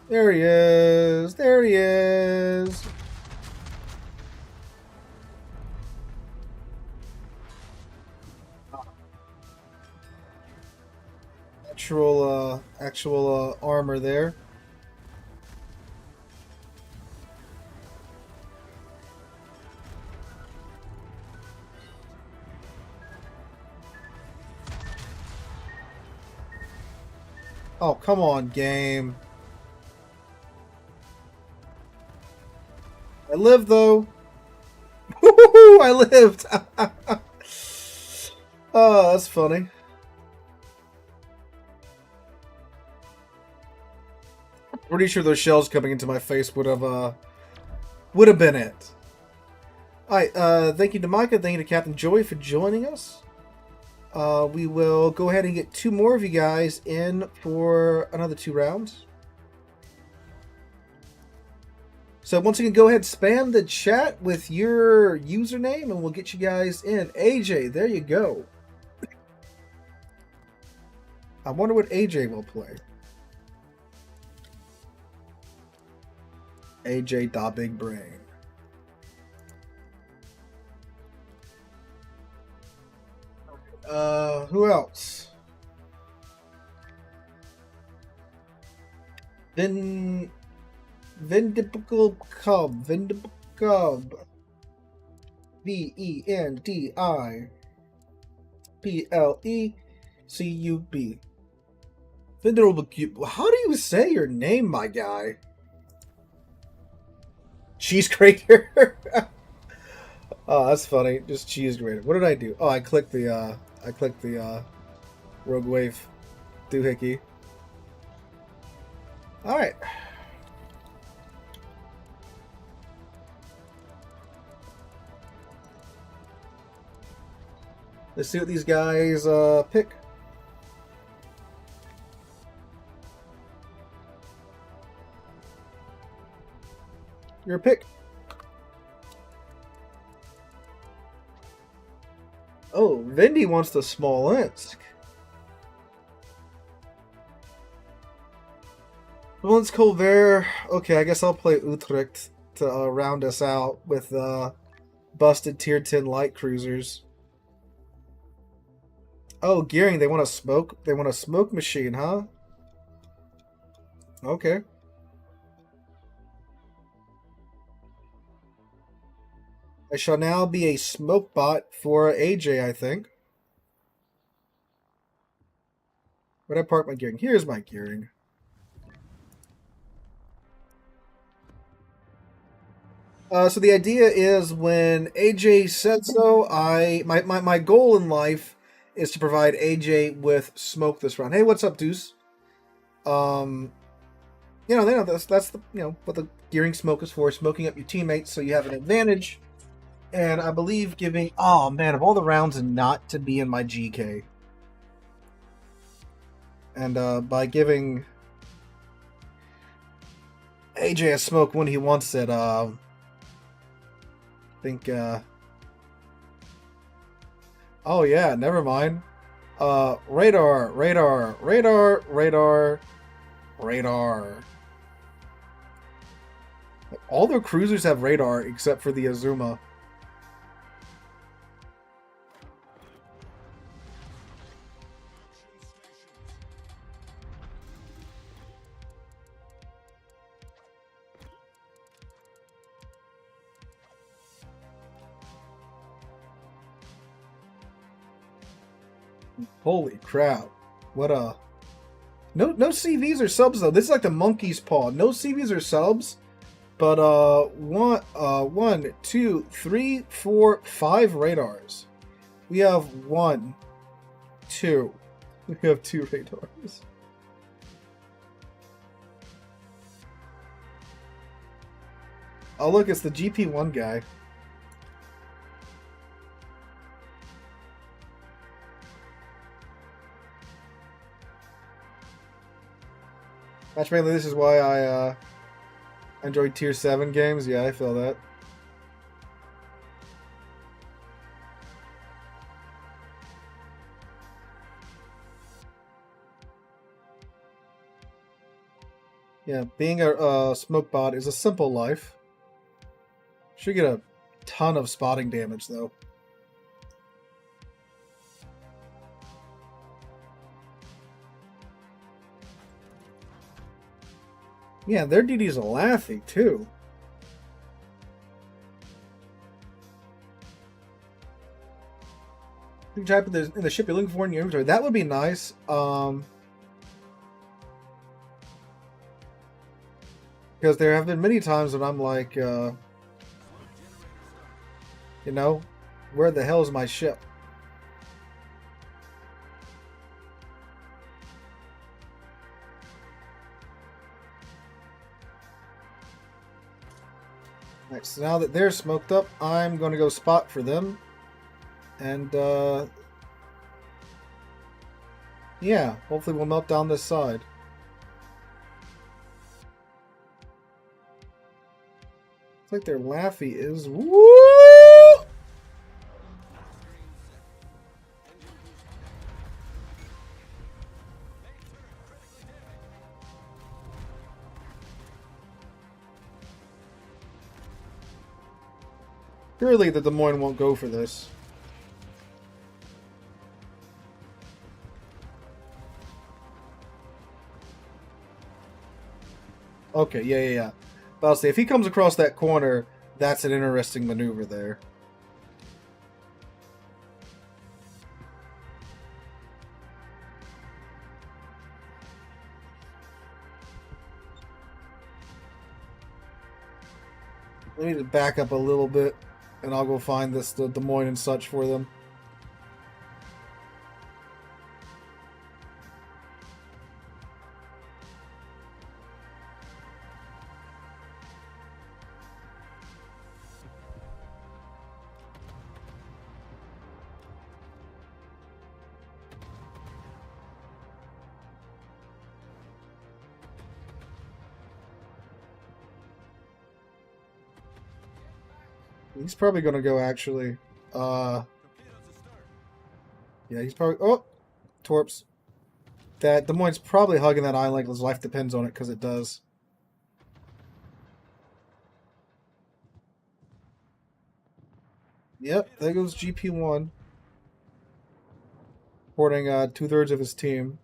There he is. There he is. Actual armor there. Oh, come on, game. I lived, though. Woo-hoo-hoo, I lived. Oh, that's funny. Pretty sure those shells coming into my face would have been it. Alright, thank you to Micah, thank you to Captain Joey for joining us. We will go ahead and get 2 more of you guys in for another 2 rounds. So once again, go ahead, spam the chat with your username, and we'll get you guys in. AJ, there you go. I wonder what AJ will play. AJ Da Big Brain. Who else? Vendible Cub. Vendible Cub. VENDIPLECUB. Vendible Cube. How do you say your name, my guy? Cheese grater. Oh, that's funny. Just cheese grater. What did I do? Oh, I clicked the Rogue Wave doohickey. All right. Let's see what these guys pick. Your pick. Oh, Vindy wants the Smolensk. Smolensk Colbert. Okay, I guess I'll play Utrecht to round us out with busted tier 10 light cruisers. Oh, Gearing, they want a smoke. They want a smoke machine, huh? Okay. I shall now be a smoke bot for AJ, I think. Where'd I park my Gearing? Here's my Gearing. So the idea is when AJ said so, my goal in life is to provide AJ with smoke this round. Hey, what's up, Deuce? They know that's the what the gearing smoke is for, smoking up your teammates so you have an advantage. And I believe giving of all the rounds not to be in my GK. And by giving AJ a smoke when he wants it, I think oh yeah, never mind. Radar. All their cruisers have radar except for the Azuma. Holy crap. What a... No CVs or subs, though. This is like the monkey's paw. No CVs or subs. But, 1, 2, 3, 4, 5 radars. We have 1, 2. We have 2 radars. Oh, look, it's the GP1 guy. Mainly, this is why I enjoy Tier 7 games. Yeah, I feel that. Yeah, being a smoke bot is a simple life. Should get a ton of spotting damage, though. Yeah, their DD's a laughy, too. You can type in the ship you're looking for in your inventory. That would be nice. Because there have been many times when I'm like, where the hell is my ship? Alright, so now that they're smoked up, I'm going to go spot for them. And, yeah, hopefully we'll melt down this side. It's like their Laffy is... Woo! Surely the Des Moines won't go for this. Okay, yeah. But I'll say, if he comes across that corner, that's an interesting maneuver there. I need to back up a little bit, and I'll go find the Des Moines and such for them. He's probably going to go, actually. Yeah, he's probably... Oh! Torps. That Des Moines probably hugging that island like his life depends on it, because it does. Yep, there goes GP1. Supporting 2/3 of his team.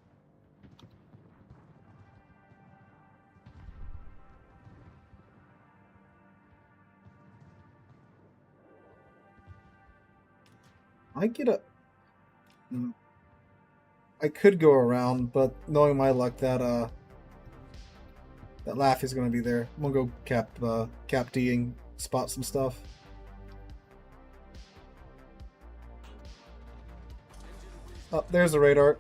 I get a... I could go around, but knowing my luck, that laugh is going to be there. I'm going to go cap D'ing spot some stuff. Oh, there's the radar.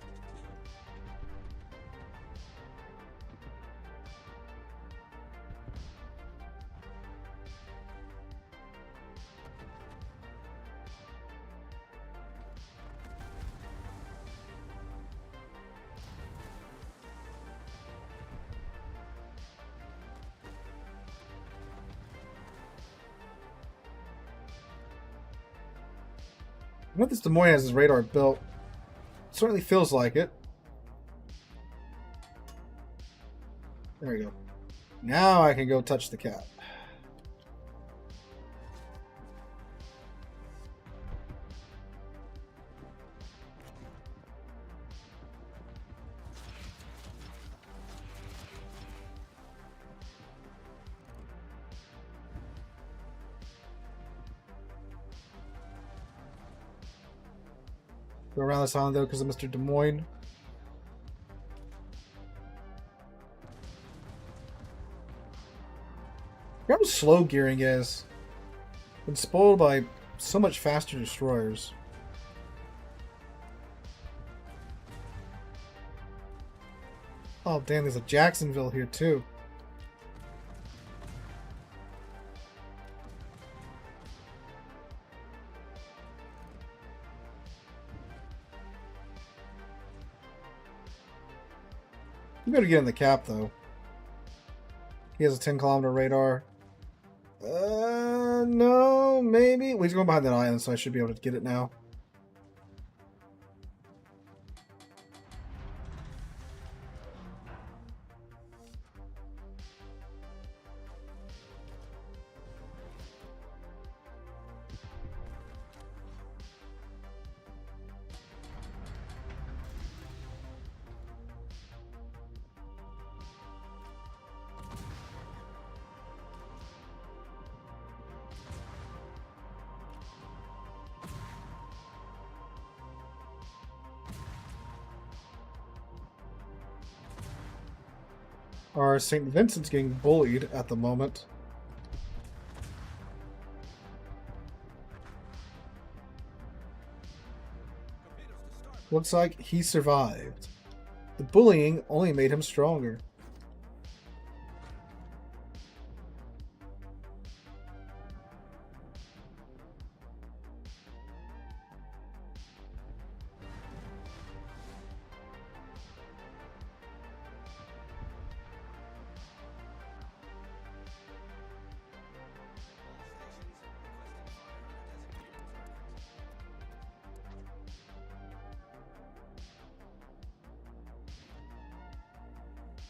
I wonder if this Des Moines has his radar built. Certainly feels like it. There we go. Now I can go touch the cat. Go around this island though because of Mr. Des Moines. Look how slow gearing is. Been spoiled by so much faster destroyers. Oh damn, there's a Jacksonville here too. You better get in the cap, though. He has a 10-kilometer radar. No, maybe. Well, he's going behind that island, so I should be able to get it now. Our St. Vincent's getting bullied at the moment. Looks like he survived. The bullying only made him stronger.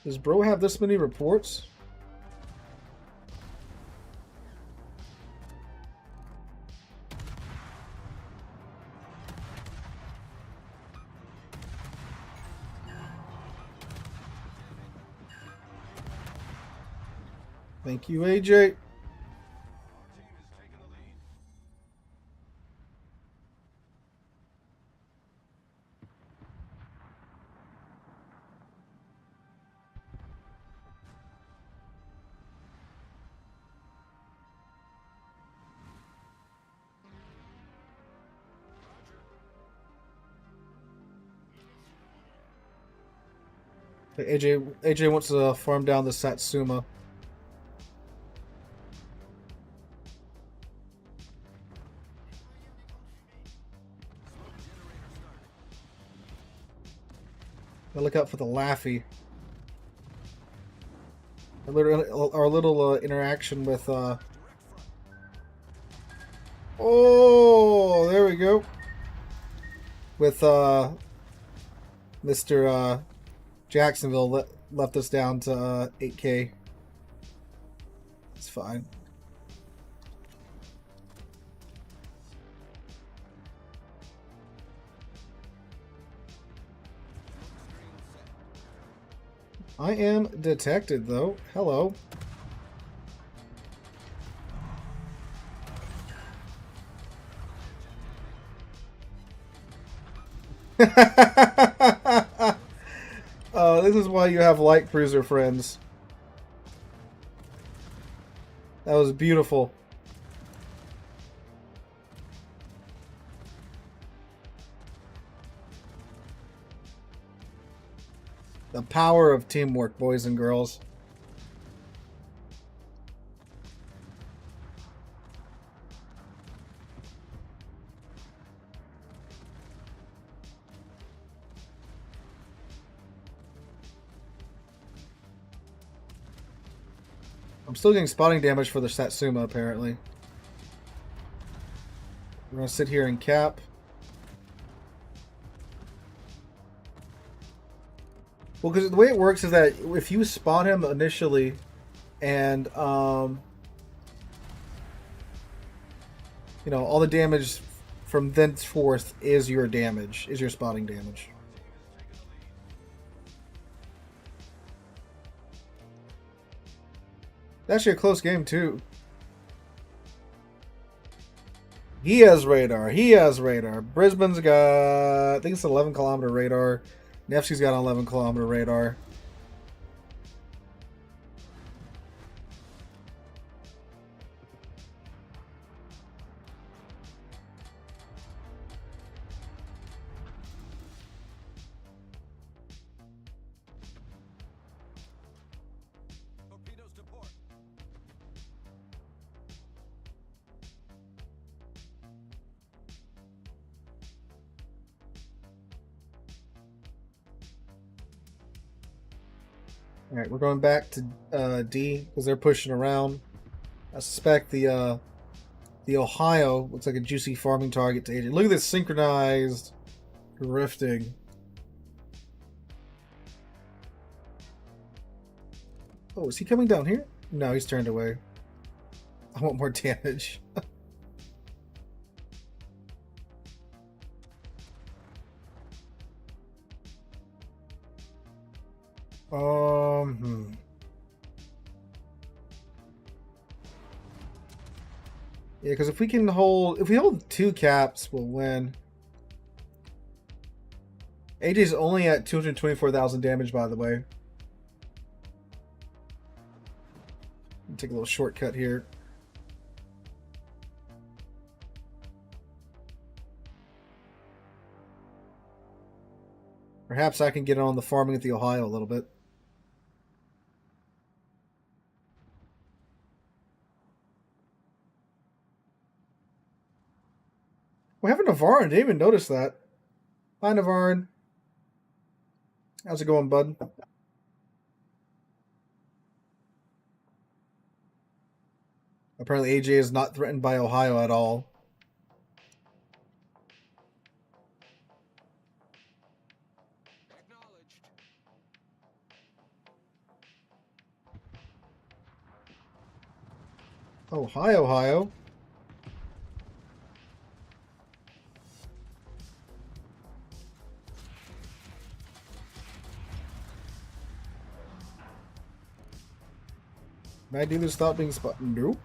Does bro have this many reports? Thank you, AJ. AJ wants to farm down the Satsuma. Gotta look out for the Laffy. Our little interaction with oh, there we go. With Mr. Jacksonville left us down to 8K. It's fine. I am detected, though. Hello. This is why you have light cruiser friends. That was beautiful. The power of teamwork, boys and girls. I'm still getting spotting damage for the Satsuma, apparently. We're going to sit here and cap. Well, because the way it works is that if you spot him initially and, you know, all the damage from thenceforth is your damage, is your spotting damage. Actually a close game, too. He has radar. He has radar. Brisbane's got, I think it's an 11-kilometer radar. Nevsky's got an 11-kilometer radar. Alright, we're going back to D because they're pushing around. I suspect the Ohio looks like a juicy farming target to AJ. Look at this synchronized drifting. Oh, is he coming down here? No, he's turned away. I want more damage. Yeah, because if we hold 2 caps, we'll win. AJ's only at 224,000 damage, by the way. Take a little shortcut here. Perhaps I can get on the farming at the Ohio a little bit. We have a Navarin. Didn't even notice that. Hi, Navarin. How's it going, bud? Apparently AJ is not threatened by Ohio at all. Oh, hi, Ohio. Can I do this without being spotted? Nope.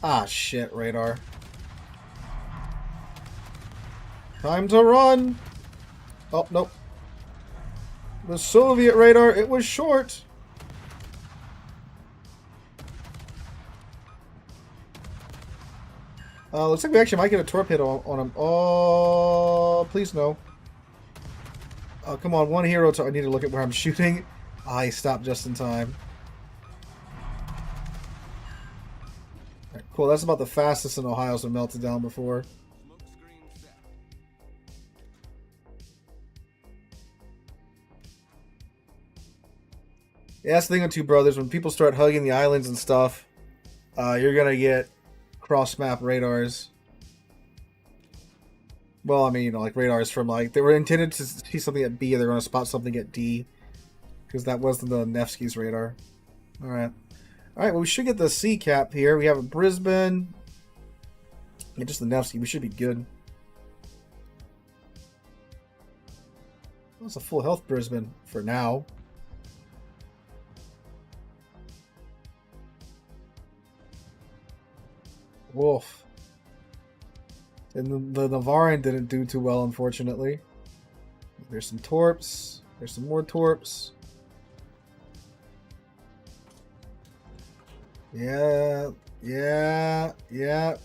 Ah, shit, radar. Time to run! Oh, nope. The Soviet radar, it was short. Looks like we actually might get a torpedo on him. Oh, please no. Oh, come on, one hero. I need to look at where I'm shooting. Ah, he stopped just in time. Right, cool, that's about the fastest in Ohio's been melted down before. Yeah, that's the thing with Two Brothers. When people start hugging the islands and stuff, you're going to get cross-map radars. Well, I mean, you know, like radars from, like, they were intended to see something at B, they're going to spot something at D. Because that wasn't the Nevsky's radar. Alright. Alright, well, we should get the C cap here. We have a Brisbane. Yeah, just the Nevsky. We should be good. That's a full health Brisbane for now. Wolf. And the Navarin didn't do too well, unfortunately. There's some torps. There's some more torps. Yeah, yeah, yeah.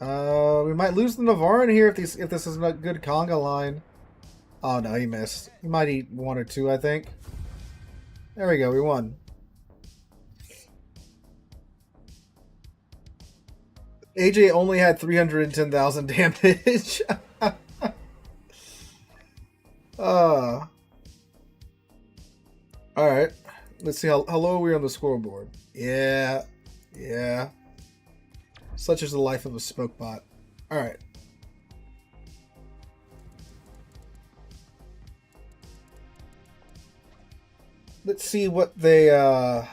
We might lose the Navarin here if this isn't a good conga line. Oh no, he missed. He might eat one or two, I think. There we go, we won. AJ only had 310,000 damage. Alright. Let's see how low are we on the scoreboard. Yeah. Yeah. Such is the life of a smoke bot. Alright. Let's see what they oh,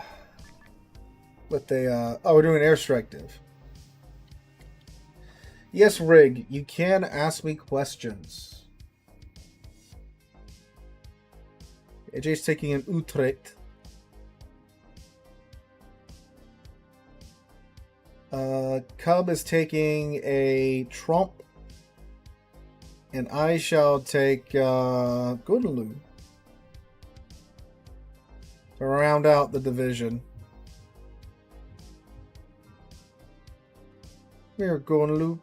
we're doing airstrike div. Yes, Rig, you can ask me questions. AJ's taking an Utrecht. Cub is taking a Trump. And I shall take Goodaloo to round out the division. Here, Goodaloo.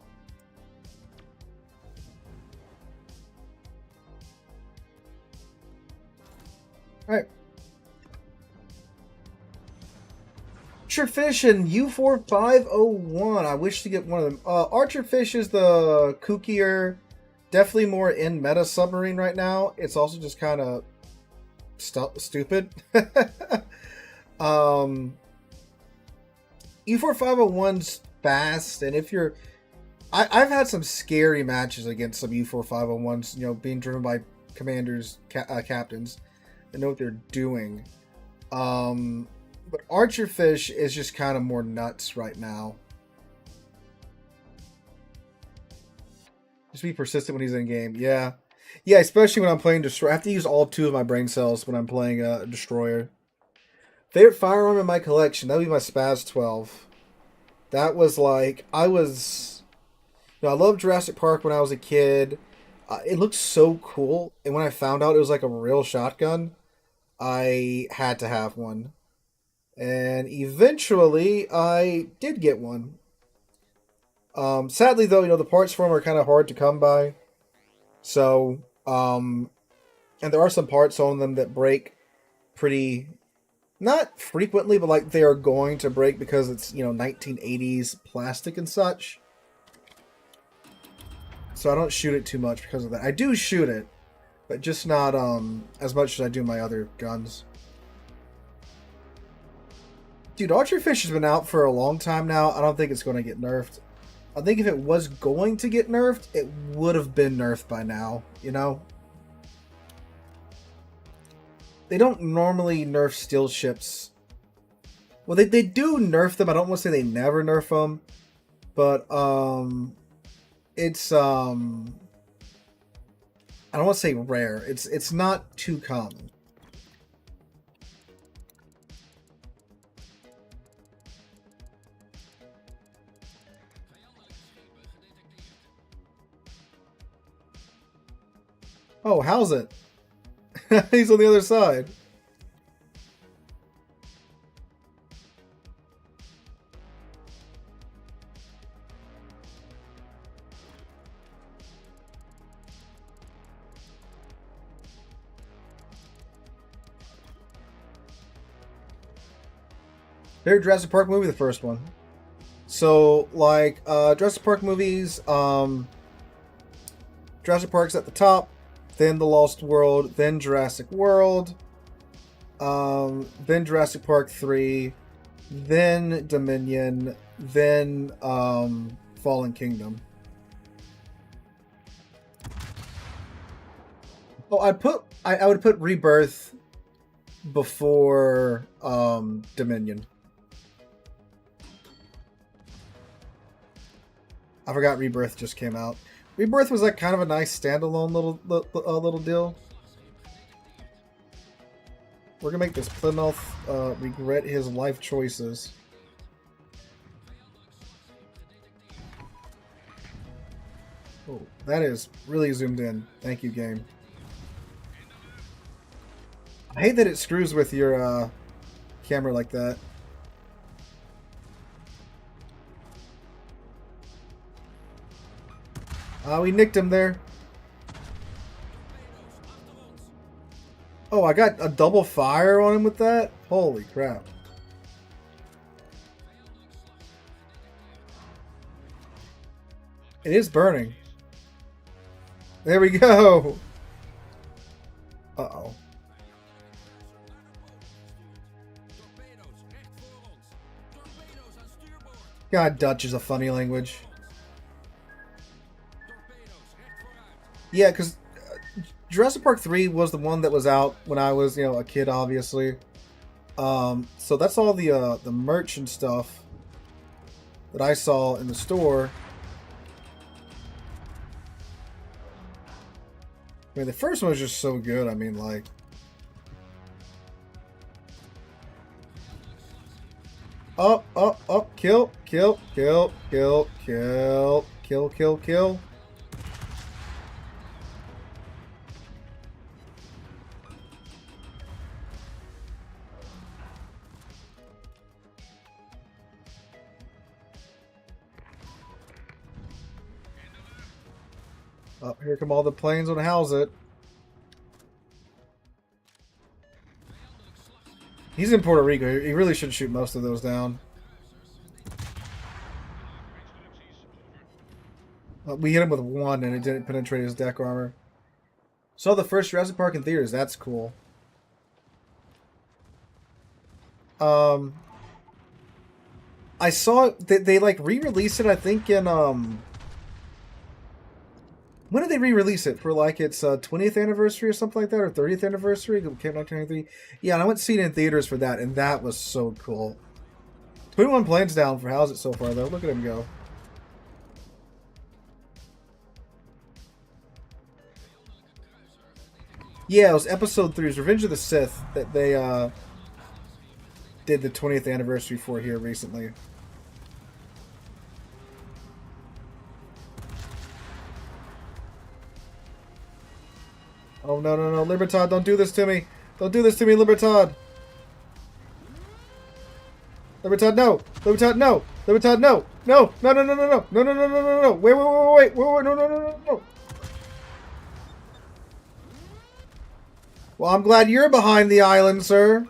Alright. Archerfish and U4501. I wish to get one of them. Archerfish is the kookier, definitely more in meta submarine right now. It's also just kind of stupid. U4501's fast, and if you're... I've had some scary matches against some U4501s, you know, being driven by commanders, captains. They know what they're doing. But Archerfish is just kind of more nuts right now. Just be persistent when he's in game. Yeah. Yeah, especially when I'm playing Destroyer. I have to use all 2 of my brain cells when I'm playing a Destroyer. Favorite firearm in my collection? That would be my Spaz 12. That was like... I was... You know, I loved Jurassic Park when I was a kid. It looked so cool. And when I found out it was like a real shotgun, I had to have one. And eventually, I did get one. Sadly, though, you know, the parts for them are kind of hard to come by. So, and there are some parts on them that break pretty, not frequently, but like they are going to break because it's, you know, 1980s plastic and such. So I don't shoot it too much because of that. I do shoot it, but just not as much as I do my other guns. Dude, Archerfish has been out for a long time now. I don't think it's going to get nerfed. I think if it was going to get nerfed, it would have been nerfed by now, you know? They don't normally nerf steel ships. Well, they do nerf them. I don't want to say they never nerf them. But, it's, I don't want to say rare. It's not too common. Oh, how's it? He's on the other side. Favorite Jurassic Park movie, the first one. So, like, Jurassic Park movies, Jurassic Park's at the top, then The Lost World, then Jurassic World, then Jurassic Park 3, then Dominion, then Fallen Kingdom. Oh, I would put Rebirth before Dominion. I forgot Rebirth just came out. Rebirth was like kind of a nice standalone little deal. We're gonna make this Plymouth regret his life choices. Oh, that is really zoomed in. Thank you, game. I hate that it screws with your camera like that. We nicked him there. Oh, I got a double fire on him with that? Holy crap. It is burning. There we go. Uh-oh. God, Dutch is a funny language. Yeah, because Jurassic Park 3 was the one that was out when I was, you know, a kid, obviously. So that's all the merch and stuff that I saw in the store. I mean, the first one was just so good. I mean, like... Up, up, up, kill, kill, kill, kill, kill, kill, kill, kill. Oh, here come all the planes on to house it. He's in Puerto Rico. He really should shoot most of those down. We hit him with one and it didn't penetrate his deck armor. Saw the first Jurassic Park in theaters. That's cool. I saw they like re-released it, I think, in when did they re-release it? For like its 20th anniversary or something like that, or 30th anniversary? It came out 1993. Yeah, and I went to see it in theaters for that, and that was so cool. 21 planes down for how's it so far, though. Look at him go. Yeah, it was Episode 3. It was Revenge of the Sith that they did the 20th anniversary for here recently. Oh, no, no, no. Libertad, don't do this to me. Don't do this to me, Libertad. Libertad, no. Libertad, no. Libertad, no. No, no, no, no, no, no. No, no, no, no, no, no. Wait, wait, wait, wait, wait. No, no, no, no, no. Well, I'm glad you're behind the island, sir.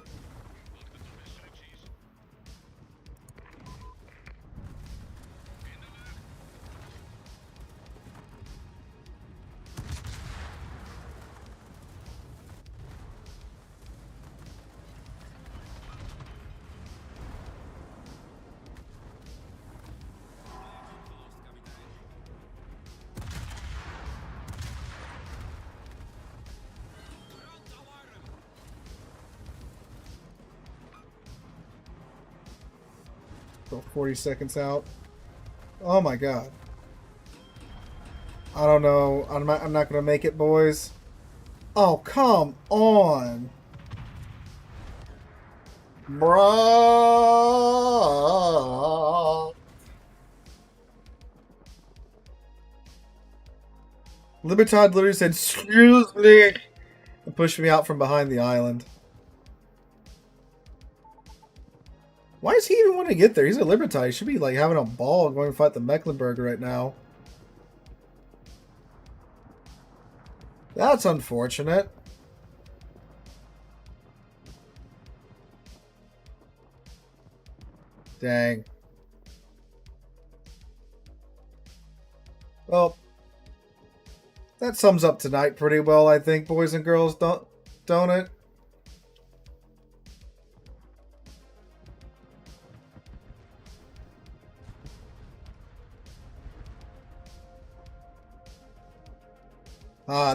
Go 40 seconds out. Oh my god. I don't know. I'm not gonna make it, boys. Oh, come on. Bruh. Libertad literally said, "Excuse me," and pushed me out from behind the island. Why does he even want to get there? He's a Libertad. He should be like having a ball going to fight the Mecklenburger right now. That's unfortunate. Dang. Well, that sums up tonight pretty well, I think, boys and girls, don't it?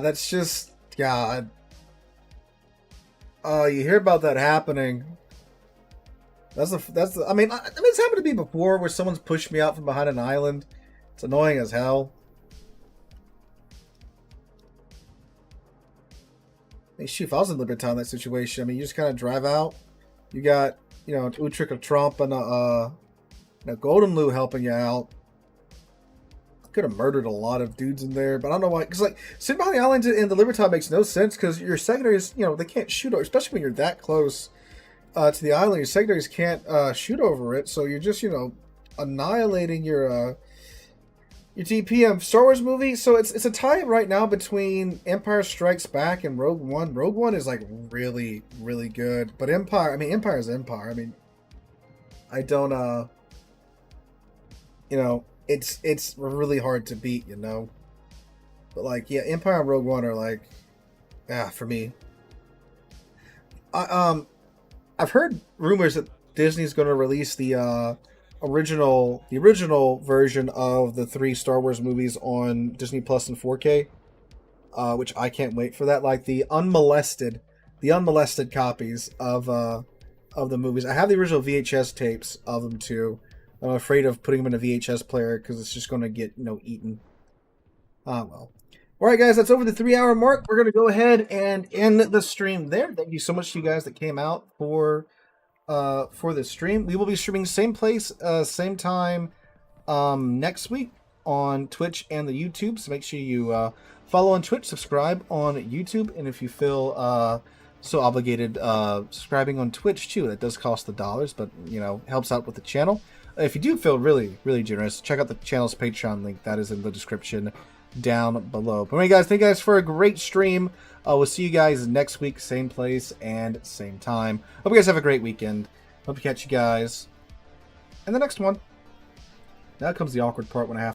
That's just God. Oh, you hear about that happening. That's the I mean, it's happened to me before where someone's pushed me out from behind an island. It's annoying as hell. Hey, shoot, if I was in Libertad in that situation, I mean, you just kind of drive out. You got, you know, an Utrecht, a Trump, and a Golden Lou helping you out. Could have murdered a lot of dudes in there, but I don't know why. Because like sitting behind the island in the Libertad makes no sense because your secondaries, you know, they can't shoot over, especially when you're that close to the island. Your secondaries can't shoot over it, so you're just, you know, annihilating your Your TPM Star Wars movie. So it's a tie right now between Empire Strikes Back and Rogue One. Rogue One is like really really good, but Empire. I mean, Empire is Empire. I mean, I don't. You know, it's really hard to beat. You know, but like yeah, Empire and Rogue One are like, for me. I've heard rumors that Disney's going to release the original version of the 3 Star Wars movies on Disney Plus in 4K, which I can't wait for that. Like the unmolested copies of the movies. I have the original VHS tapes of them too. I'm afraid of putting them in a VHS player because it's just going to get eaten. Well. All right, guys, that's over the 3-hour mark. We're going to go ahead and end the stream there. Thank you so much to you guys that came out for this stream. We will be streaming same place, same time next week on Twitch and the YouTube. So make sure you follow on Twitch, subscribe on YouTube, and if you feel so obligated, subscribing on Twitch too. That does cost the dollars, but helps out with the channel. If you do feel really, really generous, check out the channel's Patreon link. That is in the description down below. But anyway, guys, thank you guys for a great stream. We'll see you guys next week, same place and same time. Hope you guys have a great weekend. Hope to catch you guys in the next one. Now comes the awkward part when I have